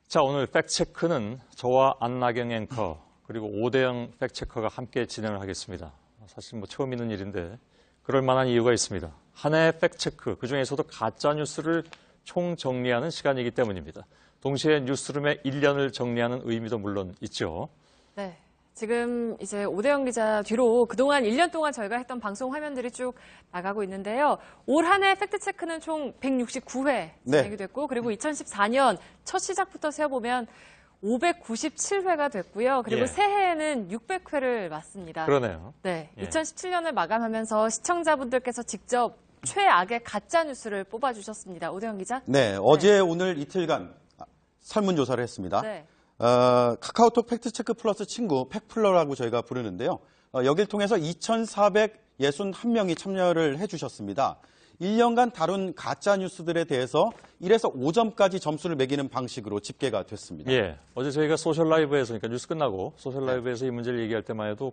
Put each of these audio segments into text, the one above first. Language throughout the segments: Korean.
자, 오늘 팩트체크는 저와 안나경 앵커 그리고 오대영 팩트체커가 함께 진행을 하겠습니다. 사실 처음 있는 일인데 그럴 만한 이유가 있습니다. 한 해의 팩트체크, 그중에서도 가짜뉴스를 총정리하는 시간이기 때문입니다. 동시에 뉴스룸의 1년을 정리하는 의미도 물론 있죠. 네. 지금 이제 오대영 기자 뒤로 그동안 1년 동안 저희가 했던 방송 화면들이 쭉 나가고 있는데요. 올 한 해 팩트체크는 총 169회 진행이 됐고, 그리고 2014년 첫 시작부터 세어보면 597회가 됐고요. 그리고 새해에는 600회를 맞습니다. 그러네요. 네. 2017년을 마감하면서 시청자분들께서 직접 최악의 가짜뉴스를 뽑아주셨습니다. 오대영 기자. 네. 어제 오늘 이틀간 설문조사를 했습니다. 네. 카카오톡 팩트체크 플러스 친구 팩플러라고 저희가 부르는데요. 여기를 통해서 2,461명이 참여를 해주셨습니다. 1년간 다룬 가짜뉴스들에 대해서 1에서 5점까지 점수를 매기는 방식으로 집계가 됐습니다. 예, 어제 저희가 소셜라이브에서, 그러니까 뉴스 끝나고 소셜라이브에서 이 문제를 얘기할 때만 해도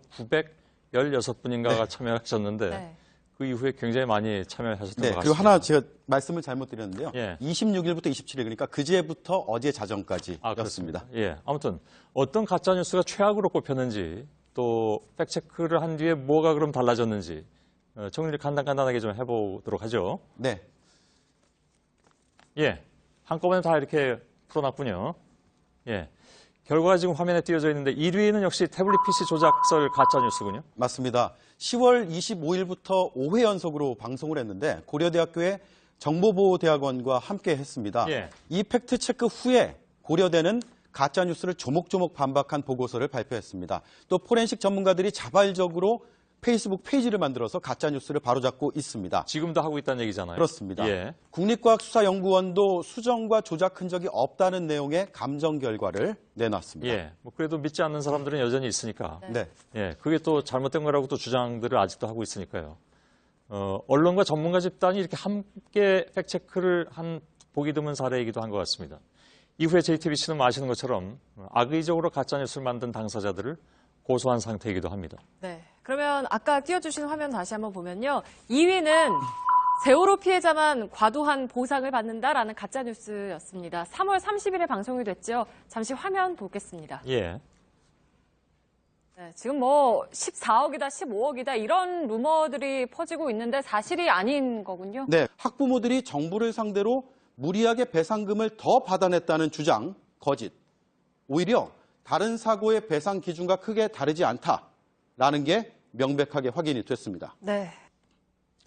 916분인가가 참여하셨는데 그 이후에 굉장히 많이 참여하셨던 것 같습니다. 그리고 하나 제가 말씀을 잘못 드렸는데요. 26일부터 27일, 그러니까 그제부터 어제 자정까지였습니다. 아무튼 어떤 가짜뉴스가 최악으로 꼽혔는지 또 팩트체크를 한 뒤에 뭐가 그럼 달라졌는지 정리를 간단하게 좀 해보도록 하죠. 네. 한꺼번에 다 이렇게 풀어놨군요. 결과가 지금 화면에 띄어져 있는데 1위는 역시 태블릿 PC 조작설 가짜뉴스군요. 맞습니다. 10월 25일부터 5회 연속으로 방송을 했는데 고려대학교의 정보보호대학원과 함께 했습니다. 이 팩트체크 후에 고려대는 가짜뉴스를 조목조목 반박한 보고서를 발표했습니다. 또 포렌식 전문가들이 자발적으로 페이스북 페이지를 만들어서 가짜뉴스를 바로잡고 있습니다. 지금도 하고 있다는 얘기잖아요. 그렇습니다. 국립과학수사연구원도 수정과 조작 흔적이 없다는 내용의 감정 결과를 내놨습니다. 그래도 믿지 않는 사람들은 여전히 있으니까. 그게 또 잘못된 거라고 또 주장들을 아직도 하고 있으니까요. 언론과 전문가 집단이 이렇게 함께 팩트체크를 한 보기 드문 사례이기도 한 것 같습니다. 이후에 JTBC는 아시는 것처럼 악의적으로 가짜뉴스를 만든 당사자들을 고소한 상태이기도 합니다. 네. 그러면 아까 띄워주신 화면 다시 한번 보면요. 2위는 세월호 피해자만 과도한 보상을 받는다라는 가짜뉴스였습니다. 3월 30일에 방송이 됐죠. 잠시 화면 보겠습니다. 네, 지금 14억이다, 15억이다 이런 루머들이 퍼지고 있는데 사실이 아닌 거군요. 네, 학부모들이 정부를 상대로 무리하게 배상금을 더 받아냈다는 주장, 거짓. 오히려 다른 사고의 배상 기준과 크게 다르지 않다라는 게 명백하게 확인이 됐습니다. 네,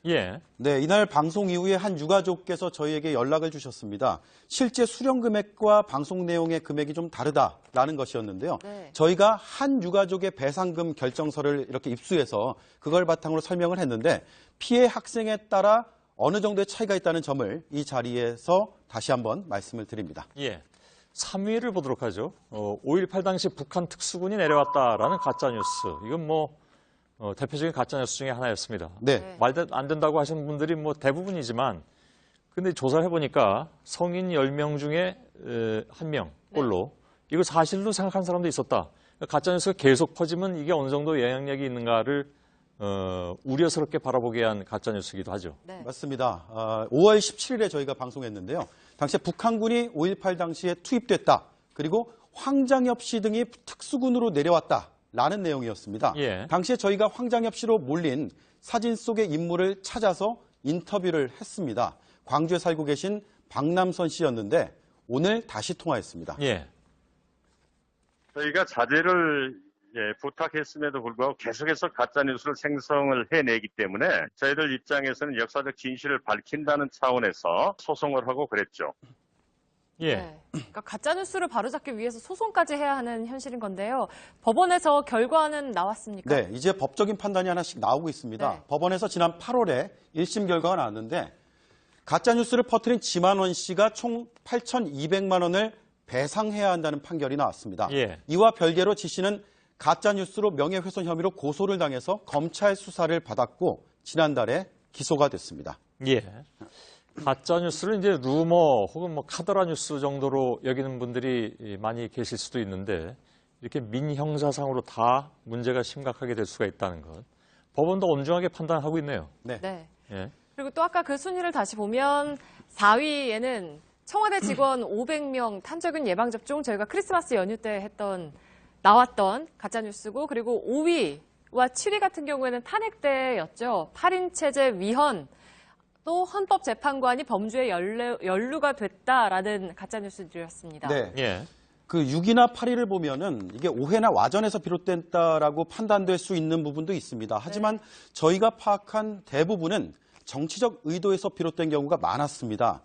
이날 방송 이후에 한 유가족께서 저희에게 연락을 주셨습니다. 실제 수령 금액과 방송 내용의 금액이 좀 다르다라는 것이었는데요. 저희가 한 유가족의 배상금 결정서를 이렇게 입수해서 그걸 바탕으로 설명을 했는데 피해 학생에 따라 어느 정도의 차이가 있다는 점을 이 자리에서 다시 한번 말씀을 드립니다. 3위를 보도록 하죠. 5.18 당시 북한 특수군이 내려왔다라는 가짜뉴스. 이건 대표적인 가짜뉴스 중에 하나였습니다. 말도 안 된다고 하시는 분들이 대부분이지만 근데 조사를 해보니까 성인 10명 중에 1명꼴로 이거 사실로 생각하는 사람도 있었다. 가짜뉴스가 계속 퍼지면 이게 어느 정도 영향력이 있는가를 우려스럽게 바라보게 한 가짜뉴스이기도 하죠. 맞습니다. 5월 17일에 저희가 방송했는데요. 당시에 북한군이 5.18 당시에 투입됐다. 그리고 황장엽 씨 등이 특수군으로 내려왔다라는 내용이었습니다. 당시에 저희가 황장엽 씨로 몰린 사진 속의 인물을 찾아서 인터뷰를 했습니다. 광주에 살고 계신 박남선 씨였는데 오늘 다시 통화했습니다. 저희가 자제를 부탁했음에도 불구하고 계속해서 가짜뉴스를 생성을 해내기 때문에 저희들 입장에서는 역사적 진실을 밝힌다는 차원에서 소송을 하고 그랬죠. 그러니까 가짜뉴스를 바로잡기 위해서 소송까지 해야 하는 현실인 건데요. 법원에서 결과는 나왔습니까? 네, 이제 법적인 판단이 하나씩 나오고 있습니다. 법원에서 지난 8월에 1심 결과가 나왔는데 가짜뉴스를 퍼뜨린 지만원 씨가 총 8,200만 원을 배상해야 한다는 판결이 나왔습니다. 이와 별개로 지 씨는 가짜뉴스로 명예훼손 혐의로 고소를 당해서 검찰 수사를 받았고 지난달에 기소가 됐습니다. 가짜뉴스를 이제 루머 혹은 카더라 뉴스 정도로 여기는 분들이 많이 계실 수도 있는데 이렇게 민형사상으로 다 문제가 심각하게 될 수가 있다는 것. 법원도 엄중하게 판단하고 있네요. 그리고 또 아까 그 순위를 다시 보면 4위에는 청와대 직원 500명 탄저균 예방접종 저희가 크리스마스 연휴 때 나왔던 가짜뉴스고, 그리고 5위와 7위 같은 경우에는 탄핵 때였죠. 8인 체제 위헌, 또 헌법재판관이 범죄에 연루가 됐다라는 가짜뉴스들이었습니다. 네. 예. 그 6위나 8위를 보면은 이게 오해나 와전에서 비롯됐다라고 판단될 수 있는 부분도 있습니다. 하지만 저희가 파악한 대부분은 정치적 의도에서 비롯된 경우가 많았습니다.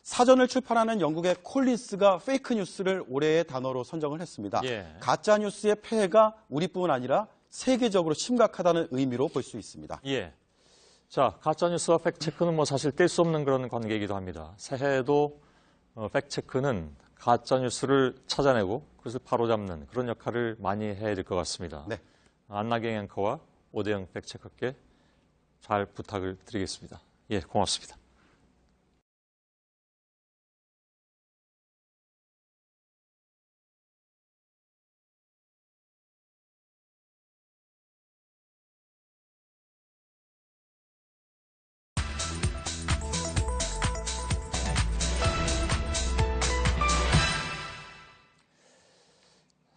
사전을 출판하는 영국의 콜린스가 페이크 뉴스를 올해의 단어로 선정을 했습니다. 예. 가짜 뉴스의 폐해가 우리뿐만 아니라 세계적으로 심각하다는 의미로 볼 수 있습니다. 예. 자, 가짜뉴스와 팩트체크는 뭐 사실 뗄 수 없는 그런 관계이기도 합니다. 새해에도 팩트체크는 가짜뉴스를 찾아내고 그것을 바로잡는 그런 역할을 많이 해야 될 것 같습니다. 네. 안나경 앵커와 오대영 팩트체크께 잘 부탁을 드리겠습니다. 예, 고맙습니다.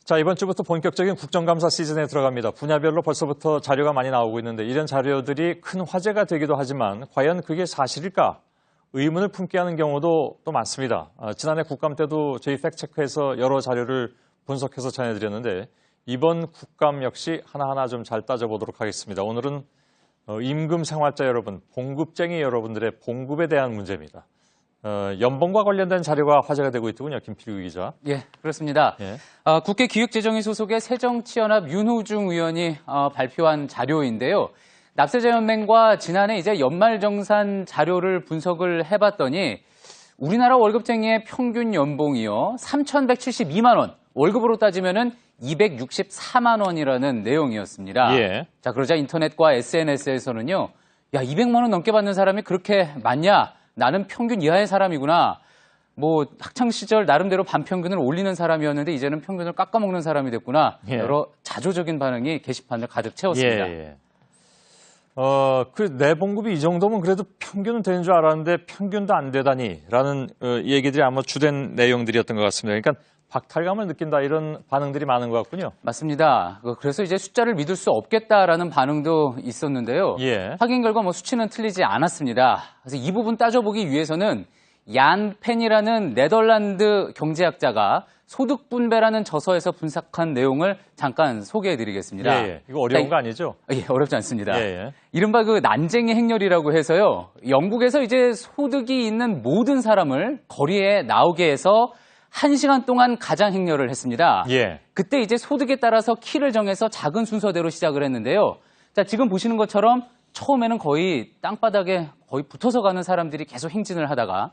자, 이번 주부터 본격적인 국정감사 시즌에 들어갑니다. 분야별로 벌써부터 자료가 많이 나오고 있는데 이런 자료들이 큰 화제가 되기도 하지만 과연 그게 사실일까? 의문을 품게 하는 경우도 또 많습니다. 지난해 국감 때도 저희 팩트체크에서 여러 자료를 분석해서 전해드렸는데 이번 국감 역시 하나하나 좀 잘 따져보도록 하겠습니다. 오늘은 임금 생활자 여러분, 봉급쟁이 여러분들의 봉급에 대한 문제입니다. 연봉과 관련된 자료가 화제가 되고 있더군요. 김필규 기자. 예, 그렇습니다. 예. 국회 기획재정위 소속의 새정치연합 윤호중 의원이 발표한 자료인데요. 납세자연맹과 지난해 이제 연말정산 자료를 분석을 해봤더니 우리나라 월급쟁이의 평균 연봉이요 3,172만 원, 월급으로 따지면은 264만 원이라는 내용이었습니다. 예. 자, 그러자 인터넷과 SNS에서는요, 야, 200만 원 넘게 받는 사람이 그렇게 많냐? 나는 평균 이하의 사람이구나. 뭐 학창 시절 나름대로 반평균을 올리는 사람이었는데 이제는 평균을 깎아먹는 사람이 됐구나. 예. 여러 자조적인 반응이 게시판을 가득 채웠습니다. 예. 내 봉급이 이 정도면 그래도 평균은 되는 줄 알았는데 평균도 안 되다니라는 얘기들이 아마 주된 내용들이었던 것 같습니다. 그러니까 박탈감을 느낀다 이런 반응들이 많은 것 같군요. 맞습니다. 그래서 이제 숫자를 믿을 수 없겠다라는 반응도 있었는데요. 예. 확인 결과 뭐 수치는 틀리지 않았습니다. 그래서 이 부분 따져보기 위해서는 얀 펜이라는 네덜란드 경제학자가 소득 분배라는 저서에서 분석한 내용을 잠깐 소개해드리겠습니다. 예. 이거 어려운 거 아니죠? 예, 어렵지 않습니다. 예. 이른바 그 난쟁이 행렬이라고 해서요. 영국에서 이제 소득이 있는 모든 사람을 거리에 나오게 해서 1시간 동안 가장 행렬을 했습니다. 예. 그때 이제 소득에 따라서 키를 정해서 작은 순서대로 시작을 했는데요. 자, 지금 보시는 것처럼 처음에는 거의 땅바닥에 거의 붙어서 가는 사람들이 계속 행진을 하다가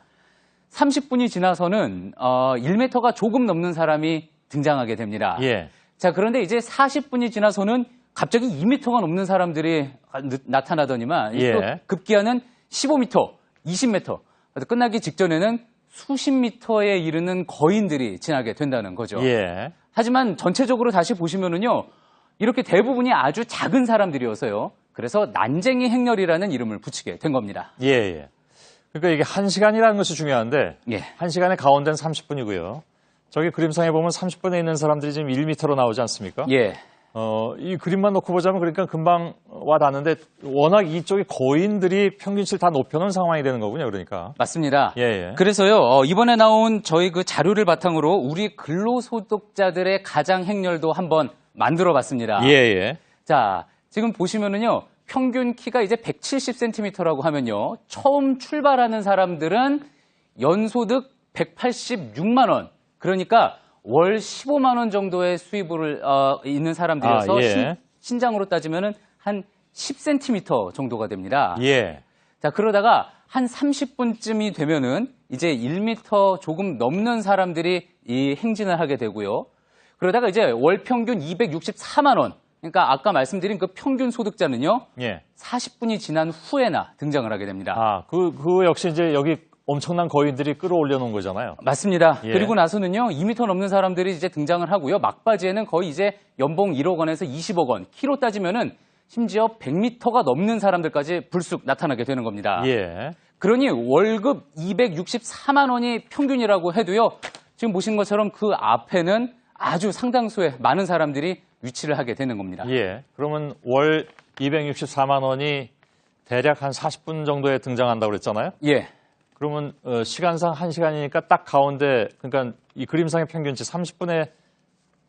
30분이 지나서는 1m가 조금 넘는 사람이 등장하게 됩니다. 예. 자, 그런데 이제 40분이 지나서는 갑자기 2m가 넘는 사람들이 나타나더니만 예. 또 급기야는 15m, 20m, 끝나기 직전에는 수십 미터에 이르는 거인들이 지나게 된다는 거죠. 예. 하지만 전체적으로 다시 보시면은요, 이렇게 대부분이 아주 작은 사람들이어서요. 그래서 난쟁이 행렬이라는 이름을 붙이게 된 겁니다. 예. 그러니까 이게 1시간이라는 것이 중요한데 예. 1시간의 가운데는 30분이고요. 저기 그림상에 보면 30분에 있는 사람들이 지금 1m로 나오지 않습니까? 예. 이 그림만 놓고 보자면 그러니까 금방 와 닿는데 워낙 이쪽에 거인들이 평균치를 다 높여놓은 상황이 되는 거군요. 그러니까. 맞습니다. 예. 그래서요, 이번에 나온 저희 그 자료를 바탕으로 우리 근로소득자들의 가장 행렬도 한번 만들어 봤습니다. 예. 자, 지금 보시면은요, 평균 키가 이제 170cm라고 하면요, 처음 출발하는 사람들은 연소득 186만 원. 그러니까 월 15만 원 정도의 수입을 있는 사람들이어서 예. 신장으로 따지면은 한 10cm 정도가 됩니다. 예. 자, 그러다가 한 30분쯤이 되면은 이제 1m 조금 넘는 사람들이 이 행진을 하게 되고요. 그러다가 이제 월 평균 264만 원. 그러니까 아까 말씀드린 그 평균 소득자는요. 예. 40분이 지난 후에나 등장을 하게 됩니다. 그 역시 이제 여기 엄청난 거인들이 끌어올려 놓은 거잖아요. 맞습니다. 예. 그리고 나서는요, 2m 넘는 사람들이 이제 등장을 하고요. 막바지에는 거의 이제 연봉 1억 원에서 20억 원, 키로 따지면은 심지어 100m가 넘는 사람들까지 불쑥 나타나게 되는 겁니다. 예. 그러니 월급 264만 원이 평균이라고 해도요. 지금 보시는 것처럼 그 앞에는 아주 상당수의 많은 사람들이 위치를 하게 되는 겁니다. 예. 그러면 월 264만 원이 대략 한 40분 정도에 등장한다고 그랬잖아요? 예. 그러면 시간상 1시간이니까 딱 가운데, 그러니까 이 그림상의 평균치 30분에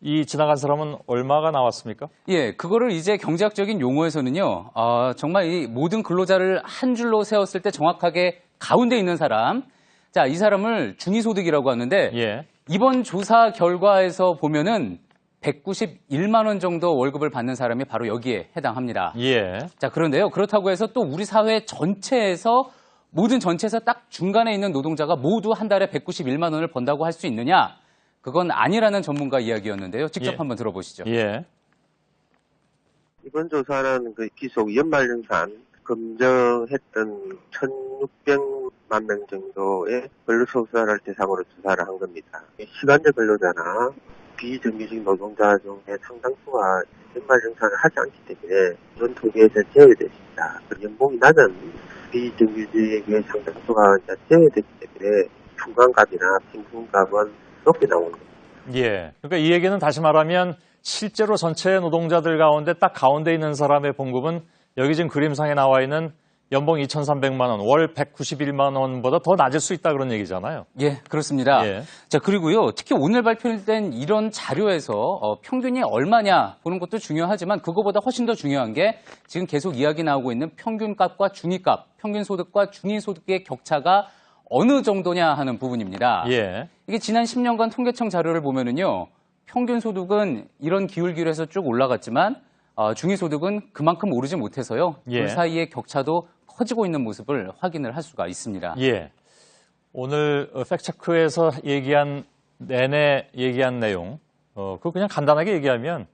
이 지나간 사람은 얼마가 나왔습니까? 예, 그거를 이제 경제학적인 용어에서는요, 정말 이 모든 근로자를 한 줄로 세웠을 때 정확하게 가운데 있는 사람, 자, 이 사람을 중위소득이라고 하는데, 예. 이번 조사 결과에서 보면은 191만 원 정도 월급을 받는 사람이 바로 여기에 해당합니다. 예. 자, 그런데요, 그렇다고 해서 또 우리 사회 전체에서, 모든 전체에서 딱 중간에 있는 노동자가 모두 한 달에 191만 원을 번다고 할 수 있느냐? 그건 아니라는 전문가 이야기였는데요. 직접 예. 한번 들어보시죠. 예. 이번 조사는 그 기속 연말정산 검증했던 1,600만 명 정도의 근로소득자를 대상으로 조사를 한 겁니다. 시간제 근로자나 비정규직 노동자 중에 상당수가 연말정산을 하지 않기 때문에 이런 통계에서 제외됐습니다. 연봉이 낮은 비정규직의 상당수가 제외됐기 때문에 중간값이나 평균값은 높게 나오는 겁니다. 예. 그러니까 이 얘기는 다시 말하면 실제로 전체 노동자들 가운데 딱 가운데 있는 사람의 봉급은 여기 지금 그림상에 나와 있는 연봉 2,300만 원, 월 191만 원보다 더 낮을 수 있다 그런 얘기잖아요. 예, 그렇습니다. 예. 자, 그리고요, 특히 오늘 발표된 이런 자료에서 평균이 얼마냐 보는 것도 중요하지만 그거보다 훨씬 더 중요한 게 지금 계속 이야기 나오고 있는 평균값과 중위값, 평균소득과 중위소득의 격차가 어느 정도냐 하는 부분입니다. 예. 이게 지난 10년간 통계청 자료를 보면은요, 평균소득은 이런 기울기로 쭉 올라갔지만 중위소득은 그만큼 오르지 못해서요. 예. 둘 사이의 격차도 커지고 있는 모습을 확인을 할 수가 있습니다. 예. 오늘 팩트체크에서 내내 얘기한 내용, 그거 그냥 간단하게 얘기하면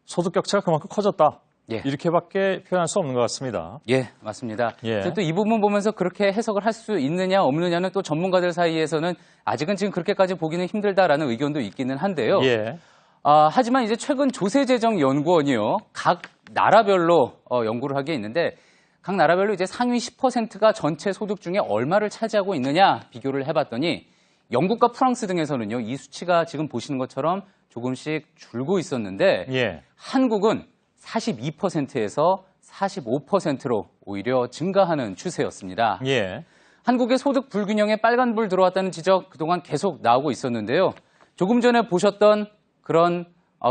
소득 격차가 그만큼 커졌다. 예. 이렇게밖에 표현할 수 없는 것 같습니다. 예, 맞습니다. 예. 또 이 부분 보면서 그렇게 해석을 할 수 있느냐 없느냐는 또 전문가들 사이에서는 아직은 지금 그렇게까지 보기는 힘들다라는 의견도 있기는 한데요. 예. 하지만 이제 최근 조세재정연구원이요, 각 나라별로 연구를 하게 있는데 각 나라별로 이제 상위 10%가 전체 소득 중에 얼마를 차지하고 있느냐 비교를 해봤더니 영국과 프랑스 등에서는요, 이 수치가 지금 보시는 것처럼 조금씩 줄고 있었는데 예. 한국은 42%에서 45%로 오히려 증가하는 추세였습니다. 예. 한국의 소득 불균형에 빨간불 들어왔다는 지적 그동안 계속 나오고 있었는데요. 조금 전에 보셨던 그런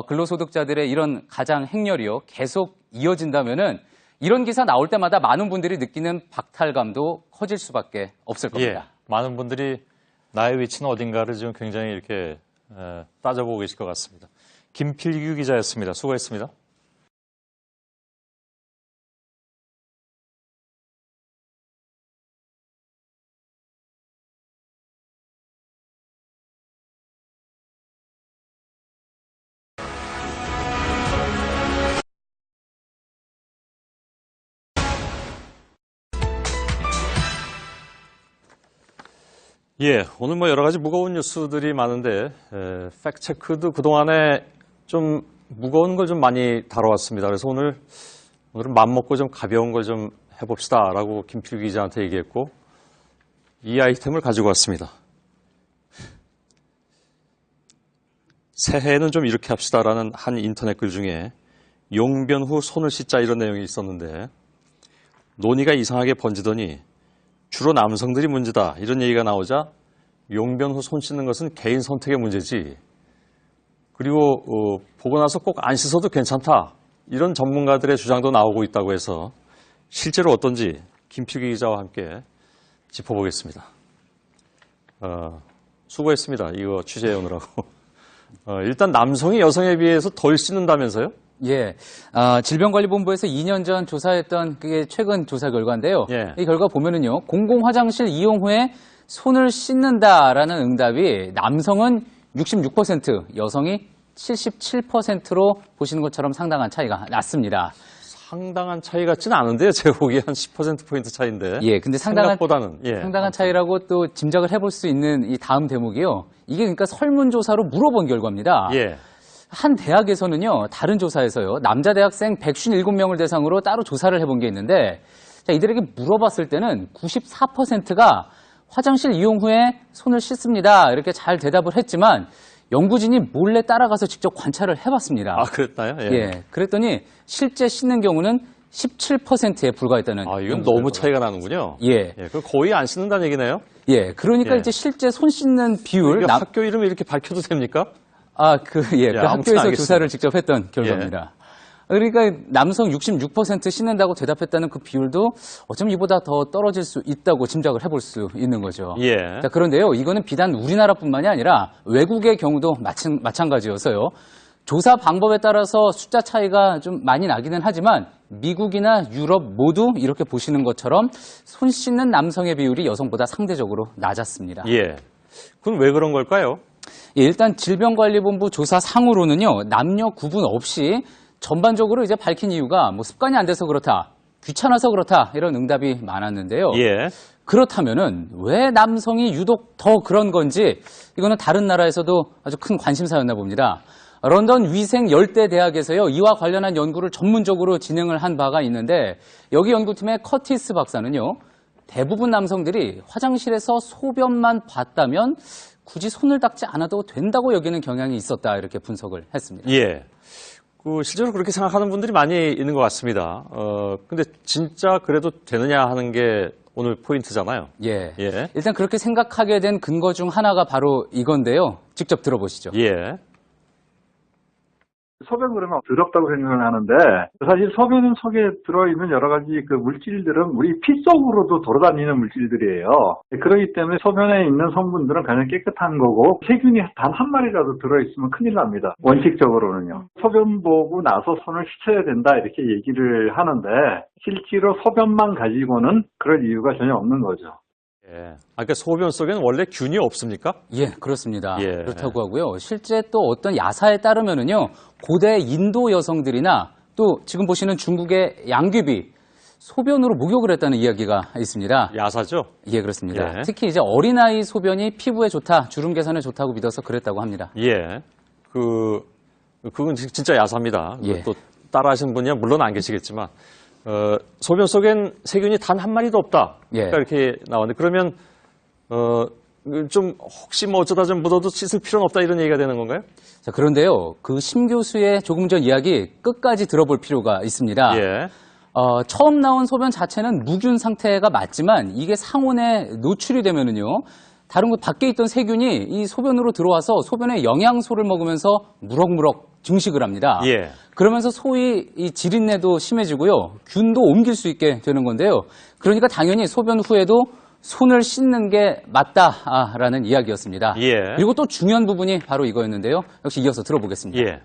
근로소득자들의 이런 가장 행렬이요, 계속 이어진다면은 이런 기사 나올 때마다 많은 분들이 느끼는 박탈감도 커질 수밖에 없을 겁니다. 예. 많은 분들이 나의 위치는 어딘가를 지금 굉장히 이렇게 따져보고 계실 것 같습니다. 김필규 기자였습니다. 수고했습니다. 예, 오늘 뭐 여러 가지 무거운 뉴스들이 많은데 팩트체크도 그동안에 좀 무거운 걸 좀 많이 다뤄왔습니다. 그래서 오늘은 맘먹고 좀 가벼운 걸 좀 해봅시다라고 김필규 기자한테 얘기했고 이 아이템을 가지고 왔습니다. 새해에는 좀 이렇게 합시다라는 한 인터넷 글 중에 용변 후 손을 씻자 이런 내용이 있었는데 논의가 이상하게 번지더니 주로 남성들이 문제다 이런 얘기가 나오자 용변 후 손 씻는 것은 개인 선택의 문제지. 그리고 보고 나서 꼭 안 씻어도 괜찮다. 이런 전문가들의 주장도 나오고 있다고 해서 실제로 어떤지 김필기 기자와 함께 짚어보겠습니다. 수고했습니다. 이거 취재해 오느라고. 일단 남성이 여성에 비해서 덜 씻는다면서요? 예, 질병관리본부에서 2년 전 조사했던 그게 최근 조사 결과인데요. 예. 이 결과 보면은요, 공공화장실 이용 후에 손을 씻는다라는 응답이 남성은 66%, 여성이 77%로 보시는 것처럼 상당한 차이가 났습니다. 상당한 차이 같지는 않은데요. 제가 보기에 한 10%포인트 차이인데. 예, 근데 상당한 생각보다는, 차이라고 또 짐작을 해볼 수 있는 이 다음 대목이요. 이게 그러니까 설문조사로 물어본 결과입니다. 예. 한 대학에서는요, 다른 조사에서요, 남자 대학생 157명을 대상으로 따로 조사를 해본 게 있는데, 자, 이들에게 물어봤을 때는 94%가 화장실 이용 후에 손을 씻습니다. 이렇게 잘 대답을 했지만 연구진이 몰래 따라가서 직접 관찰을 해봤습니다. 아, 그랬나요? 예. 예, 그랬더니 실제 씻는 경우는 17%에 불과했다는. 아, 이건 너무 차이가 나는군요. 예. 예, 그럼 거의 안 씻는다는 얘기네요? 예, 그러니까 예. 이제 실제 손 씻는 비율. 그러니까 학교 이름을 이렇게 밝혀도 됩니까? 그 아무튼 학교에서 알겠습니다. 조사를 직접 했던 결과입니다. 그러니까 남성 66% 씻는다고 대답했다는 그 비율도 어쩌면 이보다 더 떨어질 수 있다고 짐작을 해볼 수 있는 거죠. 예. 자, 그런데요, 이거는 비단 우리나라뿐만이 아니라 외국의 경우도 마찬가지여서요. 조사 방법에 따라서 숫자 차이가 좀 많이 나기는 하지만 미국이나 유럽 모두 이렇게 보시는 것처럼 손 씻는 남성의 비율이 여성보다 상대적으로 낮았습니다. 예. 그건 왜 그런 걸까요? 예, 일단 질병관리본부 조사상으로는요, 남녀 구분 없이 전반적으로 이제 밝힌 이유가 뭐 습관이 안 돼서 그렇다, 귀찮아서 그렇다, 이런 응답이 많았는데요. 예. 그렇다면은 왜 남성이 유독 더 그런 건지 이거는 다른 나라에서도 아주 큰 관심사였나 봅니다. 런던 위생 열대 대학에서요, 이와 관련한 연구를 전문적으로 진행을 한 바가 있는데 여기 연구팀의 커티스 박사는요, 대부분 남성들이 화장실에서 소변만 봤다면 굳이 손을 닦지 않아도 된다고 여기는 경향이 있었다, 이렇게 분석을 했습니다. 예. 실제로 그렇게 생각하는 분들이 많이 있는 것 같습니다. 근데 진짜 그래도 되느냐 하는 게 오늘 포인트잖아요. 예. 예. 일단 그렇게 생각하게 된 근거 중 하나가 바로 이건데요. 직접 들어보시죠. 예. 소변 그러면 더럽다고 생각을 하는데 사실 소변 속에 들어있는 여러 가지 그 물질들은 우리 피 속으로도 돌아다니는 물질들이에요. 그렇기 때문에 소변에 있는 성분들은 가장 깨끗한 거고 세균이 단 한 마리라도 들어있으면 큰일 납니다. 원칙적으로는요. 소변 보고 나서 손을 씻어야 된다 이렇게 얘기를 하는데 실제로 소변만 가지고는 그럴 이유가 전혀 없는 거죠. 예. 그러니까 소변 속에는 원래 균이 없습니까? 예, 그렇습니다. 예. 그렇다고 하고요. 실제 또 어떤 야사에 따르면은요, 고대 인도 여성들이나 또 지금 보시는 중국의 양귀비, 소변으로 목욕을 했다는 이야기가 있습니다. 야사죠? 예, 그렇습니다. 예. 특히 이제 어린아이 소변이 피부에 좋다, 주름 개선에 좋다고 믿어서 그랬다고 합니다. 예. 그건 진짜 야사입니다. 예. 또 따라 하시는 분이야 물론 안 계시겠지만, 소변 속엔 세균이 단 한 마리도 없다. 예. 그러니까 이렇게 나왔는데, 그러면, 좀, 혹시 뭐 어쩌다 좀 묻어도 씻을 필요는 없다 이런 얘기가 되는 건가요? 자, 그런데요, 그 심 교수의 조금 전 이야기 끝까지 들어볼 필요가 있습니다. 예. 처음 나온 소변 자체는 무균 상태가 맞지만 이게 상온에 노출이 되면은요, 다른 곳 밖에 있던 세균이 이 소변으로 들어와서 소변에 영양소를 먹으면서 무럭무럭 증식을 합니다. 예. 그러면서 소위 이 지린내도 심해지고요, 균도 옮길 수 있게 되는 건데요. 그러니까 당연히 소변 후에도 손을 씻는 게 맞다라는 이야기였습니다. 예. 그리고 또 중요한 부분이 바로 이거였는데요. 역시 이어서 들어보겠습니다. 예.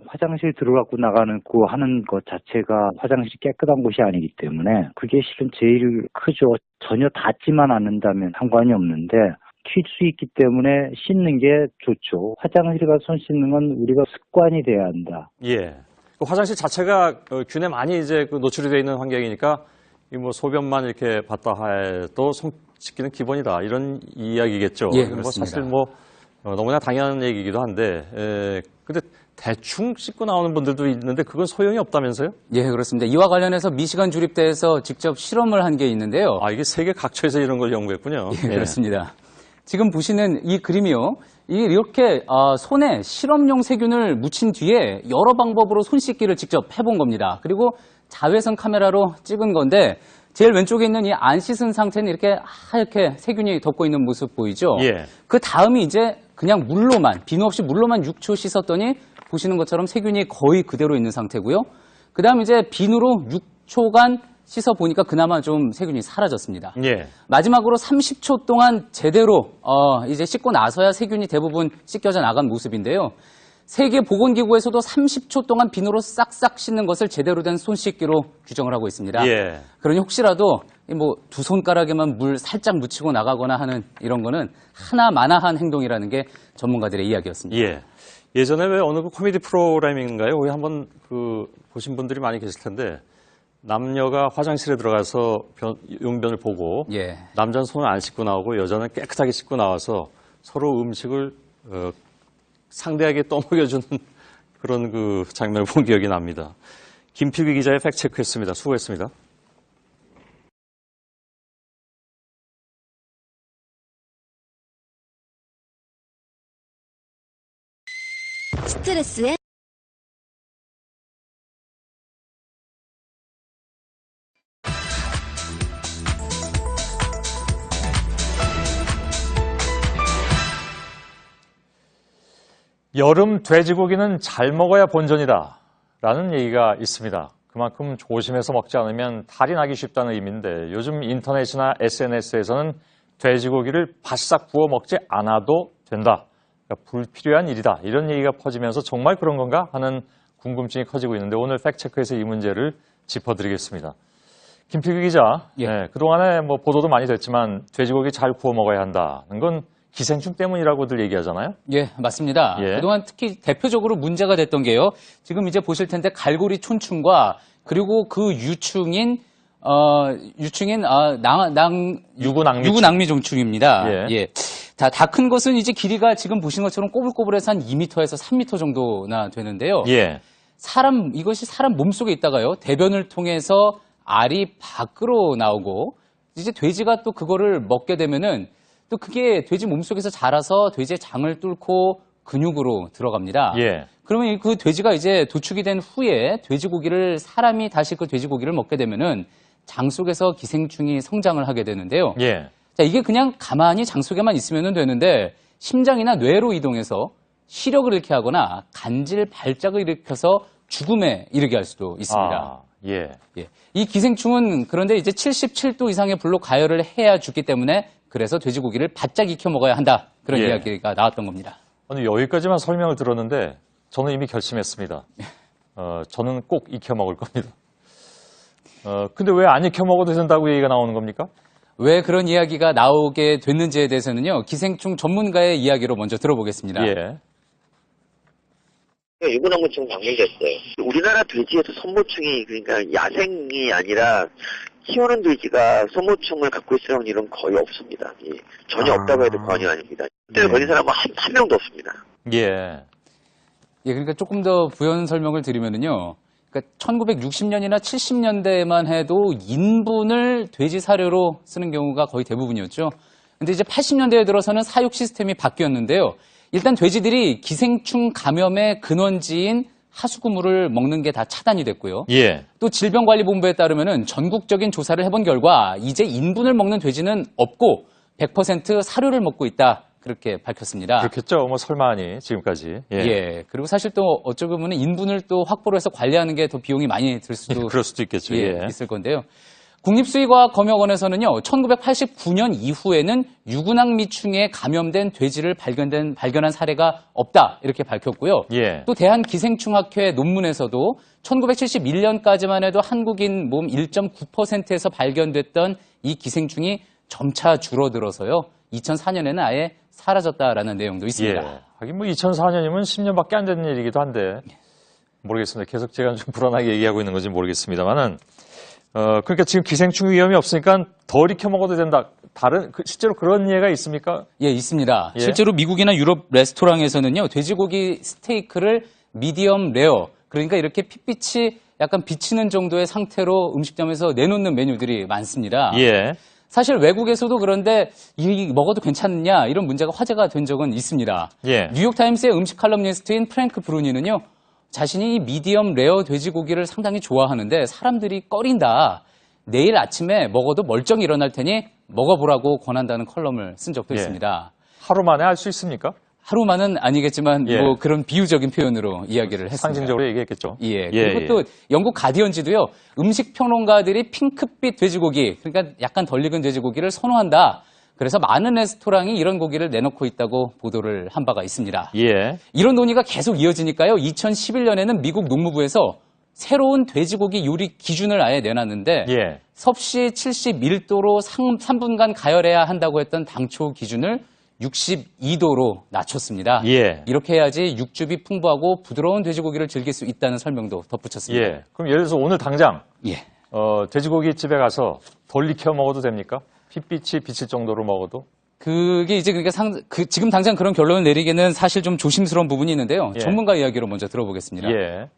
화장실 들어가고 나가는 그 하는 것 자체가 화장실이 깨끗한 곳이 아니기 때문에 그게 실은 제일 크죠. 전혀 닿지만 않는다면 상관이 없는데 튈 수 있기 때문에 씻는 게 좋죠. 화장실 가서 손 씻는 건 우리가 습관이 돼야 한다. 예. 그 화장실 자체가 균에 많이 이제 노출이 되어 있는 환경이니까 이 뭐 소변만 이렇게 봤다 해도 손 씻기는 기본이다 이런 이야기겠죠. 예, 뭐 그렇습니다. 사실 뭐 너무나 당연한 얘기이기도 한데, 근데 대충 씻고 나오는 분들도 있는데 그건 소용이 없다면서요? 예, 그렇습니다. 이와 관련해서 미시간 주립대에서 직접 실험을 한 게 있는데요. 아, 이게 세계 각처에서 이런 걸 연구했군요. 예, 그렇습니다. 지금 보시는 이 그림이요. 이렇게 손에 실험용 세균을 묻힌 뒤에 여러 방법으로 손 씻기를 직접 해본 겁니다. 그리고 자외선 카메라로 찍은 건데 제일 왼쪽에 있는 이 안 씻은 상태는 이렇게 하얗게 세균이 덮고 있는 모습 보이죠? 예. 그 다음이 이제 그냥 물로만, 비누 없이 물로만 6초 씻었더니 보시는 것처럼 세균이 거의 그대로 있는 상태고요. 그 다음 이제 비누로 6초간 씻어보니까 그나마 좀 세균이 사라졌습니다. 예. 마지막으로 30초 동안 제대로 이제 씻고 나서야 세균이 대부분 씻겨져 나간 모습인데요. 세계보건기구에서도 30초 동안 비누로 싹싹 씻는 것을 제대로 된 손 씻기로 규정을 하고 있습니다. 예. 그러니 혹시라도 뭐 두 손가락에만 물 살짝 묻히고 나가거나 하는 이런 거는 하나마나한 행동이라는 게 전문가들의 이야기였습니다. 예. 예전에 왜 어느 그 코미디 프로그램인가요? 거기 한번 보신 분들이 많이 계실 텐데 남녀가 화장실에 들어가서 용변을 보고 예. 남자는 손을 안 씻고 나오고 여자는 깨끗하게 씻고 나와서 서로 음식을 상대에게 떠먹여주는 그런 그 장면을 본 기억이 납니다. 김필기 기자의 팩트체크였습니다. 수고했습니다. 스트레스에 여름 돼지고기는 잘 먹어야 본전이다 라는 얘기가 있습니다. 그만큼 조심해서 먹지 않으면 탈이 나기 쉽다는 의미인데 요즘 인터넷이나 SNS에서는 돼지고기를 바싹 구워 먹지 않아도 된다. 그러니까 불필요한 일이다. 이런 얘기가 퍼지면서 정말 그런 건가 하는 궁금증이 커지고 있는데 오늘 팩트체크에서 이 문제를 짚어드리겠습니다. 김필기 기자, 예. 네, 그동안에 뭐 보도도 많이 됐지만 돼지고기 잘 구워 먹어야 한다는 건 기생충 때문이라고들 얘기하잖아요. 예, 맞습니다. 예. 그동안 특히 대표적으로 문제가 됐던 게요. 지금 이제 보실 텐데 갈고리 촌충과 그리고 그 유충인 유구낭미종충입니다. 예. 다 큰 것은 이제 길이가 지금 보시는 것처럼 꼬불꼬불해서 한 2m에서 3m 정도나 되는데요. 예. 이것이 사람 몸속에 있다가요. 대변을 통해서 알이 밖으로 나오고 이제 돼지가 또 그거를 먹게 되면은 또 그게 돼지 몸속에서 자라서 돼지의 장을 뚫고 근육으로 들어갑니다. 예. 그러면 그 돼지가 이제 도축이 된 후에 돼지고기를 사람이 다시 그 돼지고기를 먹게 되면은 장 속에서 기생충이 성장을 하게 되는데요. 예. 자, 이게 그냥 가만히 장 속에만 있으면 되는데 심장이나 뇌로 이동해서 시력을 잃게 하거나 간질 발작을 일으켜서 죽음에 이르게 할 수도 있습니다. 아, 예. 예. 이 기생충은 그런데 이제 77도 이상의 불로 가열을 해야 죽기 때문에 그래서 돼지고기를 바짝 익혀 먹어야 한다. 그런 예. 이야기가 나왔던 겁니다. 아니, 여기까지만 설명을 들었는데 저는 이미 결심했습니다. 저는 꼭 익혀 먹을 겁니다. 근데 왜 안 익혀 먹어도 된다고 얘기가 나오는 겁니까? 왜 그런 이야기가 나오게 됐는지에 대해서는요. 기생충 전문가의 이야기로 먼저 들어보겠습니다. 예. 유구낭미충 방류됐어요. 우리나라 돼지에서 선모충이 그러니까 야생이 아니라 키우는 돼지가 선모충을 갖고 있을 일은 거의 없습니다. 예. 전혀 없다고 해도 과언이 아닙니다. 그때 걸린 사람은 한 명도 없습니다. 예. 예, 그러니까 조금 더 부연 설명을 드리면은요. 그러니까 1960년이나 70년대에만 해도 인분을 돼지 사료로 쓰는 경우가 거의 대부분이었죠. 근데 이제 80년대에 들어서는 사육 시스템이 바뀌었는데요. 일단 돼지들이 기생충 감염의 근원지인 하수구물을 먹는 게 다 차단이 됐고요. 예. 또 질병관리본부에 따르면은 전국적인 조사를 해본 결과 이제 인분을 먹는 돼지는 없고 100% 사료를 먹고 있다. 그렇게 밝혔습니다. 그렇겠죠. 뭐 설마하니 지금까지. 예. 예. 그리고 사실 또 어쩌고 보면 인분을 또 확보를 해서 관리하는 게 더 비용이 많이 들 수도 그럴 수도 있겠죠. 예, 예. 있을 건데요. 국립수의과학검역원에서는요, 1989년 이후에는 유구낭미충에 감염된 돼지를 발견한 사례가 없다 이렇게 밝혔고요. 예. 또 대한기생충학회 논문에서도 1971년까지만 해도 한국인 몸 1.9%에서 발견됐던 이 기생충이 점차 줄어들어서요, 2004년에는 아예 사라졌다라는 내용도 있습니다. 예. 하긴 뭐 2004년이면 10년밖에 안 된 일이기도 한데 모르겠습니다. 계속 제가 좀 불안하게 얘기하고 있는 건지 모르겠습니다만은. 그러니까 지금 기생충 위험이 없으니까 덜 익혀 먹어도 된다. 실제로 그런 예가 있습니까? 예, 있습니다. 예? 실제로 미국이나 유럽 레스토랑에서는요, 돼지고기 스테이크를 미디엄 레어, 그러니까 이렇게 핏빛이 약간 비치는 정도의 상태로 음식점에서 내놓는 메뉴들이 많습니다. 예. 사실 외국에서도 그런데 이 먹어도 괜찮느냐 이런 문제가 화제가 된 적은 있습니다. 예. 뉴욕타임스의 음식 칼럼니스트인 프랭크 브루니는요, 자신이 이 미디엄 레어 돼지고기를 상당히 좋아하는데 사람들이 꺼린다. 내일 아침에 먹어도 멀쩡히 일어날 테니 먹어보라고 권한다는 컬럼을 쓴 적도 예. 있습니다. 하루 만에 할 수 있습니까? 하루만은 아니겠지만 예. 뭐 그런 비유적인 표현으로 이야기를 했습니다. 상징적으로 얘기했겠죠. 예. 그리고 또 영국 가디언지도요, 음식 평론가들이 핑크빛 돼지고기, 그러니까 약간 덜 익은 돼지고기를 선호한다. 그래서 많은 레스토랑이 이런 고기를 내놓고 있다고 보도를 한 바가 있습니다. 예. 이런 논의가 계속 이어지니까요, 2011년에는 미국 농무부에서 새로운 돼지고기 요리 기준을 아예 내놨는데, 예. 섭씨 71도로 3분간 가열해야 한다고 했던 당초 기준을 62도로 낮췄습니다. 예. 이렇게 해야지 육즙이 풍부하고 부드러운 돼지고기를 즐길 수 있다는 설명도 덧붙였습니다. 예. 그럼 예를 들어서 오늘 당장 예. 돼지고기 집에 가서 덜 익혀 먹어도 됩니까? 핏빛이 비칠 정도로 먹어도? 그게 이제 그러니까 지금 당장 그런 결론을 내리기는 사실 좀 조심스러운 부분이 있는데요. 예. 전문가 이야기로 먼저 들어보겠습니다. 예.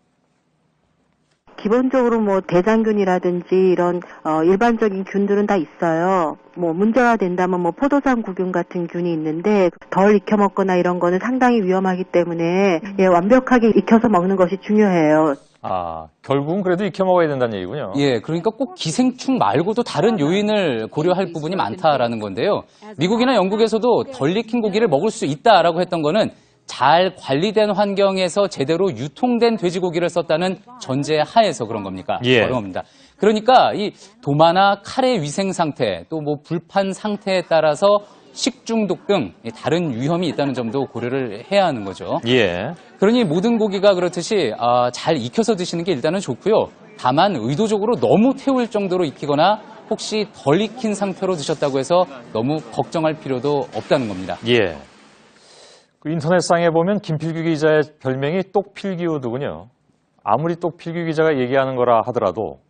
기본적으로 뭐 대장균이라든지 이런 일반적인 균들은 다 있어요. 뭐 문제가 된다면 뭐 포도상구균 같은 균이 있는데 덜 익혀 먹거나 이런 거는 상당히 위험하기 때문에 완벽하게 익혀서 먹는 것이 중요해요. 결국은 그래도 익혀 먹어야 된다는 얘기군요. 예, 그러니까 꼭 기생충 말고도 다른 요인을 고려할 부분이 많다라는 건데요. 미국이나 영국에서도 덜 익힌 고기를 먹을 수 있다라고 했던 거는 잘 관리된 환경에서 제대로 유통된 돼지고기를 썼다는 전제 하에서 그런 겁니까? 그런 겁니다. 그러니까 이 도마나 칼의 위생 상태, 또 뭐 불판 상태에 따라서 식중독 등 다른 위험이 있다는 점도 고려를 해야 하는 거죠. 그러니 모든 고기가 그렇듯이 잘 익혀서 드시는 게 일단은 좋고요. 다만 의도적으로 너무 태울 정도로 익히거나 혹시 덜 익힌 상태로 드셨다고 해서 너무 걱정할 필요도 없다는 겁니다. 그 인터넷상에 보면 김필규 기자의 별명이 똑필기우드군요. 아무리 똑필규 기자가 얘기하는 거라 하더라도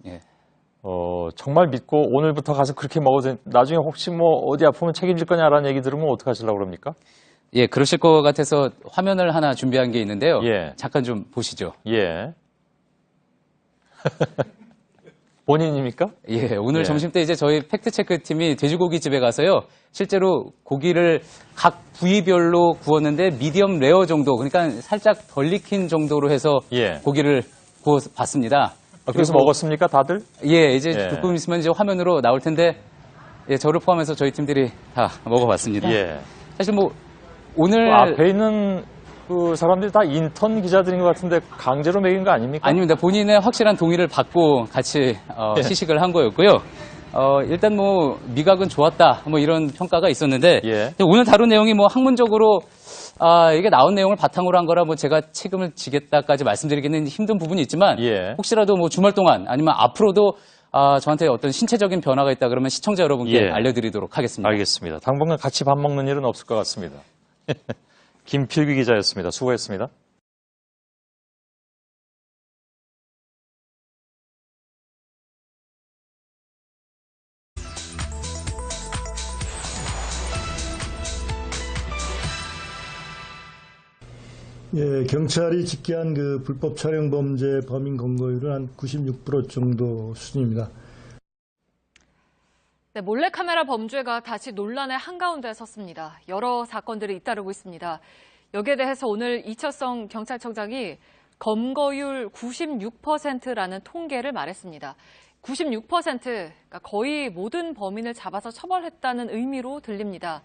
정말 믿고 오늘부터 가서 그렇게 먹어도 나중에 혹시 뭐 어디 아프면 책임질 거냐라는 얘기 들으면 어떡하시려고 그럽니까? 예, 그러실 것 같아서 화면을 하나 준비한 게 있는데요. 잠깐 좀 보시죠. 본인입니까? 예, 오늘 점심 때 이제 저희 팩트체크 팀이 돼지고기 집에 가서요. 실제로 고기를 각 부위별로 구웠는데 미디엄 레어 정도, 그러니까 살짝 덜 익힌 정도로 해서 고기를 구워 봤습니다. 그래서 먹었습니까, 다들? 예, 이제 조금 있으면 이제 화면으로 나올 텐데, 저를 포함해서 저희 팀들이 다 먹어봤습니다. 사실 뭐 오늘 그 앞에 있는 그 사람들이 다 인턴 기자들인 것 같은데 강제로 먹인 거 아닙니까? 아닙니다. 본인의 확실한 동의를 받고 같이 시식을 한 거였고요. 일단 뭐 미각은 좋았다, 뭐 이런 평가가 있었는데 오늘 다룬 내용이 뭐 학문적으로 이게 나온 내용을 바탕으로 한 거라 뭐 제가 책임을 지겠다까지 말씀드리기는 힘든 부분이 있지만 혹시라도 뭐 주말 동안 아니면 앞으로도 저한테 어떤 신체적인 변화가 있다 그러면 시청자 여러분께 알려드리도록 하겠습니다. 알겠습니다. 당분간 같이 밥 먹는 일은 없을 것 같습니다. 김필규 기자였습니다. 수고했습니다. 경찰이 집계한 그 불법 촬영 범죄 범인 검거율은 한 96% 정도 수준입니다. 네, 몰래카메라 범죄가 다시 논란의 한가운데 섰습니다. 여러 사건들이 잇따르고 있습니다. 여기에 대해서 오늘 이철성 경찰청장이 검거율 96%라는 통계를 말했습니다. 96%, 그러니까 거의 모든 범인을 잡아서 처벌했다는 의미로 들립니다.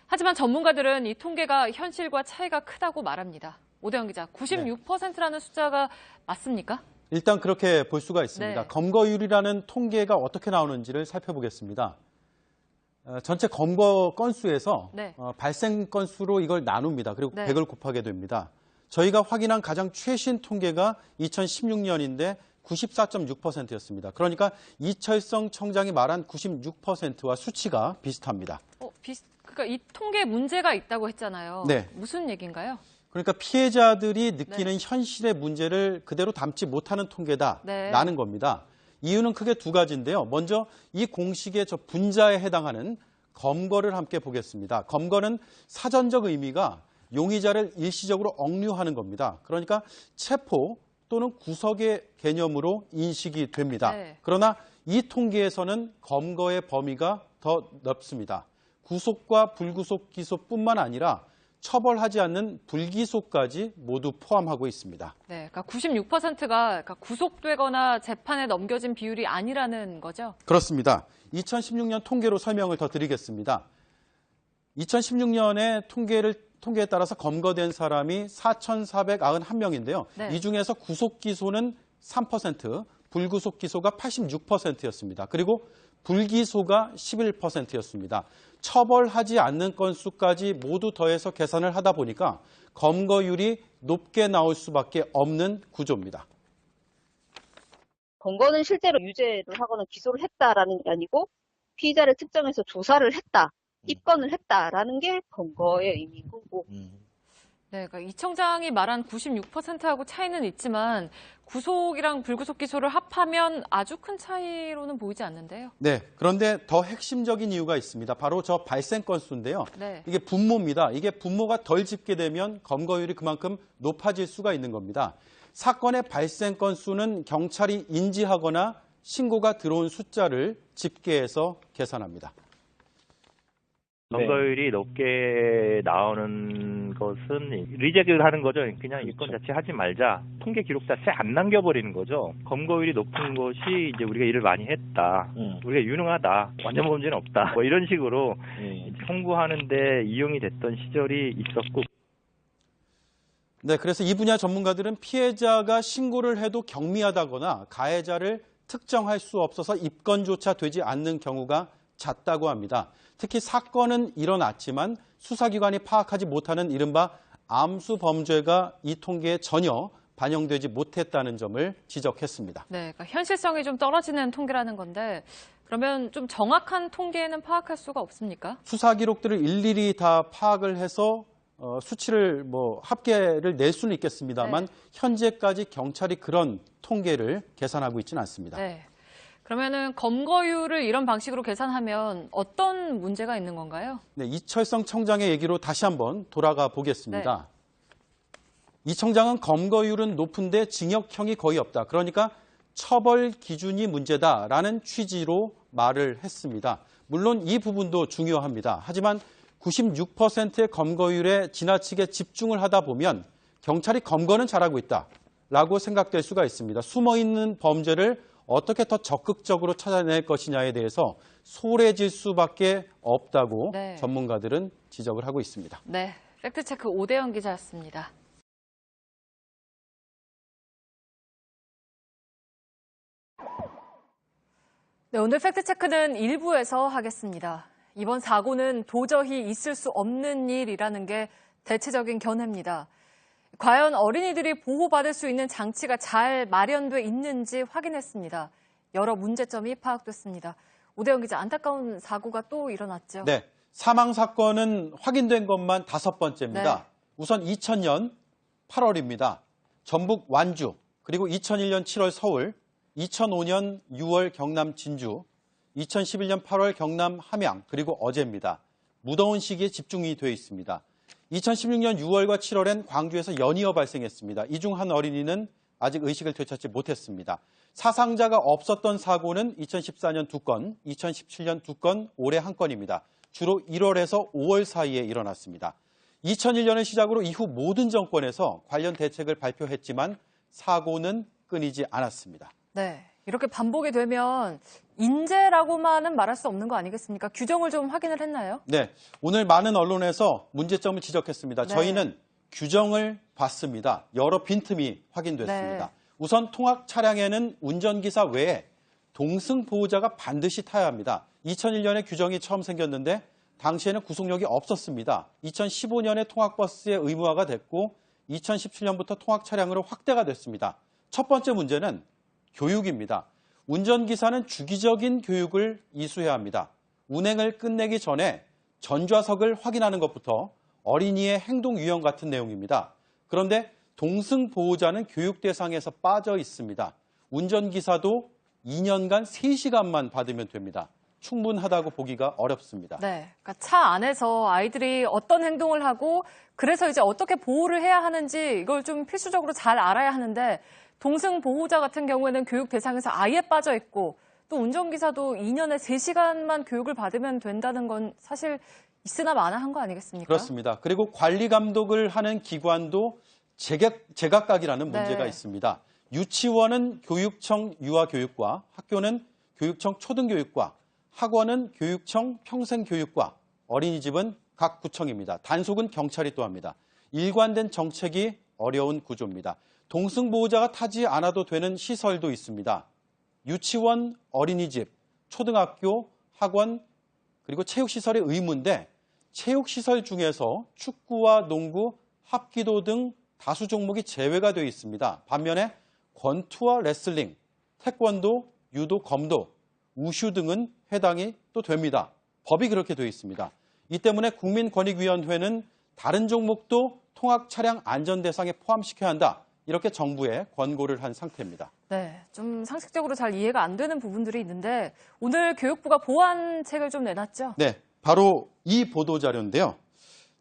하지만 전문가들은 이 통계가 현실과 차이가 크다고 말합니다. 오대영 기자, 96%라는 숫자가 맞습니까? 일단 그렇게 볼 수가 있습니다. 검거율이라는 통계가 어떻게 나오는지를 살펴보겠습니다. 전체 검거 건수에서 발생 건수로 이걸 나눕니다. 그리고 100을 곱하게 됩니다. 저희가 확인한 가장 최신 통계가 2016년인데 94.6%였습니다. 그러니까 이철성 청장이 말한 96%와 수치가 비슷합니다. 그러니까 이 통계에 문제가 있다고 했잖아요. 무슨 얘기인가요? 그러니까 피해자들이 느끼는 현실의 문제를 그대로 담지 못하는 통계다라는 겁니다. 이유는 크게 두 가지인데요. 먼저 이 공식의 저 분자에 해당하는 검거를 함께 보겠습니다. 검거는 사전적 의미가 용의자를 일시적으로 억류하는 겁니다. 그러니까 체포 또는 구속의 개념으로 인식이 됩니다. 그러나 이 통계에서는 검거의 범위가 더 넓습니다. 구속과 불구속 기소뿐만 아니라 처벌하지 않는 불기소까지 모두 포함하고 있습니다. 그러니까 96%가 구속되거나 재판에 넘겨진 비율이 아니라는 거죠? 그렇습니다. 2016년 통계로 설명을 더 드리겠습니다. 2016년에 통계에 따라서 검거된 사람이 4,491명인데요. 이 중에서 구속 기소는 3%, 불구속 기소가 86%였습니다. 그리고 불기소가 11%였습니다. 처벌하지 않는 건수까지 모두 더해서 계산을 하다 보니까 검거율이 높게 나올 수밖에 없는 구조입니다. 검거는 실제로 유죄를 하거나 기소를 했다라는 게 아니고 피의자를 특정해서 조사를 했다, 입건을 했다라는 게 검거의 의미인 거고. 네, 그러니까 이 청장이 말한 96%하고 차이는 있지만 구속이랑 불구속 기소를 합하면 아주 큰 차이로는 보이지 않는데요. 네, 그런데 더 핵심적인 이유가 있습니다. 바로 저 발생 건수인데요. 네. 이게 분모입니다. 이게 분모가 덜 집계되면 검거율이 그만큼 높아질 수가 있는 겁니다. 사건의 발생 건수는 경찰이 인지하거나 신고가 들어온 숫자를 집계해서 계산합니다. 검거율이 높게 나오는 것은 리젝을 하는 거죠. 그냥 이 건 자체 하지 말자. 통계 기록 자체 안 남겨버리는 거죠. 검거율이 높은 것이 이제 우리가 일을 많이 했다. 우리가 유능하다. 완전 범죄는 없다. 뭐 이런 식으로 청구하는데 이용이 됐던 시절이 있었고. 네, 그래서 이 분야 전문가들은 피해자가 신고를 해도 경미하다거나 가해자를 특정할 수 없어서 입건조차 되지 않는 경우가 잦다고 합니다. 특히 사건은 일어났지만 수사기관이 파악하지 못하는 이른바 암수 범죄가 이 통계에 전혀 반영되지 못했다는 점을 지적했습니다. 네, 그러니까 현실성이 좀 떨어지는 통계라는 건데 그러면 좀 정확한 통계는 파악할 수가 없습니까? 수사 기록들을 일일이 다 파악을 해서 수치를 합계를 낼 수는 있겠습니다만 현재까지 경찰이 그런 통계를 계산하고 있지는 않습니다. 네. 그러면은 검거율을 이런 방식으로 계산하면 어떤 문제가 있는 건가요? 네, 이철성 청장의 얘기로 다시 한번 돌아가 보겠습니다. 이 청장은 검거율은 높은데 징역형이 거의 없다. 그러니까 처벌 기준이 문제다라는 취지로 말을 했습니다. 물론 이 부분도 중요합니다. 하지만 96%의 검거율에 지나치게 집중을 하다 보면 경찰이 검거는 잘하고 있다라고 생각될 수가 있습니다. 숨어있는 범죄를 어떻게 더 적극적으로 찾아낼 것이냐에 대해서 소홀해질 수밖에 없다고 전문가들은 지적을 하고 있습니다. 네, 팩트체크 오대영 기자였습니다. 네, 오늘 팩트체크는 일부에서 하겠습니다. 이번 사고는 도저히 있을 수 없는 일이라는 게 대체적인 견해입니다. 과연 어린이들이 보호받을 수 있는 장치가 잘 마련돼 있는지 확인했습니다. 여러 문제점이 파악됐습니다. 오대영 기자, 안타까운 사고가 또 일어났죠? 네, 사망 사건은 확인된 것만 5번째입니다. 네. 우선 2000년 8월입니다. 전북 완주, 그리고 2001년 7월 서울, 2005년 6월 경남 진주, 2011년 8월 경남 함양, 그리고 어제입니다. 무더운 시기에 집중이 되어 있습니다. 2016년 6월과 7월엔 광주에서 연이어 발생했습니다. 이 중 한 어린이는 아직 의식을 되찾지 못했습니다. 사상자가 없었던 사고는 2014년 2건, 2017년 2건, 올해 1건입니다. 주로 1월에서 5월 사이에 일어났습니다. 2001년을 시작으로 이후 모든 정권에서 관련 대책을 발표했지만 사고는 끊이지 않았습니다. 네, 이렇게 반복이 되면 인재라고만은 말할 수 없는 거 아니겠습니까? 규정을 좀 확인을 했나요? 네, 오늘 많은 언론에서 문제점을 지적했습니다. 저희는 규정을 봤습니다. 여러 빈틈이 확인됐습니다. 우선 통학 차량에는 운전기사 외에 동승 보호자가 반드시 타야 합니다. 2001년에 규정이 처음 생겼는데 당시에는 구속력이 없었습니다. 2015년에 통학버스의 의무화가 됐고 2017년부터 통학 차량으로 확대가 됐습니다. 첫 번째 문제는 교육입니다. 운전기사는 주기적인 교육을 이수해야 합니다. 운행을 끝내기 전에 전좌석을 확인하는 것부터 어린이의 행동 유형 같은 내용입니다. 그런데 동승 보호자는 교육 대상에서 빠져 있습니다. 운전기사도 2년간 3시간만 받으면 됩니다. 충분하다고 보기가 어렵습니다. 네, 그러니까 차 안에서 아이들이 어떤 행동을 하고 그래서 이제 어떻게 보호를 해야 하는지 이걸 좀 필수적으로 잘 알아야 하는데 동승 보호자 같은 경우에는 교육 대상에서 아예 빠져 있고 또 운전기사도 2년에 3시간만 교육을 받으면 된다는 건 사실 있으나 마나한 거 아니겠습니까? 그렇습니다. 그리고 관리 감독을 하는 기관도 제각각이라는 문제가 있습니다. 유치원은 교육청 유아교육과, 학교는 교육청 초등교육과, 학원은 교육청 평생교육과, 어린이집은 각 구청입니다. 단속은 경찰이 또 합니다. 일관된 정책이 어려운 구조입니다. 동승보호자가 타지 않아도 되는 시설도 있습니다. 유치원, 어린이집, 초등학교, 학원, 그리고 체육시설의 의무인데 체육시설 중에서 축구와 농구, 합기도 등 다수 종목이 제외가 되어 있습니다. 반면에 권투와 레슬링, 태권도, 유도, 검도, 우슈 등은 해당이 또 됩니다. 법이 그렇게 되어 있습니다. 이 때문에 국민권익위원회는 다른 종목도 통학 차량 안전 대상에 포함시켜야 한다. 이렇게 정부에 권고를 한 상태입니다. 네, 좀 상식적으로 잘 이해가 안 되는 부분들이 있는데 오늘 교육부가 보완책을 좀 내놨죠? 네, 바로 이 보도자료인데요.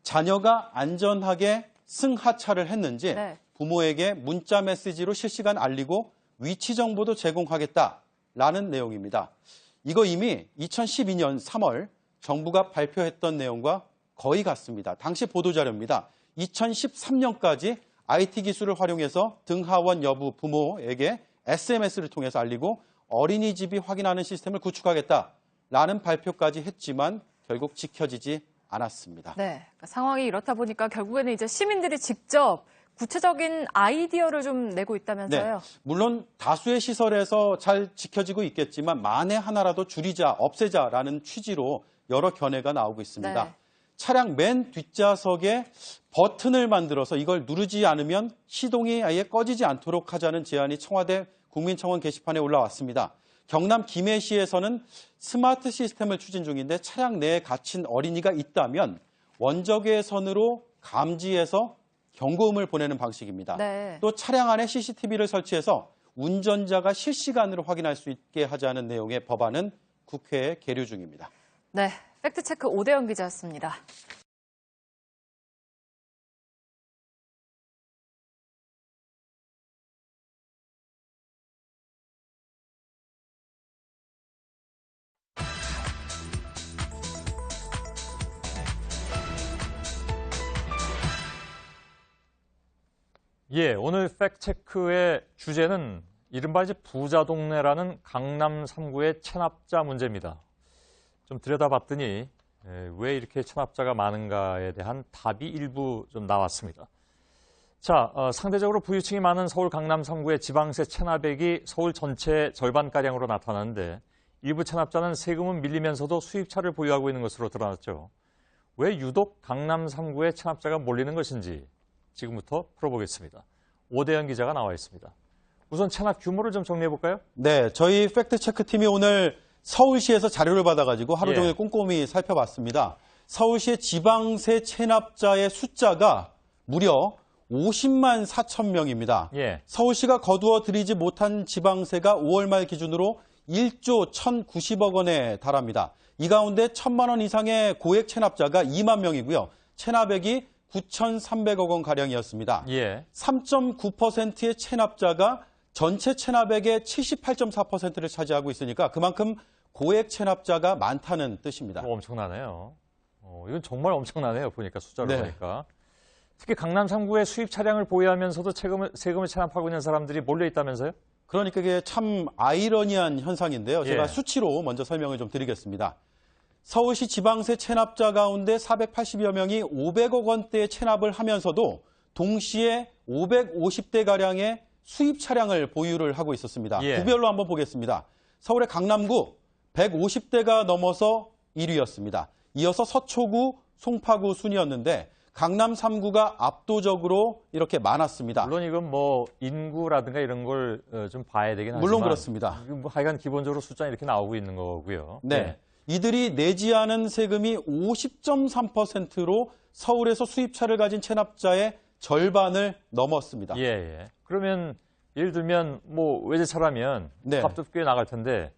자녀가 안전하게 승하차를 했는지 부모에게 문자 메시지로 실시간 알리고 위치 정보도 제공하겠다라는 내용입니다. 이거 이미 2012년 3월 정부가 발표했던 내용과 거의 같습니다. 당시 보도자료입니다. 2013년까지 IT 기술을 활용해서 등하원 여부 부모에게 SMS를 통해서 알리고 어린이집이 확인하는 시스템을 구축하겠다라는 발표까지 했지만 결국 지켜지지 않았습니다. 네, 그러니까 상황이 이렇다 보니까 결국에는 이제 시민들이 직접 구체적인 아이디어를 좀 내고 있다면서요? 네, 물론 다수의 시설에서 잘 지켜지고 있겠지만 만에 하나라도 줄이자, 없애자라는 취지로 여러 견해가 나오고 있습니다. 네. 차량 맨 뒷좌석에 버튼을 만들어서 이걸 누르지 않으면 시동이 아예 꺼지지 않도록 하자는 제안이 청와대 국민청원 게시판에 올라왔습니다. 경남 김해시에서는 스마트 시스템을 추진 중인데 차량 내에 갇힌 어린이가 있다면 원적외선으로 감지해서 경고음을 보내는 방식입니다. 네. 또 차량 안에 CCTV를 설치해서 운전자가 실시간으로 확인할 수 있게 하자는 내용의 법안은 국회에 계류 중입니다. 네, 팩트체크 오대영 기자였습니다. 예, 오늘 팩트체크의 주제는 이른바 이제 부자 동네라는 강남 3구의 체납자 문제입니다. 좀 들여다봤더니 왜 이렇게 체납자가 많은가에 대한 답이 일부 좀 나왔습니다. 자, 상대적으로 부유층이 많은 서울 강남 3구의 지방세 체납액이 서울 전체의 절반가량으로 나타나는데 일부 체납자는 세금은 밀리면서도 수입차를 보유하고 있는 것으로 드러났죠. 왜 유독 강남 3구의 체납자가 몰리는 것인지 지금부터 풀어보겠습니다. 오대영 기자가 나와 있습니다. 우선 체납 규모를 좀 정리해볼까요? 네, 저희 팩트체크팀이 오늘 서울시에서 자료를 받아가지고 하루 종일 꼼꼼히 살펴봤습니다. 서울시의 지방세 체납자의 숫자가 무려 50만 4천 명입니다. 서울시가 거두어 들이지 못한 지방세가 5월 말 기준으로 1조 1,090억 원에 달합니다. 이 가운데 1,000만 원 이상의 고액 체납자가 2만 명이고요. 체납액이 9,300억 원가량이었습니다. 3.9%의 체납자가 전체 체납액의 78.4%를 차지하고 있으니까 그만큼 고액 체납자가 많다는 뜻입니다. 엄청나네요. 이건 정말 엄청나네요. 보니까 숫자로 보니까. 특히 강남 3구의 수입 차량을 보유하면서도 세금을 체납하고 있는 사람들이 몰려 있다면서요? 그러니까 이게 참 아이러니한 현상인데요. 제가 수치로 먼저 설명을 좀 드리겠습니다. 서울시 지방세 체납자 가운데 480여 명이 500억 원대의 체납을 하면서도 동시에 550대가량의 수입 차량을 보유를 하고 있었습니다. 구별로 한번 보겠습니다. 서울의 강남구 150대가 넘어서 1위였습니다. 이어서 서초구, 송파구 순이었는데 강남 3구가 압도적으로 이렇게 많았습니다. 물론 이건 뭐 인구라든가 이런 걸 좀 봐야 되긴 하지만 물론 그렇습니다. 뭐 하여간 기본적으로 숫자 이렇게 나오고 있는 거고요. 네. 이들이 내지 않은 세금이 50.3%로 서울에서 수입차를 가진 체납자의 절반을 넘었습니다. 그러면 예를 들면 뭐 외제차라면 값도 꽤 나갈 텐데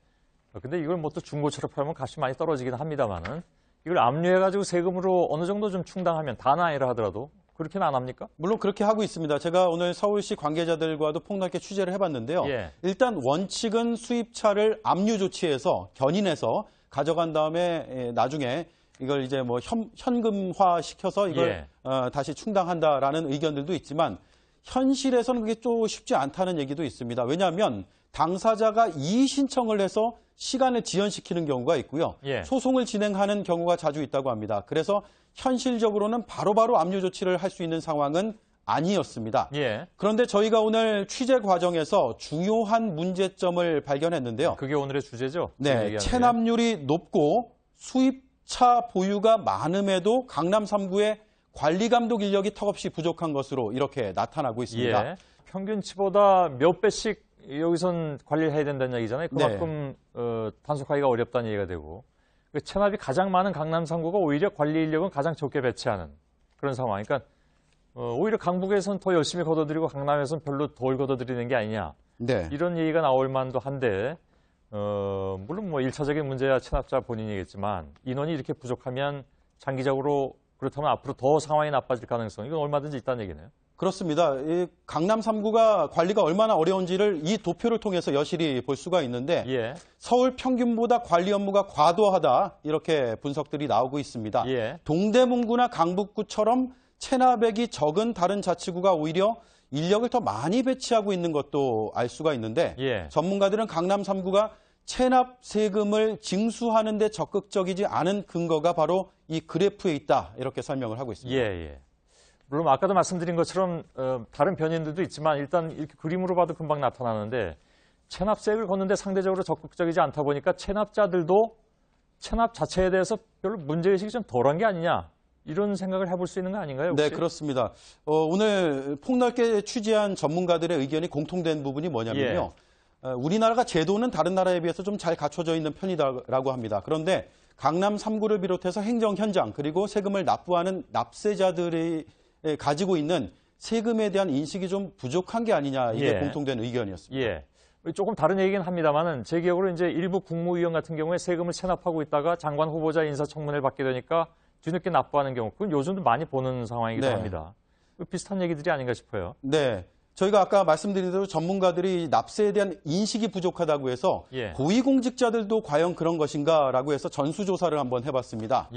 근데 이걸 뭐 또 중고차로 팔면 값이 많이 떨어지긴 합니다만은 이걸 압류해가지고 세금으로 어느 정도 좀 충당하면 다는 아니라 하더라도 그렇게는 안 합니까? 물론 그렇게 하고 있습니다. 제가 오늘 서울시 관계자들과도 폭넓게 취재를 해봤는데요. 일단 원칙은 수입차를 압류 조치해서 견인해서 가져간 다음에 나중에 이걸 이제 뭐 현금화 시켜서 이걸 다시 충당한다라는 의견들도 있지만 현실에서는 그게 좀 쉽지 않다는 얘기도 있습니다. 왜냐하면 당사자가 이의 신청을 해서 시간을 지연시키는 경우가 있고요. 소송을 진행하는 경우가 자주 있다고 합니다. 그래서 현실적으로는 바로바로 압류 조치를 할 수 있는 상황은 아니었습니다. 그런데 저희가 오늘 취재 과정에서 중요한 문제점을 발견했는데요. 그게 오늘의 주제죠? 네, 체납률이 높고 수입차 보유가 많음에도 강남 3구의 관리 감독 인력이 턱없이 부족한 것으로 이렇게 나타나고 있습니다. 평균치보다 몇 배씩 여기선 관리를 해야 된다는 얘기잖아요. 그만큼 단속하기가 어렵다는 얘기가 되고 체납이 가장 많은 강남 3구가 오히려 관리 인력은 가장 적게 배치하는 그런 상황. 그러니까 오히려 강북에서는 더 열심히 걷어들이고 강남에서는 별로 덜 걷어들이는 게 아니냐. 네. 이런 얘기가 나올 만도 한데 물론 뭐 1차적인 문제야 체납자 본인이겠지만 인원이 이렇게 부족하면 장기적으로 그렇다면 앞으로 더 상황이 나빠질 가능성이 얼마든지 있다는 얘기네요. 그렇습니다. 이 강남 3구가 관리가 얼마나 어려운지를 이 도표를 통해서 여실히 볼 수가 있는데 예. 서울 평균보다 관리 업무가 과도하다 이렇게 분석들이 나오고 있습니다. 예. 동대문구나 강북구처럼 체납액이 적은 다른 자치구가 오히려 인력을 더 많이 배치하고 있는 것도 알 수가 있는데 예. 전문가들은 강남 3구가 체납 세금을 징수하는 데 적극적이지 않은 근거가 바로 이 그래프에 있다 이렇게 설명을 하고 있습니다. 예. 물론 아까도 말씀드린 것처럼 다른 변인들도 있지만 일단 이렇게 그림으로 봐도 금방 나타나는데 체납세액을 걷는데 상대적으로 적극적이지 않다 보니까 체납자들도 체납 자체에 대해서 별로 문제의식이 좀 덜한 게 아니냐 이런 생각을 해볼 수 있는 거 아닌가요? 혹시? 네, 그렇습니다. 오늘 폭넓게 취재한 전문가들의 의견이 공통된 부분이 뭐냐면요. 우리나라가 제도는 다른 나라에 비해서 좀 잘 갖춰져 있는 편이라고 합니다. 그런데 강남 3구를 비롯해서 행정 현장 그리고 세금을 납부하는 납세자들이 가지고 있는 세금에 대한 인식이 좀 부족한 게 아니냐 이게 공통된 의견이었습니다. 예. 조금 다른 얘기긴 합니다만은 제 기억으로 이제 일부 국무위원 같은 경우에 세금을 체납하고 있다가 장관 후보자 인사청문회를 받게 되니까 뒤늦게 납부하는 경우 그건 요즘도 많이 보는 상황이기도 합니다. 비슷한 얘기들이 아닌가 싶어요. 네. 저희가 아까 말씀드린 대로 전문가들이 납세에 대한 인식이 부족하다고 해서 고위공직자들도 과연 그런 것인가라고 해서 전수조사를 한번 해봤습니다.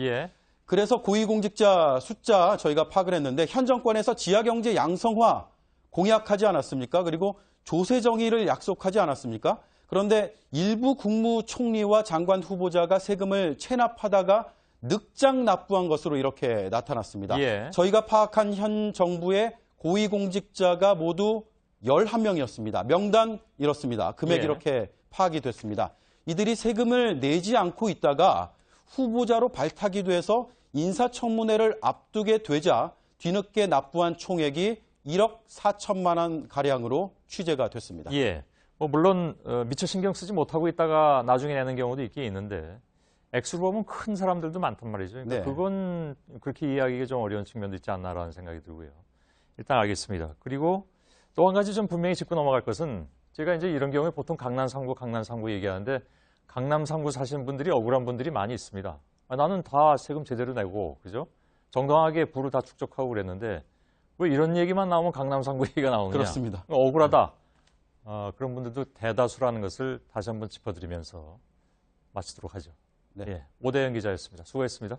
그래서 고위공직자 숫자 저희가 파악을 했는데 현 정권에서 지하경제 양성화 공약하지 않았습니까? 그리고 조세 정의를 약속하지 않았습니까? 그런데 일부 국무총리와 장관 후보자가 세금을 체납하다가 늑장 납부한 것으로 이렇게 나타났습니다. 저희가 파악한 현 정부의 고위공직자가 모두 11명이었습니다. 명단 이렇습니다. 금액 이렇게 파악이 됐습니다. 이들이 세금을 내지 않고 있다가 후보자로 발탁이 돼서 인사청문회를 앞두게 되자 뒤늦게 납부한 총액이 1억 4천만 원 가량으로 취재가 됐습니다. 물론 미처 신경 쓰지 못하고 있다가 나중에 내는 경우도 있긴 있는데 액수를 보면 큰 사람들도 많단 말이죠. 그러니까 그건 그렇게 이해하기가 좀 어려운 측면도 있지 않나라는 생각이 들고요. 일단 알겠습니다. 그리고 또 한 가지 좀 분명히 짚고 넘어갈 것은 제가 이제 이런 경우에 보통 강남 3구 얘기하는데 강남 3구 사시는 분들이 억울한 분들이 많이 있습니다. 나는 다 세금 제대로 내고, 그죠? 정당하게 부를 다 축적하고 그랬는데 왜 이런 얘기만 나오면 강남 3구 얘기가 나오느냐. 그렇습니다. 억울하다. 그런 분들도 대다수라는 것을 다시 한번 짚어드리면서 마치도록 하죠. 오대영 기자였습니다. 수고했습니다.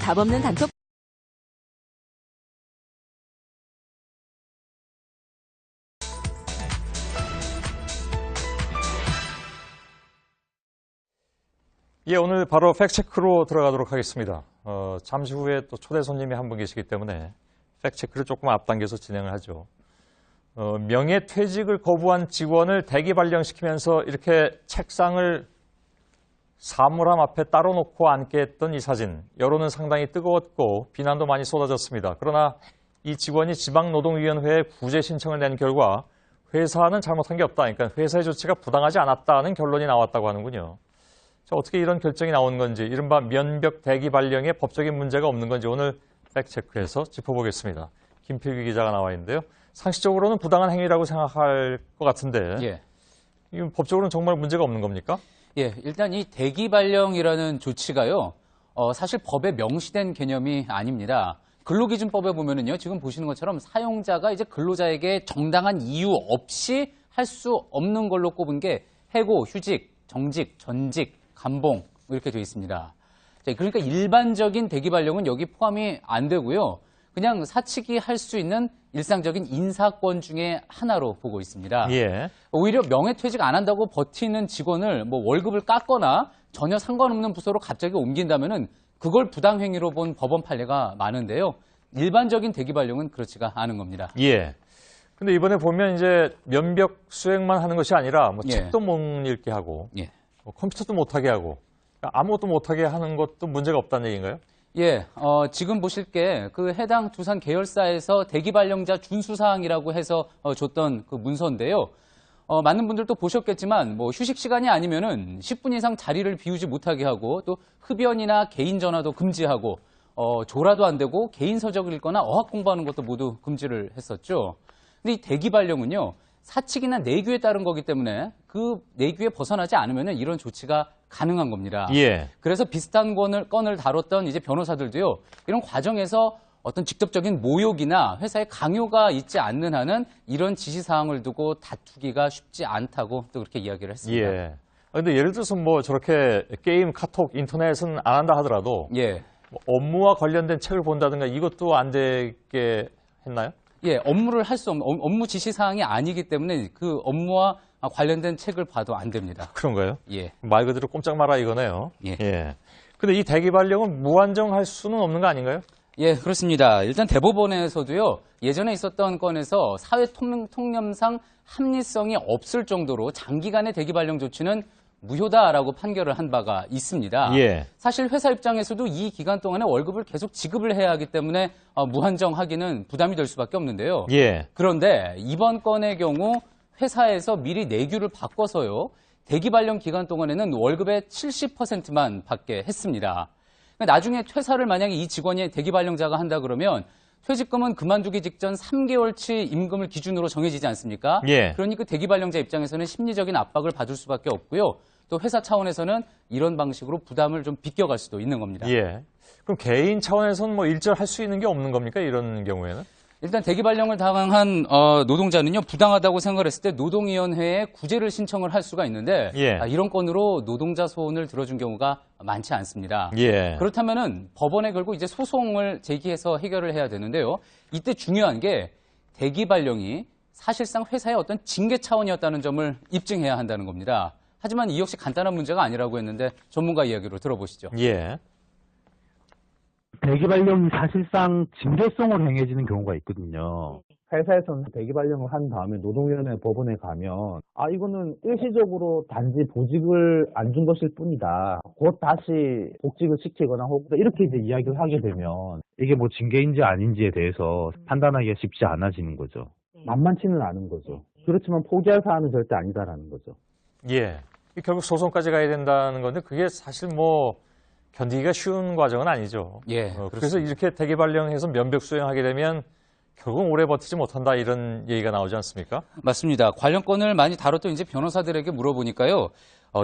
답 없는 단톡. 오늘 바로 팩트체크로 들어가도록 하겠습니다. 잠시 후에 또 초대 손님이 한 분 계시기 때문에 팩트체크를 조금 앞당겨서 진행을 하죠. 명예퇴직을 거부한 직원을 대기 발령시키면서 이렇게 책상을 사물함 앞에 따로 놓고 앉게 했던 이 사진. 여론은 상당히 뜨거웠고 비난도 많이 쏟아졌습니다. 그러나 이 직원이 지방노동위원회에 구제 신청을 낸 결과 회사는 잘못한 게 없다. 그러니까 회사의 조치가 부당하지 않았다는 결론이 나왔다고 하는군요. 자, 어떻게 이런 결정이 나온 건지, 이른바 면벽 대기 발령에 법적인 문제가 없는 건지 오늘 팩트체크에서 짚어보겠습니다. 김필기 기자가 나와 있는데요. 상식적으로는 부당한 행위라고 생각할 것 같은데 이건 법적으로는 정말 문제가 없는 겁니까? 일단 이 대기 발령이라는 조치가요. 사실 법에 명시된 개념이 아닙니다. 근로기준법에 보면은요. 지금 보시는 것처럼 사용자가 이제 근로자에게 정당한 이유 없이 할 수 없는 걸로 꼽은 게 해고, 휴직, 정직, 전직, 감봉 이렇게 되어 있습니다. 그러니까 일반적인 대기 발령은 여기 포함이 안 되고요. 그냥 사측이 할 수 있는 일상적인 인사권 중에 하나로 보고 있습니다. 오히려 명예퇴직 안 한다고 버티는 직원을 월급을 깎거나 전혀 상관없는 부서로 갑자기 옮긴다면은 그걸 부당행위로 본 법원 판례가 많은데요. 일반적인 대기 발령은 그렇지가 않은 겁니다. 근데 이번에 보면 이제 면벽 수행만 하는 것이 아니라 책도 못 읽게 하고 컴퓨터도 못하게 하고 아무것도 못하게 하는 것도 문제가 없다는 얘기인가요? 지금 보실 게 그 해당 두산 계열사에서 대기 발령자 준수 사항이라고 해서 줬던 그 문서인데요. 많은 분들도 보셨겠지만 뭐 휴식 시간이 아니면은 10분 이상 자리를 비우지 못하게 하고 또 흡연이나 개인 전화도 금지하고 조라도 안 되고 개인 서적을 읽거나 어학 공부하는 것도 모두 금지를 했었죠. 근데 이 대기 발령은요. 사칙이나 내규에 따른 거기 때문에 그 내규에 벗어나지 않으면은 이런 조치가 가능한 겁니다. 예. 그래서 비슷한 건을 다뤘던 이제 변호사들도요. 이런 과정에서 어떤 직접적인 모욕이나 회사의 강요가 있지 않는 한은 이런 지시사항을 두고 다투기가 쉽지 않다고 또 그렇게 이야기를 했습니다. 예. 근데 예를 들어서 뭐 저렇게 게임, 카톡, 인터넷은 안 한다 하더라도 예. 뭐 업무와 관련된 책을 본다든가 이것도 안 되게 했나요? 예, 업무를 할 수 없는 업무 지시사항이 아니기 때문에 그 업무와 관련된 책을 봐도 안 됩니다. 그런가요? 예. 말 그대로 꼼짝 마라 이거네요. 예. 예. 근데 이 대기 발령은 무한정할 수는 없는 거 아닌가요? 예, 그렇습니다. 일단 대법원에서도요, 예전에 있었던 건에서 사회 통념상 합리성이 없을 정도로 장기간의 대기 발령 조치는 무효다라고 판결을 한 바가 있습니다. 예. 사실 회사 입장에서도 이 기간 동안에 월급을 계속 지급을 해야 하기 때문에 무한정하기는 부담이 될 수밖에 없는데요. 예. 그런데 이번 건의 경우 회사에서 미리 내규를 바꿔서요. 대기 발령 기간 동안에는 월급의 70%만 받게 했습니다. 나중에 퇴사를 만약에 이 직원이 대기 발령자가 한다 그러면 퇴직금은 그만두기 직전 3개월치 임금을 기준으로 정해지지 않습니까? 예. 그러니 그 대기 발령자 입장에서는 심리적인 압박을 받을 수밖에 없고요. 또 회사 차원에서는 이런 방식으로 부담을 좀 비껴갈 수도 있는 겁니다. 예. 그럼 개인 차원에서는 뭐 일절 할 수 있는 게 없는 겁니까? 이런 경우에는? 일단 대기 발령을 당한 노동자는요. 부당하다고 생각을 했을 때 노동위원회에 구제를 신청을 할 수가 있는데 예. 이런 건으로 노동자 소원을 들어준 경우가 많지 않습니다. 예. 그렇다면은 법원에 걸고 이제 소송을 제기해서 해결을 해야 되는데요. 이때 중요한 게 대기 발령이 사실상 회사의 어떤 징계 차원이었다는 점을 입증해야 한다는 겁니다. 하지만 이 역시 간단한 문제가 아니라고 했는데 전문가 이야기로 들어보시죠. 예. 대기 발령이 사실상 징계성으로 행해지는 경우가 있거든요. 회사에서는 대기 발령을 한 다음에 노동위원회 법원에 가면 이거는 일시적으로 단지 보직을 안 준 것일 뿐이다. 곧 다시 복직을 시키거나 혹은 이렇게 이제 이야기를 하게 되면 이게 뭐 징계인지 아닌지에 대해서 판단하기가 쉽지 않아지는 거죠. 만만치는 않은 거죠. 그렇지만 포기할 사안은 절대 아니다라는 거죠. 예. 결국 소송까지 가야 된다는 건데 그게 사실 뭐 견디기가 쉬운 과정은 아니죠. 예. 그래서 이렇게 대기 발령해서 면벽 수행하게 되면 결국 오래 버티지 못한다 이런 얘기가 나오지 않습니까? 맞습니다. 관련 건을 많이 다뤘던 이제 변호사들에게 물어보니까요.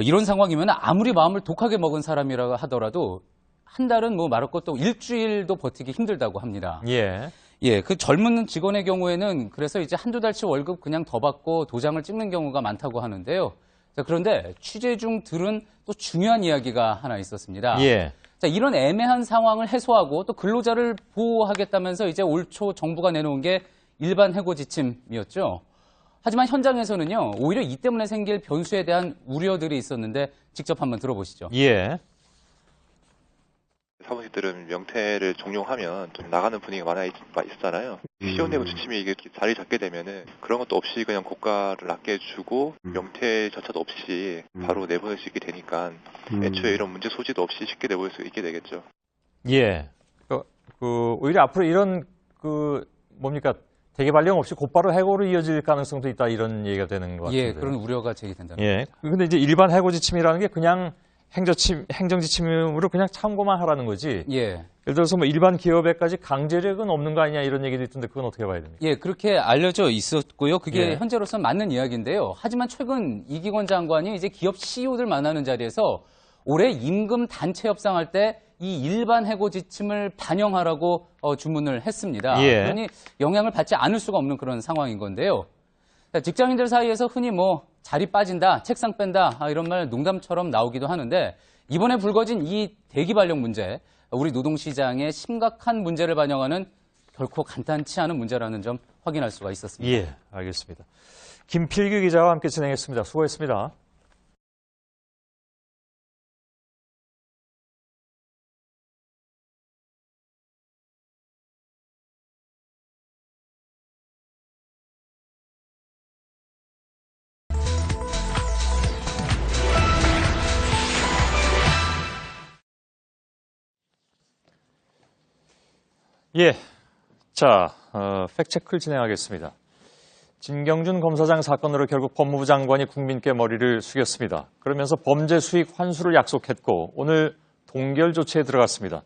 이런 상황이면 아무리 마음을 독하게 먹은 사람이라 하더라도 한 달은 뭐 말할 것도 일주일도 버티기 힘들다고 합니다. 예. 예, 그 젊은 직원의 경우에는 그래서 이제 한두 달치 월급 그냥 더 받고 도장을 찍는 경우가 많다고 하는데요. 자, 그런데 취재 중 들은 또 중요한 이야기가 하나 있었습니다. 예. 자, 이런 애매한 상황을 해소하고 또 근로자를 보호하겠다면서 이제 올 초 정부가 내놓은 게 일반 해고 지침이었죠. 하지만 현장에서는요, 오히려 이 때문에 생길 변수에 대한 우려들이 있었는데 직접 한번 들어보시죠. 예. 사무실들은 명퇴를 종용하면 좀 나가는 분위기가 많이 있잖아요. 시온내고 지침이 이게 자리 잡게 되면은 그런 것도 없이 그냥 고가를 낮게 주고 명퇴조차도 없이 바로 내보낼 수 있게 되니까 애초에 이런 문제 소지도 없이 쉽게 내보낼 수 있게 되겠죠. 예. 오히려 앞으로 이런 뭡니까 대기 발령 없이 곧바로 해고로 이어질 가능성도 있다 이런 얘기가 되는 것 같은데. 예, 그런 우려가 제기된다는 예. 근데 이제 일반 해고 지침이라는 게 그냥 행정지침으로 그냥 참고만 하라는 거지. 예. 예를 들어서 뭐 일반 기업에까지 강제력은 없는 거 아니냐 이런 얘기도 있던데 그건 어떻게 봐야 됩니까? 예, 그렇게 알려져 있었고요. 그게 예. 현재로서는 맞는 이야기인데요. 하지만 최근 이기권 장관이 이제 기업 CEO들 만나는 자리에서 올해 임금 단체 협상할 때 이 일반 해고 지침을 반영하라고 주문을 했습니다. 예. 그러니 영향을 받지 않을 수가 없는 그런 상황인 건데요. 직장인들 사이에서 흔히 뭐 자리 빠진다, 책상 뺀다 이런 말 농담처럼 나오기도 하는데 이번에 불거진 이 대기 발령 문제, 우리 노동시장의 심각한 문제를 반영하는 결코 간단치 않은 문제라는 점 확인할 수가 있었습니다. 예, 알겠습니다. 김필규 기자와 함께 진행했습니다. 수고했습니다. 예. 자, 팩트체크를 진행하겠습니다. 진경준 검사장 사건으로 결국 법무부 장관이 국민께 머리를 숙였습니다. 그러면서 범죄 수익 환수를 약속했고 오늘 동결 조치에 들어갔습니다.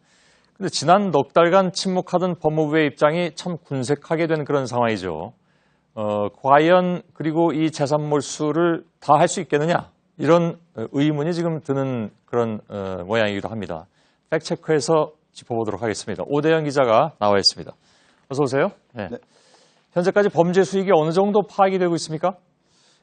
근데 지난 넉 달간 침묵하던 법무부의 입장이 참 군색하게 된 그런 상황이죠. 과연 그리고 이 재산 몰수를 다 할 수 있겠느냐 이런 의문이 지금 드는 그런 모양이기도 합니다. 팩트체크에서 짚어보도록 하겠습니다. 오대영 기자가 나와 있습니다. 어서 오세요. 네. 네. 현재까지 범죄 수익이 어느 정도 파악이 되고 있습니까?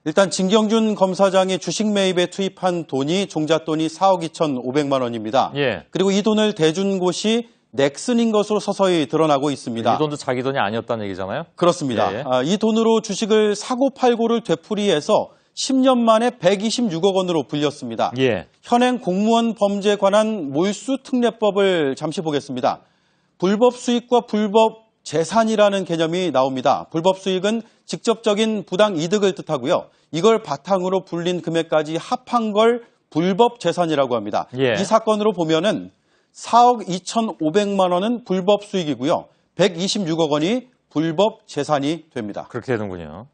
일단 진경준 검사장이 주식 매입에 투입한 돈이 종잣돈이 4억 2,500만 원입니다. 예. 그리고 이 돈을 대준 곳이 넥슨인 것으로 서서히 드러나고 있습니다. 이 돈도 자기 돈이 아니었다는 얘기잖아요? 그렇습니다. 예. 이 돈으로 주식을 사고 팔고를 되풀이해서 10년 만에 126억 원으로 불렸습니다. 예. 현행 공무원 범죄에 관한 몰수 특례법을 잠시 보겠습니다. 불법 수익과 불법 재산이라는 개념이 나옵니다. 불법 수익은 직접적인 부당 이득을 뜻하고요. 이걸 바탕으로 불린 금액까지 합한 걸 불법 재산이라고 합니다. 예. 이 사건으로 보면은 4억 2,500만 원은 불법 수익이고요. 126억 원이 불법 재산이 됩니다. 그렇게 되는군요.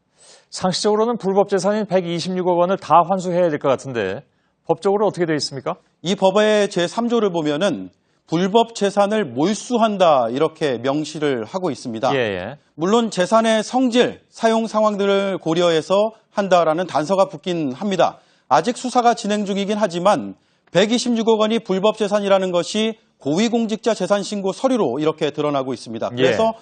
상식적으로는 불법 재산인 126억 원을 다 환수해야 될 것 같은데 법적으로 어떻게 되어 있습니까? 이 법의 제3조를 보면은 불법 재산을 몰수한다 이렇게 명시를 하고 있습니다. 예. 물론 재산의 성질, 사용 상황들을 고려해서 한다라는 단서가 붙긴 합니다. 아직 수사가 진행 중이긴 하지만 126억 원이 불법 재산이라는 것이 고위공직자 재산신고 서류로 이렇게 드러나고 있습니다. 그래서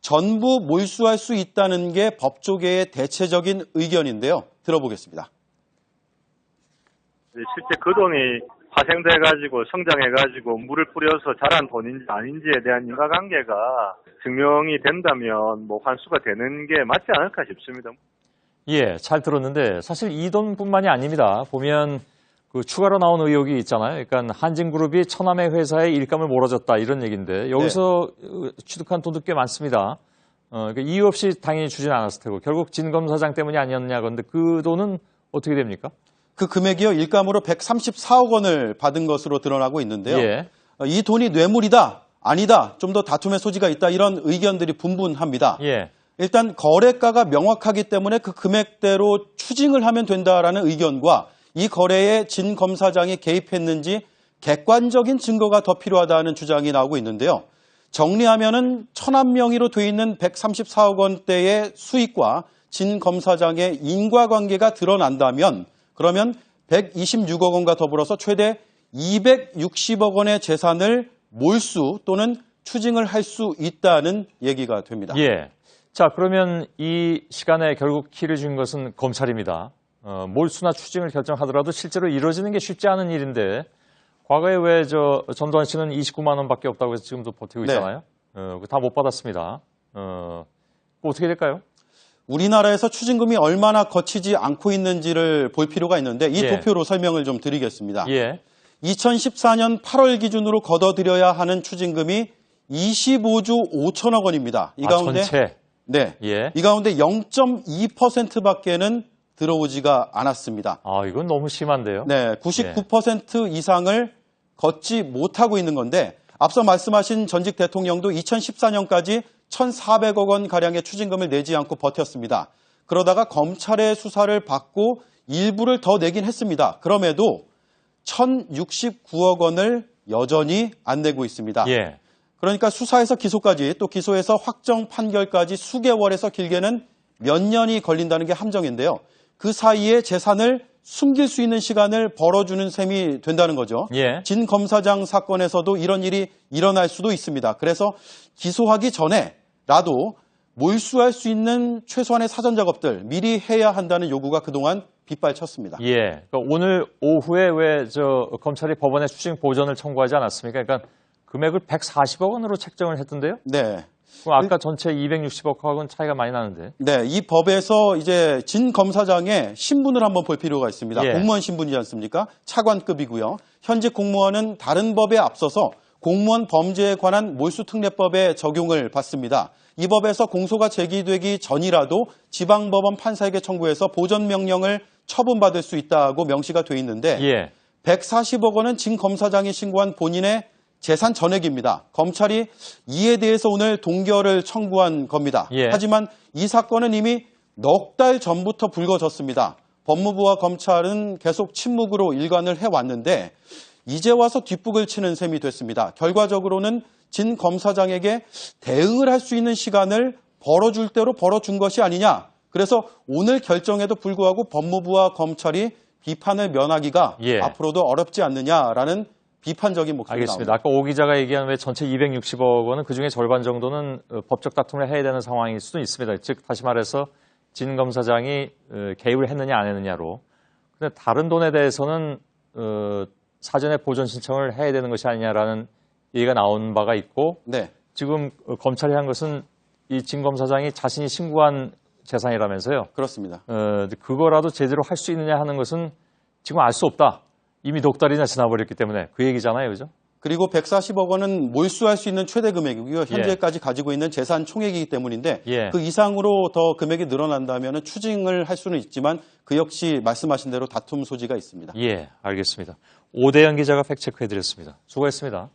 전부 몰수할 수 있다는 게 법조계의 대체적인 의견인데요. 들어보겠습니다. 실제 그 돈이 파생돼가지고 성장해가지고 물을 뿌려서 자란 돈인지 아닌지에 대한 인과관계가 증명이 된다면 뭐 환수가 되는 게 맞지 않을까 싶습니다. 예, 잘 들었는데 사실 이 돈뿐만이 아닙니다. 보면 그 추가로 나온 의혹이 있잖아요. 그러니까 한진그룹이 천암의 회사에 일감을 몰아줬다 이런 얘기인데 여기서 취득한 돈도 꽤 많습니다. 그러니까 이유 없이 당연히 주진 않았을 테고 결국 진 검사장 때문이 아니었냐 건데 그 돈은 어떻게 됩니까? 그 금액이요. 일감으로 134억 원을 받은 것으로 드러나고 있는데요. 예. 이 돈이 뇌물이다, 아니다, 좀 더 다툼의 소지가 있다 이런 의견들이 분분합니다. 예. 일단 거래가가 명확하기 때문에 그 금액대로 추징을 하면 된다라는 의견과 이 거래에 진 검사장이 개입했는지 객관적인 증거가 더 필요하다는 주장이 나오고 있는데요. 정리하면은 천안 명의로 돼 있는 134억 원대의 수익과 진 검사장의 인과관계가 드러난다면 그러면 126억 원과 더불어서 최대 260억 원의 재산을 몰수 또는 추징을 할 수 있다는 얘기가 됩니다. 예. 자, 그러면 이 시간에 결국 키를 준 것은 검찰입니다. 몰수나 추징을 결정하더라도 실제로 이루어지는 게 쉽지 않은 일인데 과거에 왜 전두환 씨는 29만 원밖에 없다고 해서 지금도 버티고 있잖아요. 다 못 받았습니다. 어떻게 될까요? 우리나라에서 추징금이 얼마나 거치지 않고 있는지를 볼 필요가 있는데 이 도표로 설명을 좀 드리겠습니다. 2014년 8월 기준으로 걷어들여야 하는 추징금이 25조 5천억 원입니다. 이 가운데 전체? 네, 이 가운데 0.2%밖에는 들어오지가 않았습니다. 이건 너무 심한데요? 네, 99% 이상을 걷지 못하고 있는 건데 앞서 말씀하신 전직 대통령도 2014년까지 1,400억 원 가량의 추징금을 내지 않고 버텼습니다. 그러다가 검찰의 수사를 받고 일부를 더 내긴 했습니다. 그럼에도 1,069억 원을 여전히 안 내고 있습니다. 그러니까 수사에서 기소까지 또 기소에서 확정 판결까지 수개월에서 길게는 몇 년이 걸린다는 게 함정인데요. 그 사이에 재산을 숨길 수 있는 시간을 벌어주는 셈이 된다는 거죠. 진 검사장 사건에서도 이런 일이 일어날 수도 있습니다. 그래서 기소하기 전에라도 몰수할 수 있는 최소한의 사전 작업들 미리 해야 한다는 요구가 그동안 빗발쳤습니다. 그러니까 오늘 오후에 왜 검찰이 법원에 추징 보전을 청구하지 않았습니까? 그러니까 금액을 140억 원으로 책정을 했던데요? 네. 그럼 아까 전체 260억하고는 차이가 많이 나는데. 네, 이 법에서 이제 진 검사장의 신분을 한번 볼 필요가 있습니다. 공무원 신분이지 않습니까? 차관급이고요. 현직 공무원은 다른 법에 앞서서 공무원 범죄에 관한 몰수특례법에 적용을 받습니다. 이 법에서 공소가 제기되기 전이라도 지방법원 판사에게 청구해서 보전명령을 처분받을 수 있다고 명시가 돼 있는데 140억 원은 진 검사장이 신고한 본인의 재산 전액입니다. 검찰이 이에 대해서 오늘 동결을 청구한 겁니다. 하지만 이 사건은 이미 넉 달 전부터 불거졌습니다. 법무부와 검찰은 계속 침묵으로 일관을 해왔는데 이제 와서 뒷북을 치는 셈이 됐습니다. 결과적으로는 진 검사장에게 대응을 할 수 있는 시간을 벌어줄 대로 벌어준 것이 아니냐. 그래서 오늘 결정에도 불구하고 법무부와 검찰이 비판을 면하기가 앞으로도 어렵지 않느냐라는 비판적인 목소리가 알겠습니다. 나옵니다. 아까 오 기자가 얘기한 왜 전체 260억 원은 그중에 절반 정도는 법적 다툼을 해야 되는 상황일 수도 있습니다. 즉 다시 말해서 진 검사장이 개입을 했느냐 안 했느냐로. 근데 다른 돈에 대해서는 사전에 보존 신청을 해야 되는 것이 아니냐라는 얘기가 나온 바가 있고 지금 검찰이 한 것은 이 진 검사장이 자신이 신고한 재산이라면서요. 그렇습니다. 그거라도 제대로 할 수 있느냐 하는 것은 지금 알 수 없다. 이미 넉달이나 지나버렸기 때문에 그 얘기잖아요. 그죠? 그리고 140억 원은 몰수할 수 있는 최대 금액이고요. 현재까지 가지고 있는 재산 총액이기 때문인데 그 이상으로 더 금액이 늘어난다면 추징을 할 수는 있지만 그 역시 말씀하신 대로 다툼 소지가 있습니다. 예, 알겠습니다. 오대영 기자가 팩트체크해드렸습니다. 수고했습니다.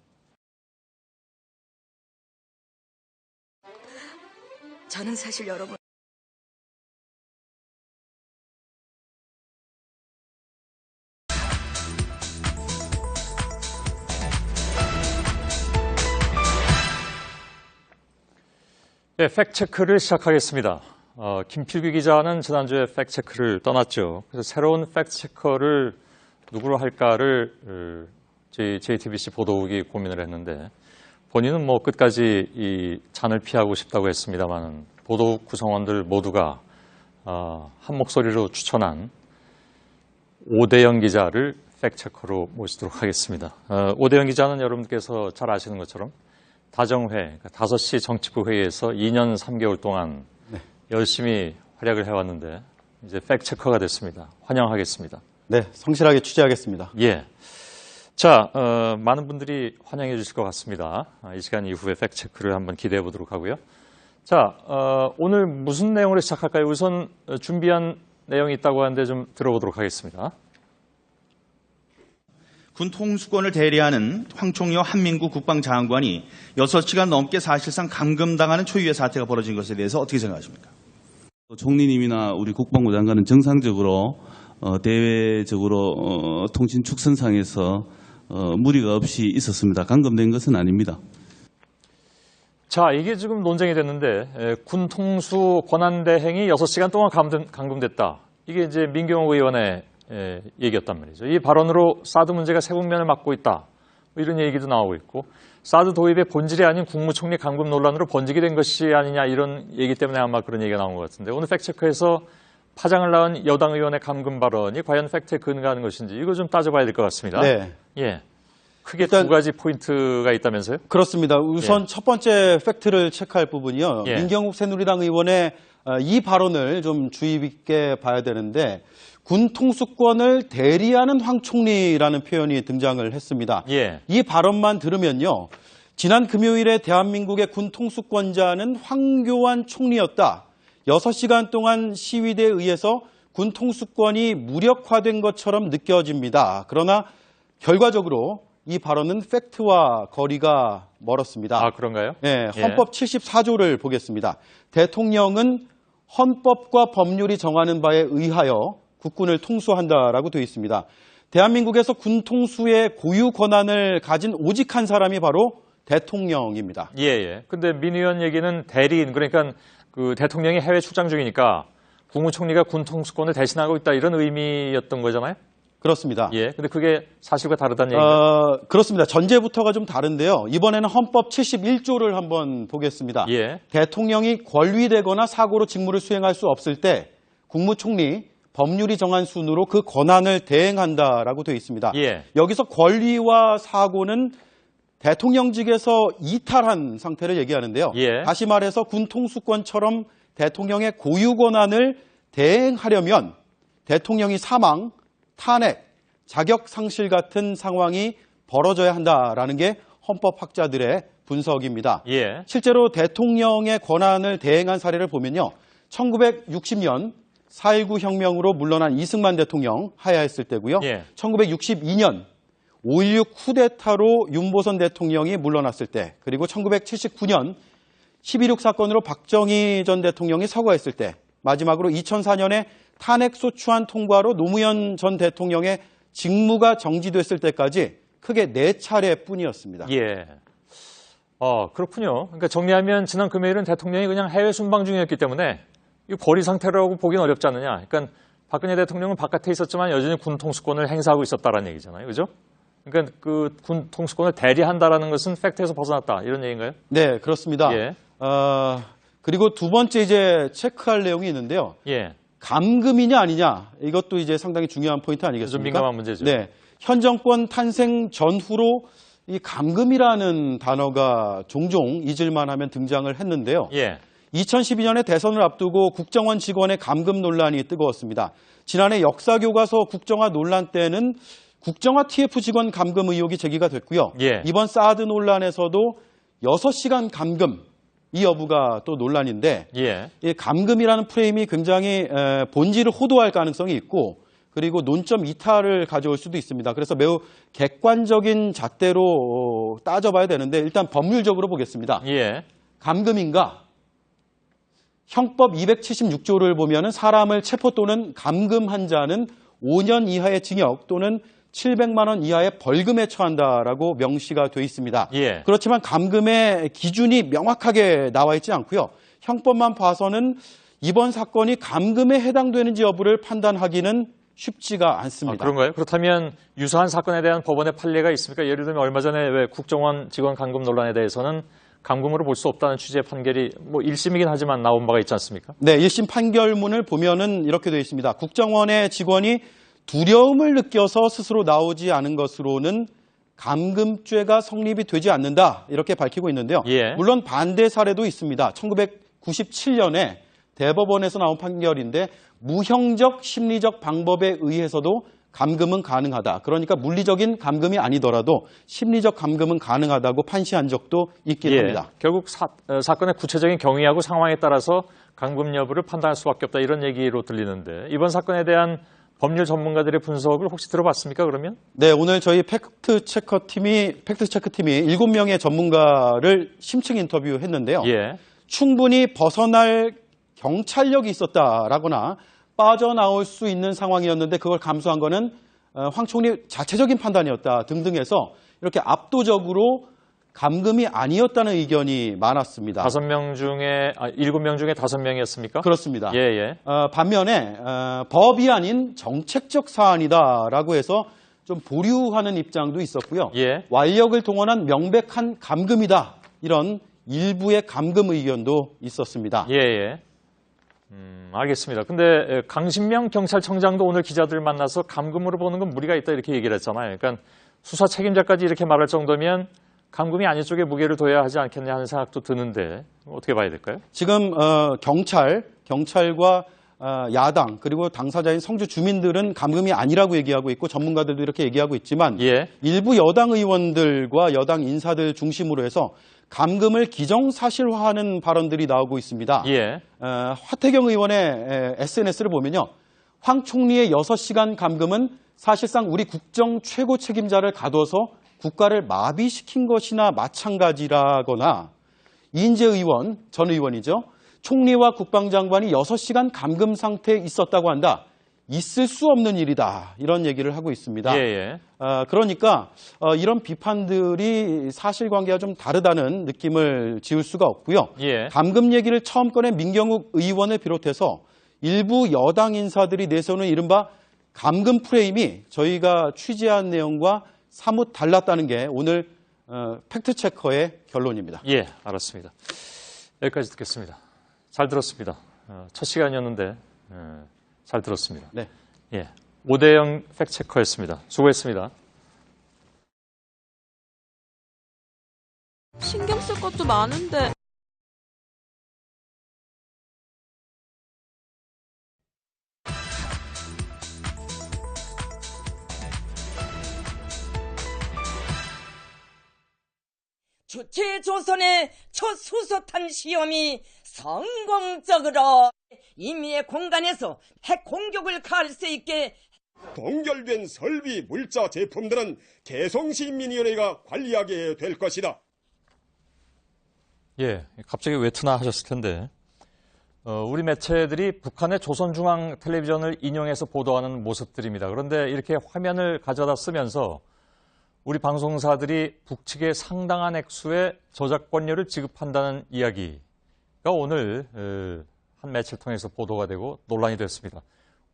저는 사실 여러분 네, 팩트체크를 시작하겠습니다. 김필규 기자는 지난주에 팩트체크를 떠났죠. 그래서 새로운 팩트체커를 누구로 할까를 JTBC 보도국이 고민을 했는데 본인은 뭐 끝까지 이 잔을 피하고 싶다고 했습니다만 보도국 구성원들 모두가 한 목소리로 추천한 오대영 기자를 팩트체커로 모시도록 하겠습니다. 오대영 기자는 여러분께서 잘 아시는 것처럼 다정회, 5시 정치부 회의에서 2년 3개월 동안 열심히 활약을 해왔는데 이제 팩트체커가 됐습니다. 환영하겠습니다. 네, 성실하게 취재하겠습니다. 예. 자, 많은 분들이 환영해 주실 것 같습니다. 이 시간 이후에 팩트체크를 한번 기대해 보도록 하고요. 자, 오늘 무슨 내용으로 시작할까요? 우선 준비한 내용이 있다고 하는데 좀 들어보도록 하겠습니다. 군 통수권을 대리하는 황총여 한민구 국방장관이 6시간 넘게 사실상 감금당하는 초유의 사태가 벌어진 것에 대해서 어떻게 생각하십니까? 총리님이나 우리 국방부 장관은 정상적으로 대외적으로 통신 축선상에서 무리가 없이 있었습니다. 감금된 것은 아닙니다. 자, 이게 지금 논쟁이 됐는데 군 통수 권한 대행이 6시간 동안 감금됐다. 이게 이제 민경호 의원의 얘기였단 말이죠. 이 발언으로 사드 문제가 세국면을 맞고 있다. 이런 얘기도 나오고 있고 사드 도입의 본질이 아닌 국무총리 감금 논란으로 번지게 된 것이 아니냐 이런 얘기 때문에 아마 그런 얘기가 나온 것 같은데 오늘 팩트체크에서 파장을 낳은 여당 의원의 감금 발언이 과연 팩트에 근거하는 것인지 이거 좀 따져봐야 될 것 같습니다. 네. 예. 크게 두 가지 포인트가 있다면서요? 그렇습니다. 우선 첫 번째 팩트를 체크할 부분이요. 민경욱 새누리당 의원의 이 발언을 좀 주의 깊게 봐야 되는데 군 통수권을 대리하는 황 총리라는 표현이 등장을 했습니다. 이 발언만 들으면요. 지난 금요일에 대한민국의 군 통수권자는 황교안 총리였다. 6시간 동안 시위대에 의해서 군 통수권이 무력화된 것처럼 느껴집니다. 그러나 결과적으로 이 발언은 팩트와 거리가 멀었습니다. 아, 그런가요? 네, 헌법 74조를 보겠습니다. 대통령은 헌법과 법률이 정하는 바에 의하여 국군을 통수한다라고 되어 있습니다. 대한민국에서 군 통수의 고유 권한을 가진 오직 한 사람이 바로 대통령입니다. 예. 근데 민 의원 얘기는 대리인, 그러니까 그 대통령이 해외 출장 중이니까 국무총리가 군 통수권을 대신하고 있다 이런 의미였던 거잖아요? 그렇습니다. 예. 근데 그게 사실과 다르다는 얘기인가요? 그렇습니다. 전제부터가 좀 다른데요. 이번에는 헌법 71조를 한번 보겠습니다. 대통령이 권리되거나 사고로 직무를 수행할 수 없을 때 국무총리 법률이 정한 순으로 그 권한을 대행한다라고 되어 있습니다. 여기서 권리와 사고는 대통령직에서 이탈한 상태를 얘기하는데요. 다시 말해서 군 통수권처럼 대통령의 고유 권한을 대행하려면 대통령이 사망, 탄핵, 자격 상실 같은 상황이 벌어져야 한다라는 게 헌법학자들의 분석입니다. 실제로 대통령의 권한을 대행한 사례를 보면요. 1960년 4.19 혁명으로 물러난 이승만 대통령 하야했을 때고요. 1962년 5.16 쿠데타로 윤보선 대통령이 물러났을 때, 그리고 1979년 12.6 사건으로 박정희 전 대통령이 서거했을 때, 마지막으로 2004년에 탄핵소추안 통과로 노무현 전 대통령의 직무가 정지됐을 때까지 크게 4차례뿐이었습니다. 예. 그렇군요. 그러니까 정리하면 지난 금요일은 대통령이 그냥 해외 순방 중이었기 때문에 이 거리 상태라고 보기는 어렵지 않느냐. 그러니까 박근혜 대통령은 바깥에 있었지만 여전히 군 통수권을 행사하고 있었다라는 얘기잖아요. 그죠? 그러니까 그 군 통수권을 대리한다라는 것은 팩트에서 벗어났다. 이런 얘기인가요? 네, 그렇습니다. 예. 그리고 두 번째 이제 체크할 내용이 있는데요. 예. 감금이냐 아니냐. 이것도 이제 상당히 중요한 포인트 아니겠습니까? 좀 민감한 문제죠. 네. 현 정권 탄생 전후로 이 감금이라는 단어가 종종 잊을만 하면 등장을 했는데요. 예. 2012년에 대선을 앞두고 국정원 직원의 감금 논란이 뜨거웠습니다. 지난해 역사교과서 국정화 논란 때는 국정화 TF 직원 감금 의혹이 제기가 됐고요. 예. 이번 사드 논란에서도 6시간 감금 이 여부가 또 논란인데 예. 이 감금이라는 프레임이 굉장히 본질을 호도할 가능성이 있고 그리고 논점 이탈을 가져올 수도 있습니다. 그래서 매우 객관적인 잣대로 따져봐야 되는데 일단 법률적으로 보겠습니다. 예. 감금인가? 형법 276조를 보면은 사람을 체포 또는 감금한 자는 5년 이하의 징역 또는 700만 원 이하의 벌금에 처한다라고 명시가 돼 있습니다. 예. 그렇지만 감금의 기준이 명확하게 나와 있지 않고요. 형법만 봐서는 이번 사건이 감금에 해당되는지 여부를 판단하기는 쉽지가 않습니다. 그런가요? 그렇다면 유사한 사건에 대한 법원의 판례가 있습니까? 예를 들면 얼마 전에 왜 국정원 직원 감금 논란에 대해서는 감금으로 볼 수 없다는 취지의 판결이 1심이긴 하지만 나온 바가 있지 않습니까? 네, 1심 판결문을 보면은 이렇게 되어 있습니다. 국정원의 직원이 두려움을 느껴서 스스로 나오지 않은 것으로는 감금죄가 성립이 되지 않는다. 이렇게 밝히고 있는데요. 예. 물론 반대 사례도 있습니다. 1997년에 대법원에서 나온 판결인데 무형적 심리적 방법에 의해서도 감금은 가능하다. 그러니까 물리적인 감금이 아니더라도 심리적 감금은 가능하다고 판시한 적도 있긴 합니다. 결국 사건의 구체적인 경위하고 상황에 따라서 감금 여부를 판단할 수밖에 없다. 이런 얘기로 들리는데 이번 사건에 대한 법률 전문가들의 분석을 혹시 들어봤습니까, 그러면? 네, 오늘 저희 팩트체크팀이 7명의 전문가를 심층 인터뷰했는데요. 예. 충분히 벗어날 경찰력이 있었다라거나 빠져나올 수 있는 상황이었는데 그걸 감수한 거는 황 총리 자체적인 판단이었다 등등해서 이렇게 압도적으로 감금이 아니었다는 의견이 많았습니다. 7명 중에 5명이었습니까? 그렇습니다. 예. 반면에 법이 아닌 정책적 사안이다라고 해서 좀 보류하는 입장도 있었고요. 예. 완력을 동원한 명백한 감금이다. 이런 일부의 감금 의견도 있었습니다. 예. 알겠습니다. 근데 강신명 경찰청장도 오늘 기자들 만나서 감금으로 보는 건 무리가 있다 이렇게 얘기를 했잖아요. 그러니까 수사 책임자까지 이렇게 말할 정도면 감금이 아닌 쪽에 무게를 둬야 하지 않겠냐 하는 생각도 드는데 어떻게 봐야 될까요? 지금 경찰과 야당 그리고 당사자인 성주 주민들은 감금이 아니라고 얘기하고 있고 전문가들도 이렇게 얘기하고 있지만 일부 여당 의원들과 여당 인사들 중심으로 해서 감금을 기정사실화하는 발언들이 나오고 있습니다. 화태경 의원의 SNS를 보면요. 황 총리의 6시간 감금은 사실상 우리 국정 최고 책임자를 가둬서 국가를 마비시킨 것이나 마찬가지라거나 이인재 의원, 전 의원이죠. 총리와 국방장관이 6시간 감금 상태에 있었다고 한다. 있을 수 없는 일이다. 이런 얘기를 하고 있습니다. 그러니까 이런 비판들이 사실관계가 좀 다르다는 느낌을 지울 수가 없고요. 감금 얘기를 처음 꺼낸 민경욱 의원을 비롯해서 일부 여당 인사들이 내세우는 이른바 감금 프레임이 저희가 취재한 내용과 사뭇 달랐다는 게 오늘 팩트체커의 결론입니다. 예, 알았습니다. 여기까지 듣겠습니다. 잘 들었습니다. 첫 시간이었는데 잘 들었습니다. 네. 예, 오대영 팩트체커였습니다. 수고했습니다. 신경 쓸 것도 많은데. 주체조선의 첫 수소탄 시험이 성공적으로 임의의 공간에서 핵 공격을 가할 수 있게 동결된 설비 물자 제품들은 개성시민위원회가 관리하게 될 것이다. 예, 갑자기 왜 트나 하셨을 텐데 우리 매체들이 북한의 조선중앙텔레비전을 인용해서 보도하는 모습들입니다. 그런데 이렇게 화면을 가져다 쓰면서 우리 방송사들이 북측에 상당한 액수의 저작권료를 지급한다는 이야기가 오늘 한 매체를 통해서 보도가 되고 논란이 됐습니다.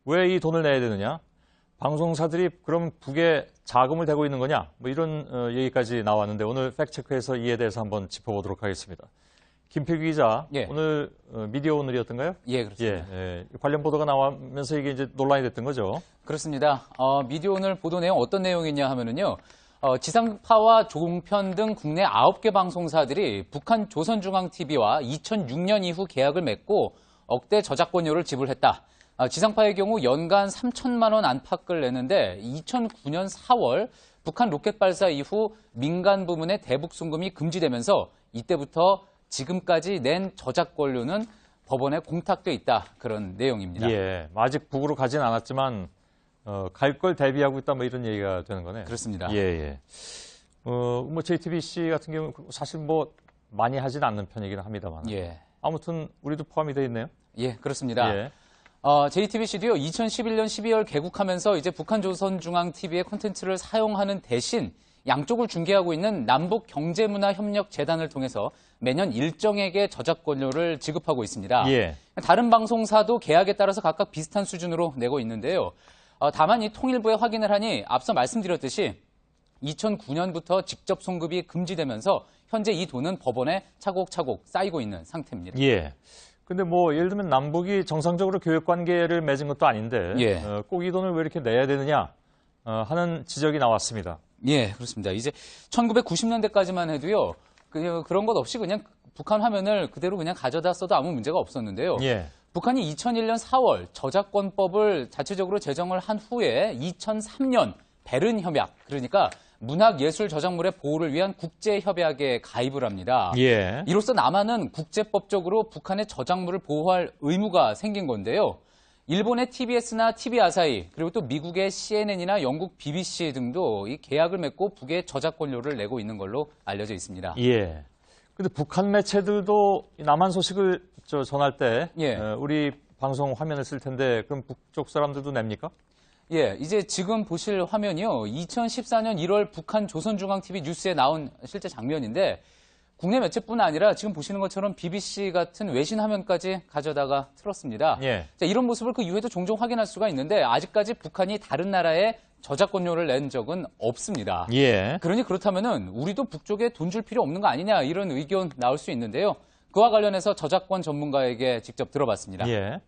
왜 이 돈을 내야 되느냐? 방송사들이 그럼 북에 자금을 대고 있는 거냐? 뭐 이런 얘기까지 나왔는데 오늘 팩트체크에서 이에 대해서 한번 짚어보도록 하겠습니다. 김필규 기자, 예. 오늘 미디어 오늘이었던가요? 예, 그렇습니다. 관련 보도가 나오면서 이게 이제 논란이 됐던 거죠? 그렇습니다. 미디어 오늘 보도 내용 어떤 내용이냐 하면은요. 지상파와 종편 등 국내 9개 방송사들이 북한 조선중앙TV와 2006년 이후 계약을 맺고 억대 저작권료를 지불했다. 지상파의 경우 연간 3천만 원 안팎을 내는데 2009년 4월 북한 로켓 발사 이후 민간 부문의 대북 송금이 금지되면서 이때부터 지금까지 낸 저작권료는 법원에 공탁돼 있다. 그런 내용입니다. 예, 아직 북으로 가진 않았지만 갈 걸 대비하고 있다 뭐 이런 얘기가 되는 거네요. 그렇습니다. 예. 뭐 JTBC 같은 경우 사실 뭐 많이 하진 않는 편이긴 합니다만. 예. 아무튼 우리도 포함이 돼 있네요. 예, 그렇습니다. 예. JTBC도요, 2011년 12월 개국하면서 이제 북한 조선중앙TV의 콘텐츠를 사용하는 대신 양쪽을 중개하고 있는 남북경제문화협력재단을 통해서 매년 일정액의 저작권료를 지급하고 있습니다. 예. 다른 방송사도 계약에 따라서 각각 비슷한 수준으로 내고 있는데요. 다만 이 통일부에 확인을 하니 앞서 말씀드렸듯이 2009년부터 직접 송급이 금지되면서 현재 이 돈은 법원에 차곡차곡 쌓이고 있는 상태입니다. 예. 근데 뭐 예를 들면 남북이 정상적으로 교육 관계를 맺은 것도 아닌데 예. 꼭 이 돈을 왜 이렇게 내야 되느냐 하는 지적이 나왔습니다. 예, 그렇습니다. 이제 1990년대까지만 해도요. 그런 것 없이 그냥 북한 화면을 그대로 그냥 가져다 써도 아무 문제가 없었는데요. 예. 북한이 2001년 4월 저작권법을 자체적으로 제정을 한 후에 2003년 베른 협약, 그러니까 문학예술 저작물의 보호를 위한 국제협약에 가입을 합니다. 예. 이로써 남한은 국제법적으로 북한의 저작물을 보호할 의무가 생긴 건데요. 일본의 TBS나 TV아사히 그리고 또 미국의 CNN이나 영국 BBC 등도 이 계약을 맺고 북에 저작권료를 내고 있는 걸로 알려져 있습니다. 예. 근데 북한 매체들도 남한 소식을 전할 때 예. 우리 방송 화면을 쓸 텐데 그럼 북쪽 사람들도 냅니까? 예, 이제 지금 보실 화면이요. 2014년 1월 북한 조선중앙TV 뉴스에 나온 실제 장면인데 국내 매체뿐 아니라 지금 보시는 것처럼 BBC 같은 외신 화면까지 가져다가 틀었습니다. 예. 자, 이런 모습을 그 이후에도 종종 확인할 수가 있는데 아직까지 북한이 다른 나라에 저작권료를 낸 적은 없습니다. 예. 그러니 그렇다면은 우리도 북쪽에 돈 줄 필요 없는 거 아니냐 이런 의견 나올 수 있는데요. 그와 관련해서 저작권 전문가에게 직접 들어봤습니다. 예.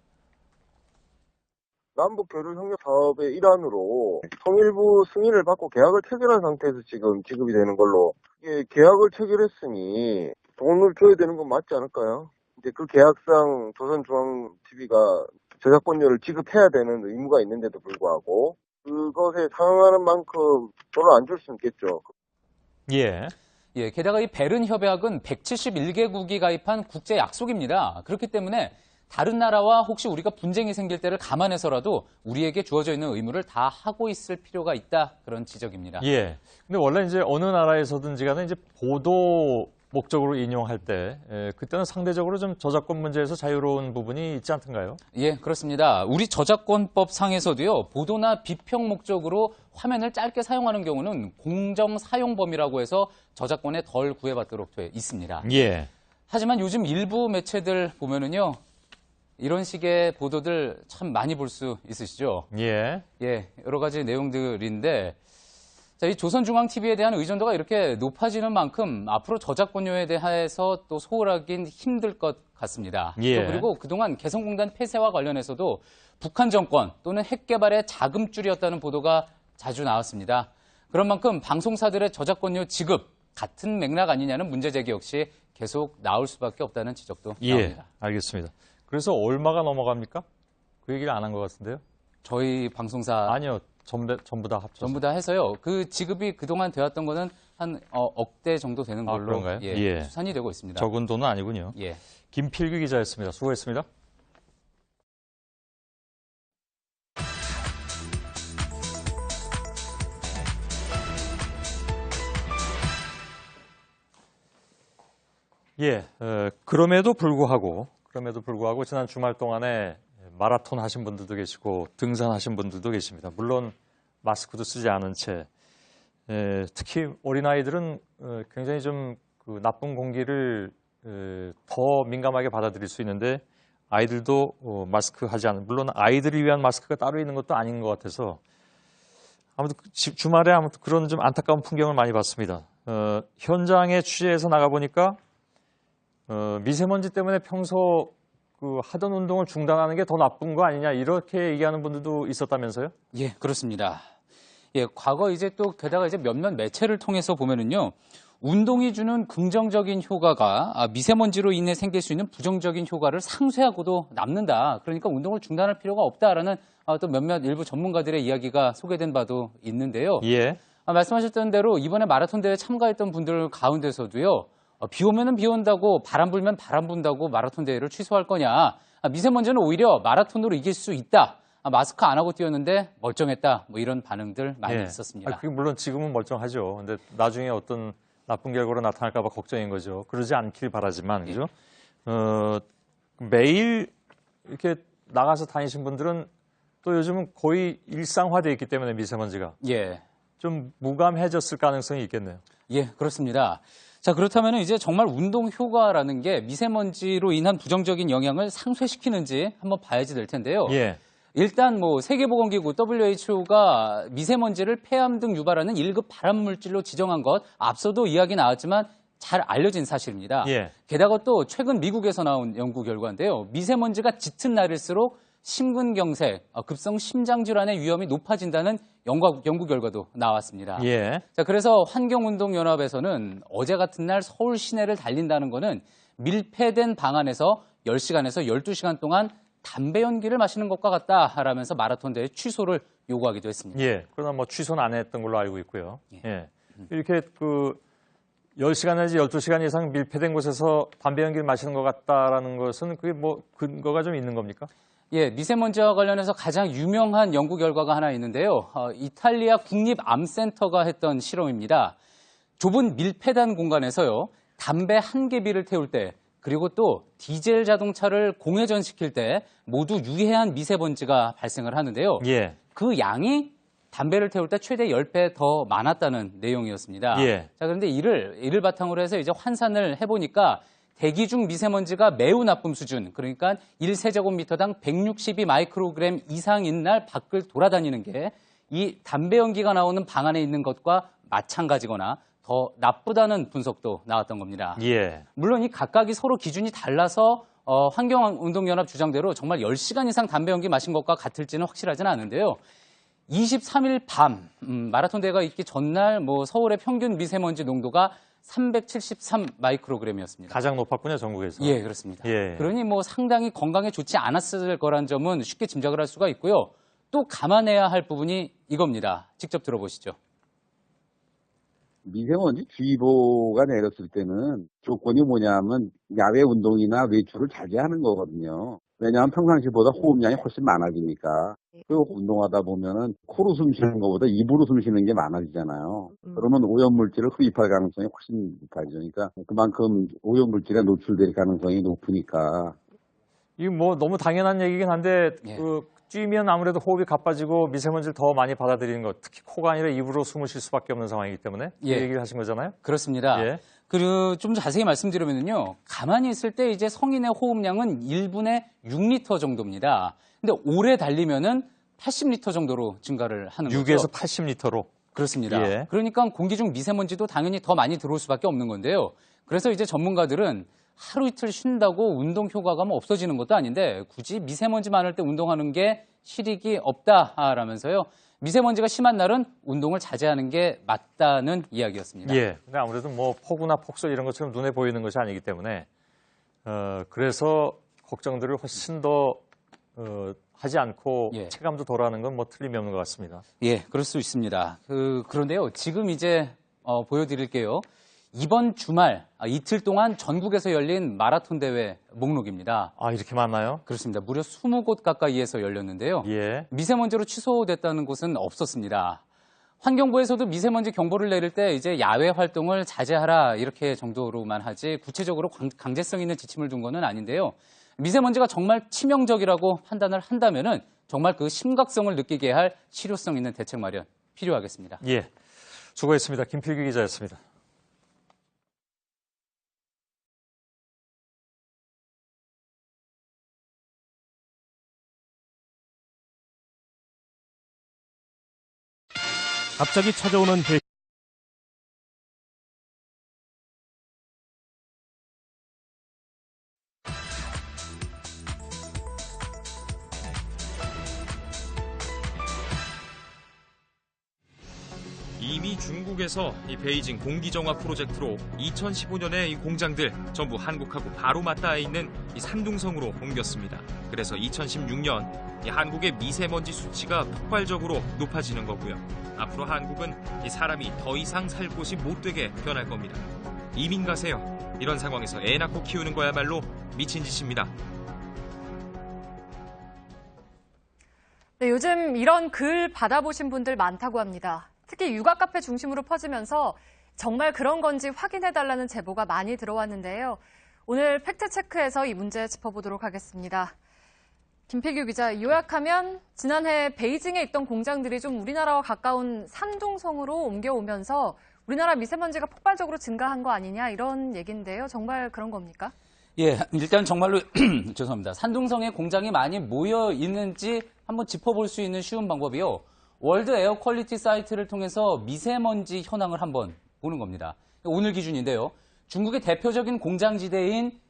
남북 교류 협력 사업의 일환으로 통일부 승인을 받고 계약을 체결한 상태에서 지금 지급이 되는 걸로 이게 계약을 체결했으니 돈을 줘야 되는 건 맞지 않을까요? 이제 그 계약상 조선중앙TV가 저작권료를 지급해야 되는 의무가 있는데도 불구하고 그것에 상응하는 만큼 돈을 안 줄 수 있겠죠. 예. 예, 게다가 이 베른 협약은 171개국이 가입한 국제 약속입니다. 그렇기 때문에 다른 나라와 혹시 우리가 분쟁이 생길 때를 감안해서라도 우리에게 주어져 있는 의무를 다 하고 있을 필요가 있다. 그런 지적입니다. 예. 근데 원래 이제 어느 나라에서든지 간에 이제 보도 목적으로 인용할 때 그때는 상대적으로 좀 저작권 문제에서 자유로운 부분이 있지 않던가요? 예, 그렇습니다. 우리 저작권법 상에서도요. 보도나 비평 목적으로 화면을 짧게 사용하는 경우는 공정 사용 범위라고 해서 저작권에 덜 구애받도록 돼 있습니다. 예. 하지만 요즘 일부 매체들 보면은요. 이런 식의 보도들 참 많이 볼 수 있으시죠? 예. 예, 여러 가지 내용들인데 자, 이 조선중앙TV에 대한 의존도가 이렇게 높아지는 만큼 앞으로 저작권료에 대해서 또 소홀하긴 힘들 것 같습니다. 예. 또 그리고 그동안 개성공단 폐쇄와 관련해서도 북한 정권 또는 핵 개발의 자금줄이었다는 보도가 자주 나왔습니다. 그런 만큼 방송사들의 저작권료 지급 같은 맥락 아니냐는 문제 제기 역시 계속 나올 수밖에 없다는 지적도 나옵니다. 예, 알겠습니다. 그래서 얼마가 넘어갑니까? 그 얘기를 안 한 것 같은데요? 저희 방송사 아니요. 전부 다 합쳐서. 전부 다 해서요. 그 지급이 그동안 되었던 거는 한 억대 정도 되는 걸로 그런가요? 예, 추산이 되고 있습니다. 적은 돈은 아니군요. 예. 김필규 기자였습니다. 수고했습니다. 예, 그럼에도 불구하고 그럼에도 불구하고 지난 주말 동안에 마라톤 하신 분들도 계시고 등산하신 분들도 계십니다. 물론 마스크도 쓰지 않은 채 특히 어린아이들은 굉장히 좀 그 나쁜 공기를 더 민감하게 받아들일 수 있는데 아이들도 마스크 하지 않은, 물론 아이들을 위한 마스크가 따로 있는 것도 아닌 것 같아서 아무튼 주말에 아무튼 그런 좀 안타까운 풍경을 많이 봤습니다. 현장에 취재해서 나가보니까 미세먼지 때문에 평소 그 하던 운동을 중단하는 게 더 나쁜 거 아니냐 이렇게 얘기하는 분들도 있었다면서요? 예, 그렇습니다. 예, 과거 이제 또 게다가 이제 몇몇 매체를 통해서 보면은요. 운동이 주는 긍정적인 효과가 미세먼지로 인해 생길 수 있는 부정적인 효과를 상쇄하고도 남는다. 그러니까 운동을 중단할 필요가 없다라는 또 몇몇 일부 전문가들의 이야기가 소개된 바도 있는데요. 예. 말씀하셨던 대로 이번에 마라톤 대회에 참가했던 분들 가운데서도요. 비 오면은 비 온다고 바람 불면 바람 분다고 마라톤 대회를 취소할 거냐. 미세먼지는 오히려 마라톤으로 이길 수 있다. 마스크 안 하고 뛰었는데 멀쩡했다. 뭐 이런 반응들 많이 있었습니다. 그게 물론 지금은 멀쩡하죠. 근데 나중에 어떤 나쁜 결과로 나타날까 봐 걱정인 거죠. 그러지 않길 바라지만, 그죠? 매일 이렇게 나가서 다니신 분들은 또 요즘은 거의 일상화되어 있기 때문에 미세먼지가. 예. 좀 무감해졌을 가능성이 있겠네요. 예, 그렇습니다. 자, 그렇다면 이제 정말 운동 효과라는 게 미세먼지로 인한 부정적인 영향을 상쇄시키는지 한번 봐야지 될 텐데요. 예. 일단 뭐 세계보건기구 WHO가 미세먼지를 폐암 등 유발하는 1급 발암물질로 지정한 것 앞서도 이야기 나왔지만 잘 알려진 사실입니다. 예. 게다가 또 최근 미국에서 나온 연구 결과인데요. 미세먼지가 짙은 날일수록 심근경색, 급성 심장질환의 위험이 높아진다는 연구 결과도 나왔습니다. 예. 자, 그래서 환경운동연합에서는 어제 같은 날 서울 시내를 달린다는 거는 밀폐된 방 안에서 10시간에서 12시간 동안 담배 연기를 마시는 것과 같다라면서 마라톤 대회 취소를 요구하기도 했습니다. 예. 그러나 뭐 취소는 안 했던 걸로 알고 있고요. 예. 이렇게 그 10시간 내지 12시간 이상 밀폐된 곳에서 담배 연기를 마시는 것 같다라는 것은 그게 뭐 근거가 좀 있는 겁니까? 예, 미세먼지와 관련해서 가장 유명한 연구 결과가 하나 있는데요. 이탈리아 국립암센터가 했던 실험입니다. 좁은 밀폐된 공간에서요. 담배 한 개비를 태울 때 그리고 또 디젤 자동차를 공회전시킬 때 모두 유해한 미세먼지가 발생을 하는데요. 예. 그 양이 담배를 태울 때 최대 10배 더 많았다는 내용이었습니다. 예. 자, 그런데 이를 바탕으로 해서 이제 환산을 해보니까 대기 중 미세먼지가 매우 나쁨 수준, 그러니까 1세제곱미터당 162 마이크로그램 이상인 날 밖을 돌아다니는 게 이 담배 연기가 나오는 방 안에 있는 것과 마찬가지거나 더 나쁘다는 분석도 나왔던 겁니다. 예. 물론 이 각각이 서로 기준이 달라서 환경운동연합 주장대로 정말 10시간 이상 담배 연기 마신 것과 같을지는 확실하지는 않은데요. 23일 밤 마라톤 대회가 있기 전날 뭐 서울의 평균 미세먼지 농도가 373 마이크로그램이었습니다. 가장 높았군요, 전국에서. 예, 그렇습니다. 예. 그러니 뭐 상당히 건강에 좋지 않았을 거란 점은 쉽게 짐작을 할 수가 있고요. 또 감안해야 할 부분이 이겁니다. 직접 들어보시죠. 미세먼지 주의보가 내렸을 때는 조건이 뭐냐면 야외 운동이나 외출을 자제하는 거거든요. 왜냐하면 평상시보다 호흡량이 훨씬 많아지니까. 그 운동하다 보면은 코로 숨 쉬는 것보다 입으로 숨 쉬는 게 많아지잖아요. 그러면 오염물질을 흡입할 가능성이 훨씬 높아지죠. 그러니까 그만큼 오염물질에 노출될 가능성이 높으니까. 이거 뭐 너무 당연한 얘기긴 한데 그 뛰면 아무래도 호흡이 가빠지고 미세먼지를 더 많이 받아들이는 것, 특히 코가 아니라 입으로 숨을 쉴 수밖에 없는 상황이기 때문에 그 얘기를 하신 거잖아요. 그렇습니다. 예. 그리고 좀 자세히 말씀드리면요. 가만히 있을 때 이제 성인의 호흡량은 1분에 6리터 정도입니다. 근데 오래 달리면은 80리터 정도로 증가를 하는 거죠. 6에서 80리터로. 그렇습니다. 예. 그러니까 공기 중 미세먼지도 당연히 더 많이 들어올 수밖에 없는 건데요. 그래서 이제 전문가들은 하루 이틀 쉰다고 운동 효과가 뭐 없어지는 것도 아닌데 굳이 미세먼지 많을 때 운동하는 게 실익이 없다라면서요. 미세먼지가 심한 날은 운동을 자제하는 게 맞다는 이야기였습니다. 예. 근데 아무래도 뭐 폭우나 폭설 이런 것처럼 눈에 보이는 것이 아니기 때문에 그래서 걱정들을 훨씬 더 하지 않고 체감도 덜하는 건 뭐 틀림이 없는 것 같습니다. 예, 그럴 수 있습니다. 그런데요, 지금 이제 보여드릴게요. 이번 주말 이틀 동안 전국에서 열린 마라톤 대회 목록입니다. 아, 이렇게 많나요? 그렇습니다. 무려 20곳 가까이에서 열렸는데요. 예. 미세먼지로 취소됐다는 곳은 없었습니다. 환경부에서도 미세먼지 경보를 내릴 때 이제 야외 활동을 자제하라 이렇게 정도로만 하지 구체적으로 강제성 있는 지침을 둔 거는 아닌데요. 미세먼지가 정말 치명적이라고 판단을 한다면은 정말 그 심각성을 느끼게 할 실효성 있는 대책 마련 필요하겠습니다. 예, 수고했습니다. 김필규 기자였습니다. 갑자기 찾아오는 이미 중국에서 이 베이징 공기정화 프로젝트로 2015년에 이 공장들 전부 한국하고 바로 맞닿아 있는 이 산둥성으로 옮겼습니다. 그래서 2016년 이 한국의 미세먼지 수치가 폭발적으로 높아지는 거고요. 앞으로 한국은 이 사람이 더 이상 살 곳이 못 되게 변할 겁니다. 이민 가세요. 이런 상황에서 애 낳고 키우는 거야말로 미친 짓입니다. 네, 요즘 이런 글 받아보신 분들 많다고 합니다. 특히 육아 카페 중심으로 퍼지면서 정말 그런 건지 확인해달라는 제보가 많이 들어왔는데요. 오늘 팩트체크에서 이 문제 짚어보도록 하겠습니다. 김필규 기자, 요약하면 지난해 베이징에 있던 공장들이 좀 우리나라와 가까운 산둥성으로 옮겨오면서 우리나라 미세먼지가 폭발적으로 증가한 거 아니냐 이런 얘기인데요. 정말 그런 겁니까? 예, 일단 정말로 죄송합니다. 산둥성에 공장이 많이 모여 있는지 한번 짚어볼 수 있는 쉬운 방법이요. 월드 에어 퀄리티 사이트를 통해서 미세먼지 현황을 한번 보는 겁니다. 오늘 기준인데요. 중국의 대표적인 공장지대인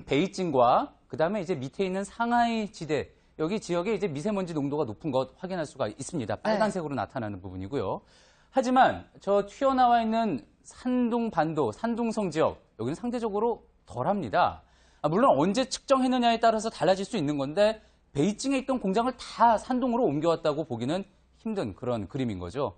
베이징과 그다음에 이제 밑에 있는 상하이 지대, 여기 지역에 이제 미세먼지 농도가 높은 것 확인할 수가 있습니다. 빨간색으로 나타나는 부분이고요. 하지만 저 튀어나와 있는 산둥반도, 산둥성 지역, 여기는 상대적으로 덜합니다. 물론 언제 측정했느냐에 따라서 달라질 수 있는 건데 베이징에 있던 공장을 다 산둥으로 옮겨왔다고 보기는 힘든 그런 그림인 거죠.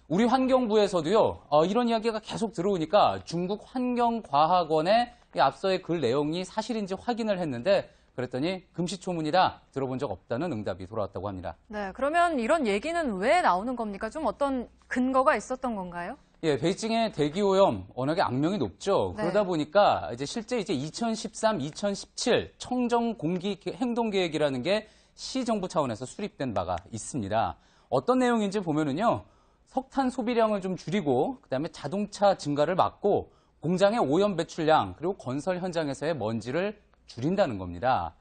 우리 환경부에서도요, 이런 이야기가 계속 들어오니까 중국 환경과학원에 앞서의 글 내용이 사실인지 확인을 했는데 그랬더니 금시초문이다, 들어본 적 없다는 응답이 돌아왔다고 합니다. 네, 그러면 이런 얘기는 왜 나오는 겁니까? 좀 어떤 근거가 있었던 건가요? 예, 베이징의 대기오염 워낙에 악명이 높죠. 네. 그러다 보니까 실제 2013, 2017 청정 공기 행동 계획이라는 게 시정부 차원에서 수립된 바가 있습니다. 어떤 내용인지 보면은요, 석탄 소비량을 좀 줄이고, 그다음에 자동차 증가를 막고, 공장의 오염 배출량, 그리고 건설 현장에서의 먼지를 줄인다는 겁니다.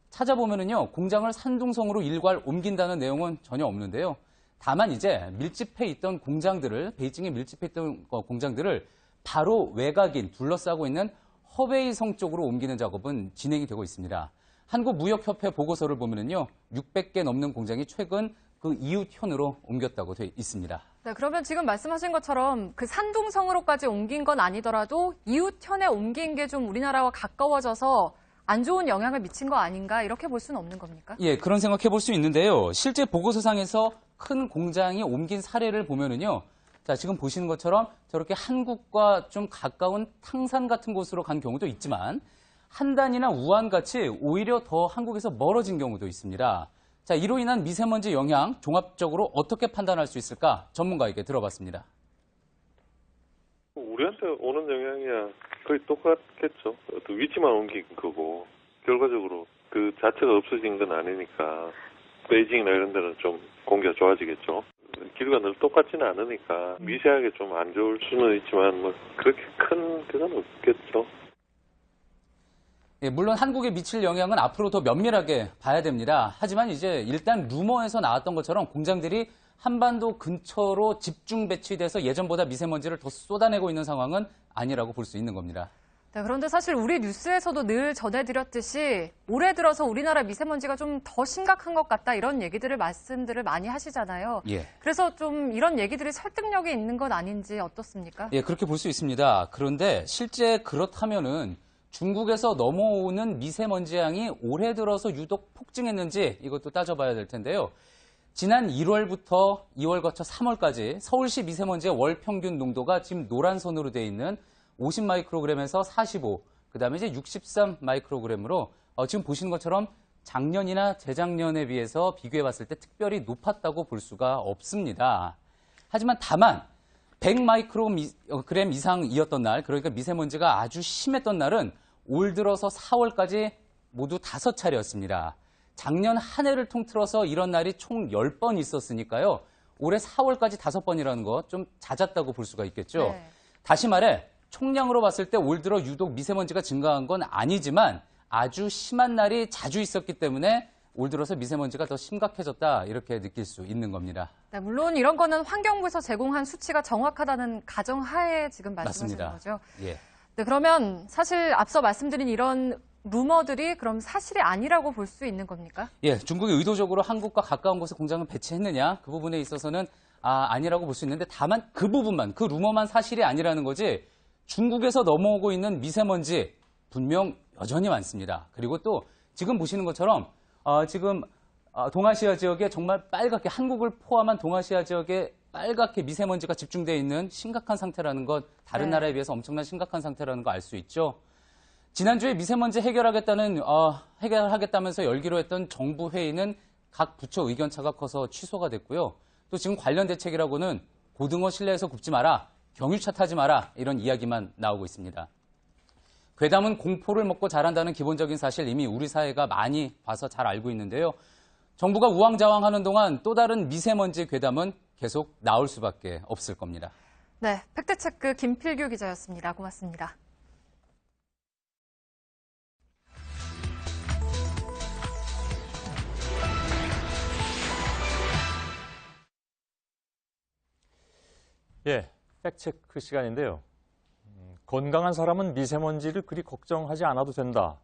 찾아보면은요, 공장을 산둥성으로 일괄 옮긴다는 내용은 전혀 없는데요. 다만 이제 밀집해 있던 공장들을, 베이징에 밀집해 있던 공장들을 바로 외곽인, 둘러싸고 있는 허베이성 쪽으로 옮기는 작업은 진행이 되고 있습니다. 한국무역협회 보고서를 보면은요, 600개 넘는 공장이 최근 그 이웃현으로 옮겼다고 돼 있습니다. 네, 그러면 지금 말씀하신 것처럼 그 산둥성으로까지 옮긴 건 아니더라도 이웃현에 옮긴 게 좀 우리나라와 가까워져서 안 좋은 영향을 미친 거 아닌가 이렇게 볼 수는 없는 겁니까? 예, 그런 생각해 볼 수 있는데요. 실제 보고서상에서 큰 공장이 옮긴 사례를 보면은요. 자, 지금 보시는 것처럼 저렇게 한국과 좀 가까운 탕산 같은 곳으로 간 경우도 있지만 한단이나 우한같이 오히려 더 한국에서 멀어진 경우도 있습니다. 자, 이로 인한 미세먼지 영향 종합적으로 어떻게 판단할 수 있을까? 전문가에게 들어봤습니다. 우리한테 오는 영향이야 거의 똑같겠죠. 어떤 위치만 옮긴 거고 결과적으로 그 자체가 없어진 건 아니니까 베이징이나 이런 데는 좀 공기가 좋아지겠죠. 기류가 늘 똑같지는 않으니까 미세하게 좀 안 좋을 수는 있지만 뭐 그렇게 큰 그건 없겠죠. 예, 물론 한국에 미칠 영향은 앞으로 더 면밀하게 봐야 됩니다. 하지만 이제 일단 루머에서 나왔던 것처럼 공장들이 한반도 근처로 집중 배치돼서 예전보다 미세먼지를 더 쏟아내고 있는 상황은 아니라고 볼 수 있는 겁니다. 네, 그런데 사실 우리 뉴스에서도 늘 전해드렸듯이 올해 들어서 우리나라 미세먼지가 좀 더 심각한 것 같다 이런 말씀들을 많이 하시잖아요. 예. 그래서 좀 이런 얘기들이 설득력이 있는 건 아닌지 어떻습니까? 예, 그렇게 볼 수 있습니다. 그런데 실제 그렇다면은 중국에서 넘어오는 미세먼지 양이 올해 들어서 유독 폭증했는지 이것도 따져봐야 될 텐데요. 지난 1월부터 2월 거쳐 3월까지 서울시 미세먼지의 월 평균 농도가 지금 노란 선으로 돼 있는 50 마이크로그램에서 45, 그다음에 이제 63 마이크로그램으로 지금 보시는 것처럼 작년이나 재작년에 비해서 비교해 봤을 때 특별히 높았다고 볼 수가 없습니다. 하지만 다만 100 마이크로그램 이상이었던 날, 그러니까 미세먼지가 아주 심했던 날은 올 들어서 4월까지 모두 5차례였습니다. 작년 한 해를 통틀어서 이런 날이 총 10번 있었으니까요. 올해 4월까지 5번이라는 거 좀 잦았다고 볼 수가 있겠죠. 네. 다시 말해 총량으로 봤을 때 올 들어 유독 미세먼지가 증가한 건 아니지만 아주 심한 날이 자주 있었기 때문에 올 들어서 미세먼지가 더 심각해졌다 이렇게 느낄 수 있는 겁니다. 네, 물론 이런 거는 환경부에서 제공한 수치가 정확하다는 가정하에 지금 말씀하시는 맞습니다. 거죠. 예. 네, 그러면 사실 앞서 말씀드린 이런 루머들이 그럼 사실이 아니라고 볼 수 있는 겁니까? 예, 중국이 의도적으로 한국과 가까운 곳에 공장을 배치했느냐 그 부분에 있어서는 아니라고 볼 수 있는데 다만 그 부분만, 그 루머만 사실이 아니라는 거지 중국에서 넘어오고 있는 미세먼지 분명 여전히 많습니다. 그리고 또 지금 보시는 것처럼 지금 동아시아 지역에 정말 빨갛게 한국을 포함한 동아시아 지역에 빨갛게 미세먼지가 집중되어 있는 심각한 상태라는 것, 다른 나라에 비해서 엄청난 심각한 상태라는 거 알 수 있죠. 지난주에 미세먼지 해결하겠다면서 열기로 했던 정부 회의는 각 부처 의견차가 커서 취소가 됐고요. 또 지금 관련 대책이라고는 고등어 실내에서 굽지 마라, 경유차 타지 마라 이런 이야기만 나오고 있습니다. 괴담은 공포를 먹고 자란다는 기본적인 사실 이미 우리 사회가 많이 봐서 잘 알고 있는데요. 정부가 우왕좌왕하는 동안 또 다른 미세먼지 괴담은 계속 나올 수밖에 없을 겁니다. 네, 팩트체크 김필규 기자였습니다. 고맙습니다. 예, 팩트체크 시간인데요. 건강한 사람은 미세먼지를 그리 걱정하지 않아도 된다.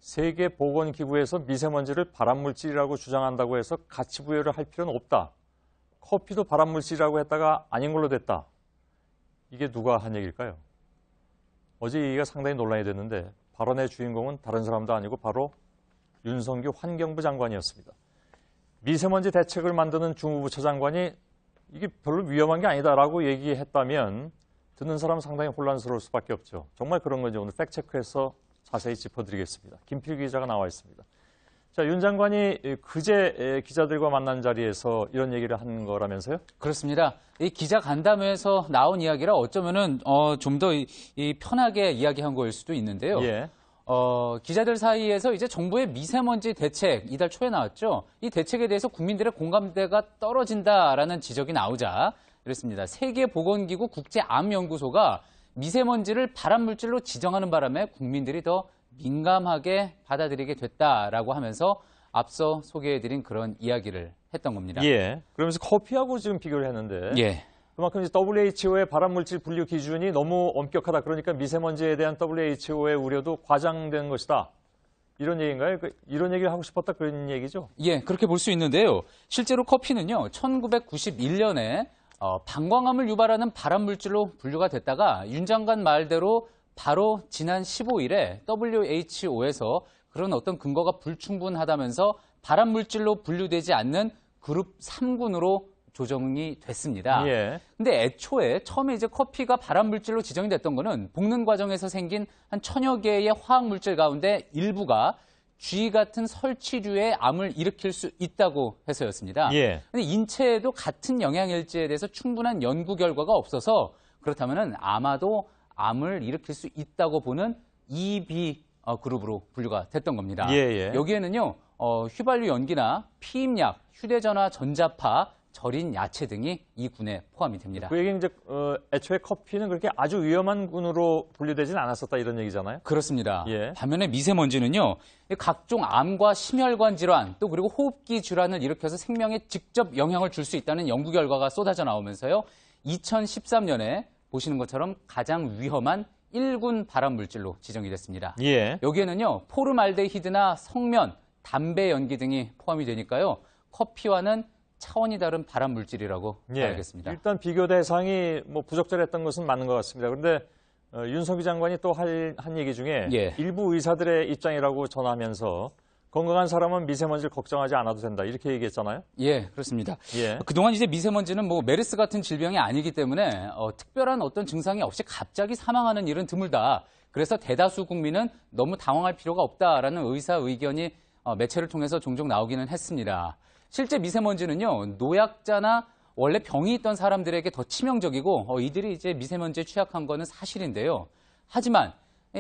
세계보건기구에서 미세먼지를 발암물질이라고 주장한다고 해서 가치 부여를 할 필요는 없다. 커피도 발암물질이라고 했다가 아닌 걸로 됐다. 이게 누가 한 얘기일까요? 어제 이 얘기가 상당히 논란이 됐는데 발언의 주인공은 다른 사람도 아니고 바로 윤성규 환경부 장관이었습니다. 미세먼지 대책을 만드는 주무부처 장관이 이게 별로 위험한 게 아니다라고 얘기했다면 듣는 사람은 상당히 혼란스러울 수밖에 없죠. 정말 그런 건지 오늘 팩트체크에서 자세히 짚어드리겠습니다. 김필규 기자가 나와 있습니다. 자, 윤 장관이 그제 기자들과 만난 자리에서 이런 얘기를 한 거라면서요? 그렇습니다. 이 기자 간담회에서 나온 이야기라 어쩌면은 좀 더 편하게 이야기한 거일 수도 있는데요. 예. 기자들 사이에서 이제 정부의 미세먼지 대책 이달 초에 나왔죠. 이 대책에 대해서 국민들의 공감대가 떨어진다라는 지적이 나오자 그랬습니다. 세계보건기구 국제암연구소가 미세먼지를 발암물질로 지정하는 바람에 국민들이 더 민감하게 받아들이게 됐다라고 하면서 앞서 소개해드린 그런 이야기를 했던 겁니다. 예. 그러면서 커피하고 지금 비교를 했는데 예. 그만큼 이제 WHO의 발암물질 분류 기준이 너무 엄격하다. 그러니까 미세먼지에 대한 WHO의 우려도 과장된 것이다. 이런 얘기인가요? 이런 얘기를 하고 싶었다 그런 얘기죠? 예, 그렇게 볼 수 있는데요. 실제로 커피는요, 1991년에 방광암을 유발하는 발암물질로 분류가 됐다가 윤 장관 말대로 바로 지난 15일에 WHO에서 그런 어떤 근거가 불충분하다면서 발암물질로 분류되지 않는 그룹 3군으로 조정이 됐습니다. 예. 근데 애초에 처음에 이제 커피가 발암물질로 지정이 됐던 거는 볶는 과정에서 생긴 한 1000여 개의 화학물질 가운데 일부가 쥐 같은 설치류의 암을 일으킬 수 있다고 해서였습니다. 예. 근데 인체에도 같은 영향일지에 대해서 충분한 연구 결과가 없어서 그렇다면은 아마도 암을 일으킬 수 있다고 보는 EB 그룹으로 분류가 됐던 겁니다. 예. 여기에는요, 휘발유 연기나 피임약, 휴대전화, 전자파, 절인 야채 등이 이 군에 포함이 됩니다. 그 얘기는 이제 애초에 커피는 그렇게 아주 위험한 군으로 분류되지는 않았었다 이런 얘기잖아요? 그렇습니다. 예. 반면에 미세먼지는요, 각종 암과 심혈관 질환, 또 그리고 호흡기 질환을 일으켜서 생명에 직접 영향을 줄 수 있다는 연구 결과가 쏟아져 나오면서요, 2013년에 보시는 것처럼 가장 위험한 1군 발암물질로 지정이 됐습니다. 예. 여기에는요, 포름알데히드나 성면, 담배 연기 등이 포함이 되니까요, 커피와는 차원이 다른 발암물질이라고 봐야겠습니다. 일단 비교 대상이 뭐 부적절했던 것은 맞는 것 같습니다. 그런데 윤석열 장관이 또 한 얘기 중에 일부 의사들의 입장이라고 전하면서 건강한 사람은 미세먼지를 걱정하지 않아도 된다 이렇게 얘기했잖아요. 예, 그렇습니다. 예. 그동안 이제 미세먼지는 뭐 메르스 같은 질병이 아니기 때문에 특별한 어떤 증상이 없이 갑자기 사망하는 일은 드물다. 그래서 대다수 국민은 너무 당황할 필요가 없다라는 의사 의견이 매체를 통해서 종종 나오기는 했습니다. 실제 미세먼지는요, 노약자나 원래 병이 있던 사람들에게 더 치명적이고 이들이 이제 미세먼지에 취약한 거는 사실인데요. 하지만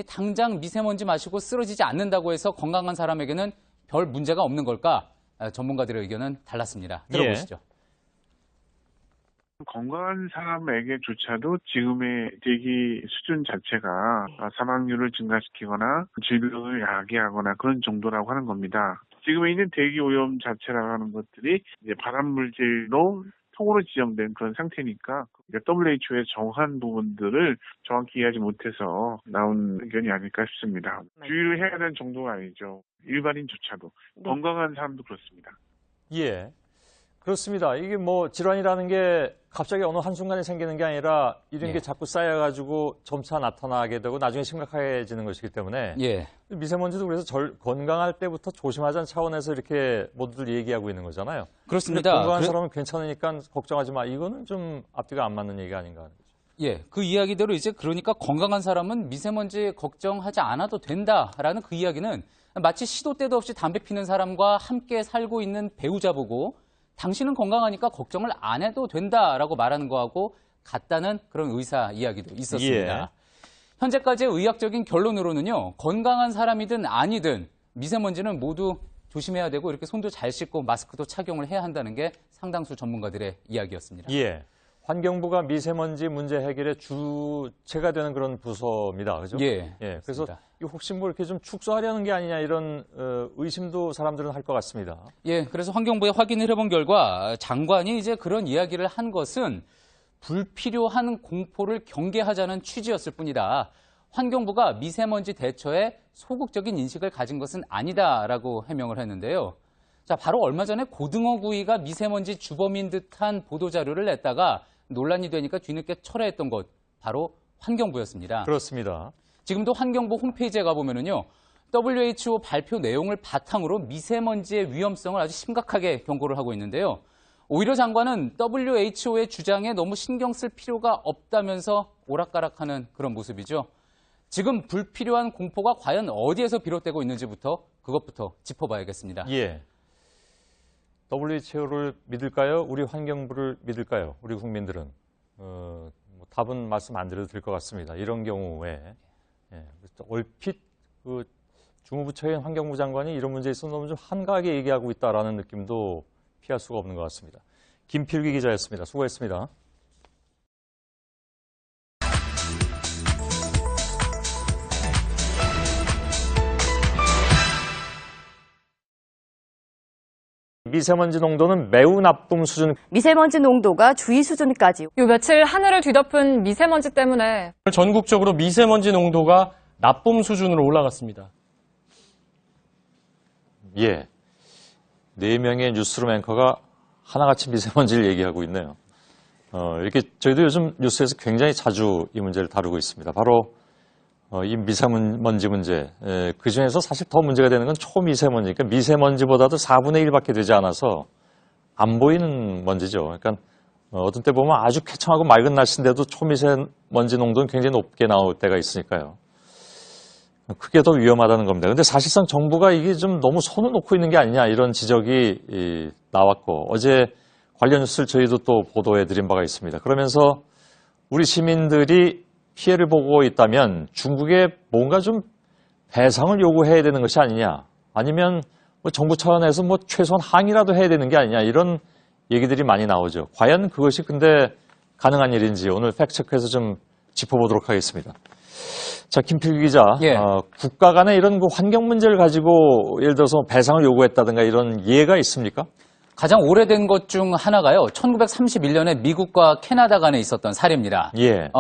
당장 미세먼지 마시고 쓰러지지 않는다고 해서 건강한 사람에게는 별 문제가 없는 걸까? 전문가들의 의견은 달랐습니다. 들어보시죠. 건강한 사람에게조차도 지금의 대기 수준 자체가 사망률을 증가시키거나 질병을 야기하거나 그런 정도라고 하는 겁니다. 지금에 있는 대기 오염 자체라고 하는 것들이 이제 발암 물질로 통으로 지정된 그런 상태니까 WHO의 정한 부분들을 정확히 이해하지 못해서 나온 의견이 아닐까 싶습니다. 주의를 해야 되는 정도가 아니죠. 일반인조차도. 건강한 사람도 그렇습니다. 예. 그렇습니다. 이게 뭐 질환이라는 게 갑자기 어느 한순간에 생기는 게 아니라 이런 게 자꾸 쌓여가지고 점차 나타나게 되고 나중에 심각해지는 것이기 때문에 미세먼지도 그래서 건강할 때부터 조심하자는 차원에서 이렇게 모두들 얘기하고 있는 거잖아요. 그렇습니다. 건강한 사람은 괜찮으니까 걱정하지 마. 이거는 좀 앞뒤가 안 맞는 얘기가 아닌가 하는 거죠. 예, 그 이야기대로 이제 그러니까 건강한 사람은 미세먼지 걱정하지 않아도 된다라는 그 이야기는 마치 시도 때도 없이 담배 피는 사람과 함께 살고 있는 배우자 보고 당신은 건강하니까 걱정을 안 해도 된다라고 말하는 거하고 같다는 그런 의사 이야기도 있었습니다. 현재까지의 의학적인 결론으로는요. 건강한 사람이든 아니든 미세먼지는 모두 조심해야 되고 이렇게 손도 잘 씻고 마스크도 착용을 해야 한다는 게 상당수 전문가들의 이야기였습니다. 예. 환경부가 미세먼지 문제 해결의 주체가 되는 그런 부서입니다. 그죠? 예. 그래서 혹시 뭐 이렇게 좀 축소하려는 게 아니냐 이런 의심도 사람들은 할 것 같습니다. 예. 그래서 환경부에 확인을 해본 결과 장관이 이제 그런 이야기를 한 것은 불필요한 공포를 경계하자는 취지였을 뿐이다. 환경부가 미세먼지 대처에 소극적인 인식을 가진 것은 아니다라고 해명을 했는데요. 자, 바로 얼마 전에 고등어구이가 미세먼지 주범인 듯한 보도자료를 냈다가 논란이 되니까 뒤늦게 철회했던 것, 바로 환경부였습니다. 그렇습니다. 지금도 환경부 홈페이지에 가보면은요, WHO 발표 내용을 바탕으로 미세먼지의 위험성을 아주 심각하게 경고를 하고 있는데요. 오히려 장관은 WHO의 주장에 너무 신경 쓸 필요가 없다면서 오락가락하는 그런 모습이죠. 지금 불필요한 공포가 과연 어디에서 비롯되고 있는지부터 그것부터 짚어봐야겠습니다. 예. WHO를 믿을까요? 우리 환경부를 믿을까요? 우리 국민들은 뭐 답은 말씀 안 드려도 될 것 같습니다. 이런 경우에 얼핏 그 주무부처인 환경부 장관이 이런 문제에 있어서 너무 좀 한가하게 얘기하고 있다라는 느낌도 피할 수가 없는 것 같습니다. 김필기 기자였습니다. 수고했습니다. 미세먼지 농도는 매우 나쁨 수준. 미세먼지 농도가 주의 수준까지. 요 며칠 하늘을 뒤덮은 미세먼지 때문에 전국적으로 미세먼지 농도가 나쁨 수준으로 올라갔습니다. 예. 4명의 뉴스룸 앵커가 하나같이 미세먼지를 얘기하고 있네요. 이렇게 저희도 요즘 뉴스에서 굉장히 자주 이 문제를 다루고 있습니다. 바로 이 미세먼지 문제, 그중에서 사실 더 문제가 되는 건 초미세먼지니까 미세먼지보다도 4분의 1밖에 되지 않아서 안 보이는 먼지죠. 그러니까 어떤 때 보면 아주 쾌청하고 맑은 날씨인데도 초미세먼지 농도는 굉장히 높게 나올 때가 있으니까요. 그게 더 위험하다는 겁니다. 근데 사실상 정부가 이게 좀 너무 손을 놓고 있는 게 아니냐 이런 지적이 나왔고 어제 관련 뉴스를 저희도 또 보도해드린 바가 있습니다. 그러면서 우리 시민들이 피해를 보고 있다면 중국에 뭔가 좀 배상을 요구해야 되는 것이 아니냐 아니면 뭐 정부 차원에서 뭐 최소한 항의라도 해야 되는 게 아니냐 이런 얘기들이 많이 나오죠. 과연 그것이 근데 가능한 일인지 오늘 팩트체크에서 좀 짚어보도록 하겠습니다. 자, 김필기 기자, 국가 간의 이런 그 환경 문제를 가지고 예를 들어서 배상을 요구했다든가 이런 예가 있습니까? 가장 오래된 것 중 하나가요. 1931년에 미국과 캐나다 간에 있었던 사례입니다. 예.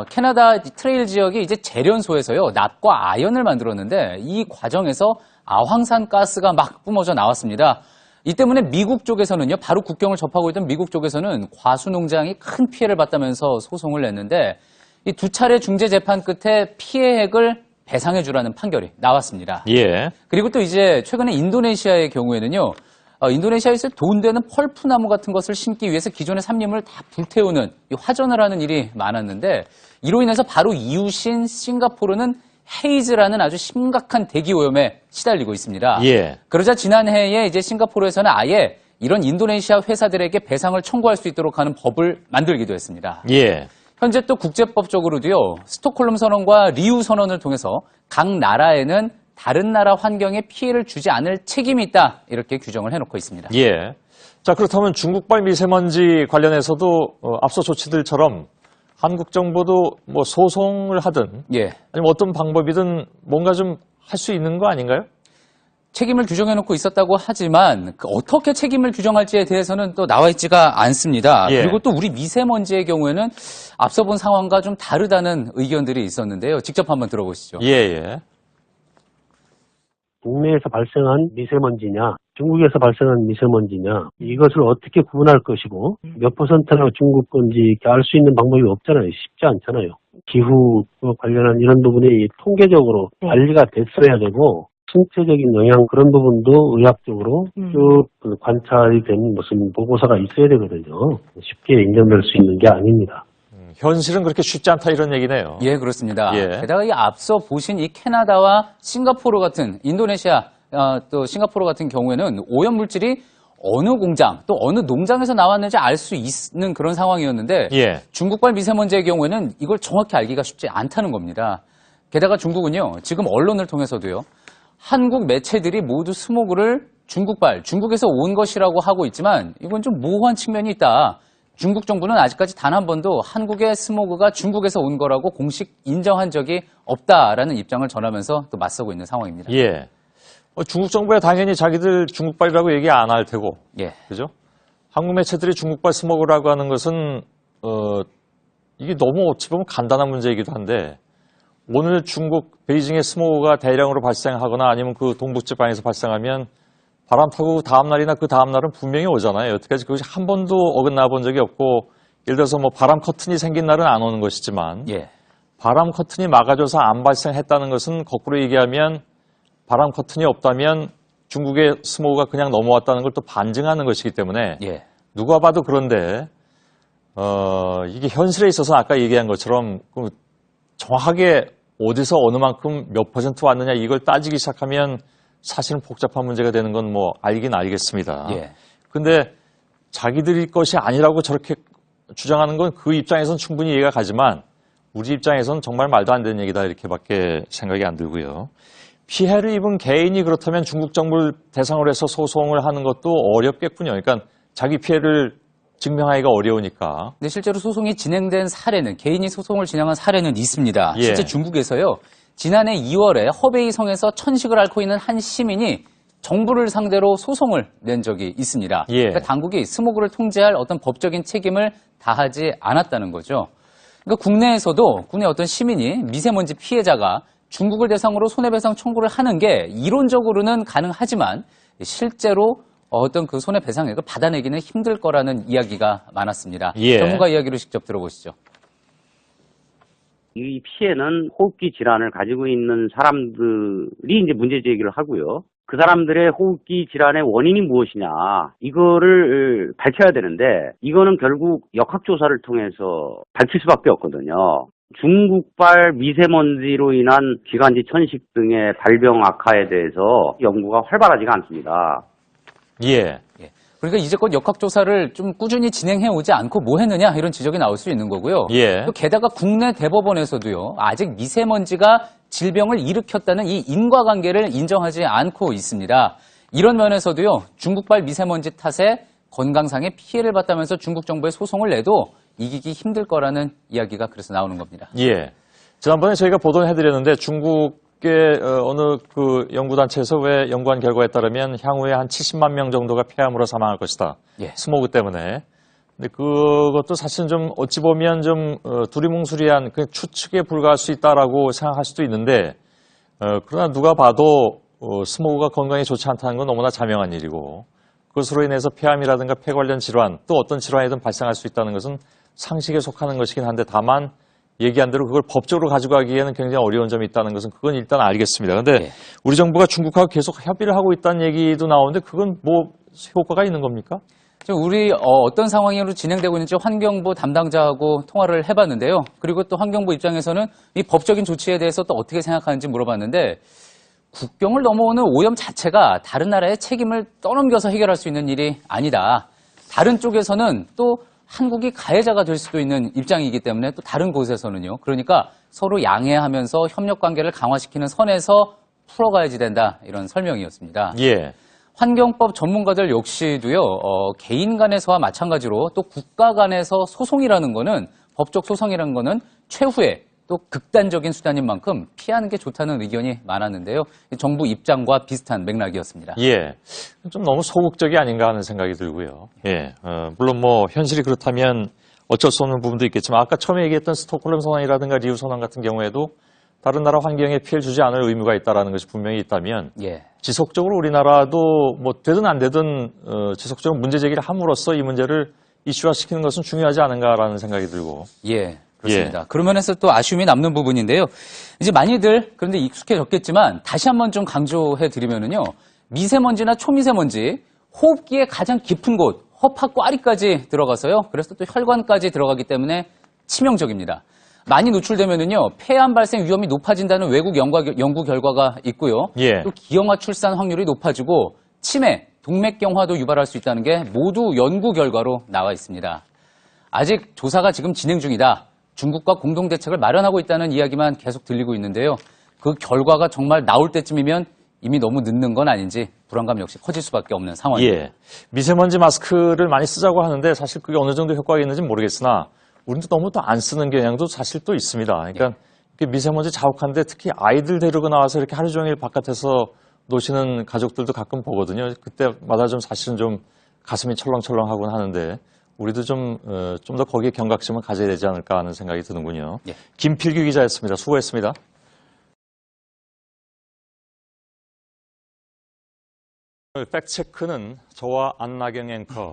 캐나다 트레일 지역이 이제 재련소에서요. 납과 아연을 만들었는데 이 과정에서 아황산 가스가 막 뿜어져 나왔습니다. 이 때문에 미국 쪽에서는요. 바로 국경을 접하고 있던 미국 쪽에서는 과수 농장이 큰 피해를 봤다면서 소송을 냈는데 이 두 차례 중재 재판 끝에 피해액을 배상해 주라는 판결이 나왔습니다. 예. 그리고 또 이제 최근에 인도네시아의 경우에는요. 인도네시아에서 돈 되는 펄프나무 같은 것을 심기 위해서 기존의 산림을 다 불태우는 화전을 하는 일이 많았는데 이로 인해서 바로 이웃인 싱가포르는 헤이즈라는 아주 심각한 대기 오염에 시달리고 있습니다. 예. 그러자 지난해에 이제 싱가포르에서는 아예 이런 인도네시아 회사들에게 배상을 청구할 수 있도록 하는 법을 만들기도 했습니다. 예. 현재 또 국제법적으로도요, 스톡홀름 선언과 리우 선언을 통해서 각 나라에는 다른 나라 환경에 피해를 주지 않을 책임이 있다, 이렇게 규정을 해놓고 있습니다. 예. 자, 그렇다면 중국발 미세먼지 관련해서도 앞서 조치들처럼 한국 정부도 뭐 소송을 하든 예. 아니면 어떤 방법이든 뭔가 좀 할 수 있는 거 아닌가요? 책임을 규정해놓고 있었다고 하지만 어떻게 책임을 규정할지에 대해서는 또 나와 있지가 않습니다. 예. 그리고 또 우리 미세먼지의 경우에는 앞서 본 상황과 좀 다르다는 의견들이 있었는데요. 직접 한번 들어보시죠. 예. 국내에서 발생한 미세먼지냐, 중국에서 발생한 미세먼지냐, 이것을 어떻게 구분할 것이고 몇 퍼센트나 중국 건지 이렇게 알 수 있는 방법이 없잖아요. 쉽지 않잖아요. 기후 관련한 이런 부분이 통계적으로 관리가 됐어야 되고 신체적인 영향 그런 부분도 의학적으로 쭉 관찰이 된 무슨 보고서가 있어야 되거든요. 쉽게 인정될 수 있는 게 아닙니다. 현실은 그렇게 쉽지 않다 이런 얘기네요. 예, 그렇습니다. 예. 게다가 이 앞서 보신 이 캐나다와 싱가포르 같은 인도네시아 또 싱가포르 같은 경우에는 오염물질이 어느 공장 또 어느 농장에서 나왔는지 알 수 있는 그런 상황이었는데 예. 중국발 미세먼지의 경우에는 이걸 정확히 알기가 쉽지 않다는 겁니다. 게다가 중국은요, 지금 언론을 통해서도요, 한국 매체들이 모두 스모그를 중국에서 온 것이라고 하고 있지만 이건 좀 모호한 측면이 있다. 중국 정부는 아직까지 단 한 번도 한국의 스모그가 중국에서 온 거라고 공식 인정한 적이 없다라는 입장을 전하면서 또 맞서고 있는 상황입니다. 예. 중국 정부야 당연히 자기들 중국발이라고 얘기 안 할 테고. 예. 그죠? 한국 매체들이 중국발 스모그라고 하는 것은, 이게 너무 어찌 보면 간단한 문제이기도 한데, 오늘 중국 베이징의 스모그가 대량으로 발생하거나 아니면 그 동북지방에서 발생하면 바람 타고 다음날이나 그 다음날은 분명히 오잖아요. 여태까지 그것이 한 번도 어긋나 본 적이 없고, 예를 들어서 뭐 바람 커튼이 생긴 날은 안 오는 것이지만, 예. 바람 커튼이 막아줘서 안 발생했다는 것은 거꾸로 얘기하면 바람 커튼이 없다면 중국의 스모그가 그냥 넘어왔다는 걸 또 반증하는 것이기 때문에 예. 누가 봐도 그런데 이게 현실에 있어서 아까 얘기한 것처럼 정확하게 어디서 어느 만큼 몇 퍼센트 왔느냐 이걸 따지기 시작하면 사실은 복잡한 문제가 되는 건 뭐 알긴 알겠습니다. 예. 근데 자기들이 것이 아니라고 저렇게 주장하는 건 그 입장에서는 충분히 이해가 가지만 우리 입장에서는 정말 말도 안 되는 얘기다 이렇게밖에 생각이 안 들고요. 피해를 입은 개인이 그렇다면 중국 정부를 대상으로 해서 소송을 하는 것도 어렵겠군요. 그러니까 자기 피해를 증명하기가 어려우니까. 근데 실제로 소송이 진행된 사례는, 개인이 소송을 진행한 사례는 있습니다. 예. 실제 중국에서요, 지난해 2월에 허베이 성에서 천식을 앓고 있는 한 시민이 정부를 상대로 소송을 낸 적이 있습니다. 예. 그러니까 당국이 스모그를 통제할 어떤 법적인 책임을 다하지 않았다는 거죠. 그러니까 국내에서도 국내 어떤 시민이 미세먼지 피해자가 중국을 대상으로 손해배상 청구를 하는 게 이론적으로는 가능하지만 실제로 어떤 그 손해배상액을 받아내기는 힘들 거라는 이야기가 많았습니다. 예. 전문가 이야기로 직접 들어보시죠. 이 피해는 호흡기 질환을 가지고 있는 사람들이 이제 문제 제기를 하고요. 그 사람들의 호흡기 질환의 원인이 무엇이냐, 이거를 밝혀야 되는데, 이거는 결국 역학조사를 통해서 밝힐 수밖에 없거든요. 중국발 미세먼지로 인한 기관지 천식 등의 발병 악화에 대해서 연구가 활발하지가 않습니다. 예. 그러니까 이제껏 역학조사를 좀 꾸준히 진행해 오지 않고 뭐 했느냐 이런 지적이 나올 수 있는 거고요. 예. 또 게다가 국내 대법원에서도요, 아직 미세먼지가 질병을 일으켰다는 이 인과관계를 인정하지 않고 있습니다. 이런 면에서도요, 중국발 미세먼지 탓에 건강상의 피해를 봤다면서 중국 정부에 소송을 내도 이기기 힘들 거라는 이야기가 그래서 나오는 겁니다. 예. 지난번에 저희가 보도를 해드렸는데 중국의 어느 그 연구단체에서 왜 연구한 결과에 따르면 향후에 한 70만 명 정도가 폐암으로 사망할 것이다. 예. 스모그 때문에. 근데 그것도 사실은 좀 어찌 보면 좀 두리뭉술이한 그 추측에 불과할 수 있다라고 생각할 수도 있는데 그러나 누가 봐도 스모그가 건강에 좋지 않다는 건 너무나 자명한 일이고 그것으로 인해서 폐암이라든가 폐 관련 질환 또 어떤 질환이든 발생할 수 있다는 것은 상식에 속하는 것이긴 한데 다만 얘기한 대로 그걸 법적으로 가지고 가기에는 굉장히 어려운 점이 있다는 것은 그건 일단 알겠습니다. 그런데 우리 정부가 중국하고 계속 협의를 하고 있다는 얘기도 나오는데 그건 뭐 효과가 있는 겁니까? 우리 어떤 상황으로 진행되고 있는지 환경부 담당자하고 통화를 해봤는데요. 그리고 또 환경부 입장에서는 이 법적인 조치에 대해서 또 어떻게 생각하는지 물어봤는데 국경을 넘어오는 오염 자체가 다른 나라의 책임을 떠넘겨서 해결할 수 있는 일이 아니다. 다른 쪽에서는 또 한국이 가해자가 될 수도 있는 입장이기 때문에 또 다른 곳에서는요. 그러니까 서로 양해하면서 협력 관계를 강화시키는 선에서 풀어가야지 된다. 이런 설명이었습니다. 예. 환경법 전문가들 역시도요. 개인 간에서와 마찬가지로 또 국가 간에서 소송이라는 거는 법적 소송이라는 거는 최후의 또 극단적인 수단인 만큼 피하는 게 좋다는 의견이 많았는데요. 정부 입장과 비슷한 맥락이었습니다. 예. 좀 너무 소극적이 아닌가 하는 생각이 들고요. 예. 물론 뭐 현실이 그렇다면 어쩔 수 없는 부분도 있겠지만 아까 처음에 얘기했던 스톡홀름 선언이라든가 리우 선언 같은 경우에도 다른 나라 환경에 피해를 주지 않을 의무가 있다는 것이 분명히 있다면 예. 지속적으로 우리나라도 뭐 되든 안 되든 지속적으로 문제 제기를 함으로써 이 문제를 이슈화시키는 것은 중요하지 않은가라는 생각이 들고. 예. 그렇습니다. 그런 면에서 또 아쉬움이 남는 부분인데요. 이제 많이들 그런데 익숙해졌겠지만 다시 한번 좀 강조해 드리면은요. 미세먼지나 초미세먼지 호흡기의 가장 깊은 곳 허파 꽈리까지 들어가서요. 그래서 또 혈관까지 들어가기 때문에 치명적입니다. 많이 노출되면은요. 폐암 발생 위험이 높아진다는 외국 연구 결과가 있고요. 예. 또 기형아 출산 확률이 높아지고 치매, 동맥경화도 유발할 수 있다는 게 모두 연구 결과로 나와 있습니다. 아직 조사가 지금 진행 중이다. 중국과 공동 대책을 마련하고 있다는 이야기만 계속 들리고 있는데요. 그 결과가 정말 나올 때쯤이면 이미 너무 늦는 건 아닌지 불안감 역시 커질 수밖에 없는 상황입니다. 예. 미세먼지 마스크를 많이 쓰자고 하는데 사실 그게 어느 정도 효과가 있는지 모르겠으나 우리도 너무 또 안 쓰는 경향도 사실 또 있습니다. 그러니까 미세먼지 자욱한데 특히 아이들 데리고 나와서 이렇게 하루 종일 바깥에서 노시는 가족들도 가끔 보거든요. 그때마다 좀 사실은 좀 가슴이 철렁철렁하곤 하는데 우리도 좀 더 거기에 경각심을 가져야 되지 않을까 하는 생각이 드는군요. 예. 김필규 기자였습니다. 수고했습니다. 팩트체크는 저와 안나경 앵커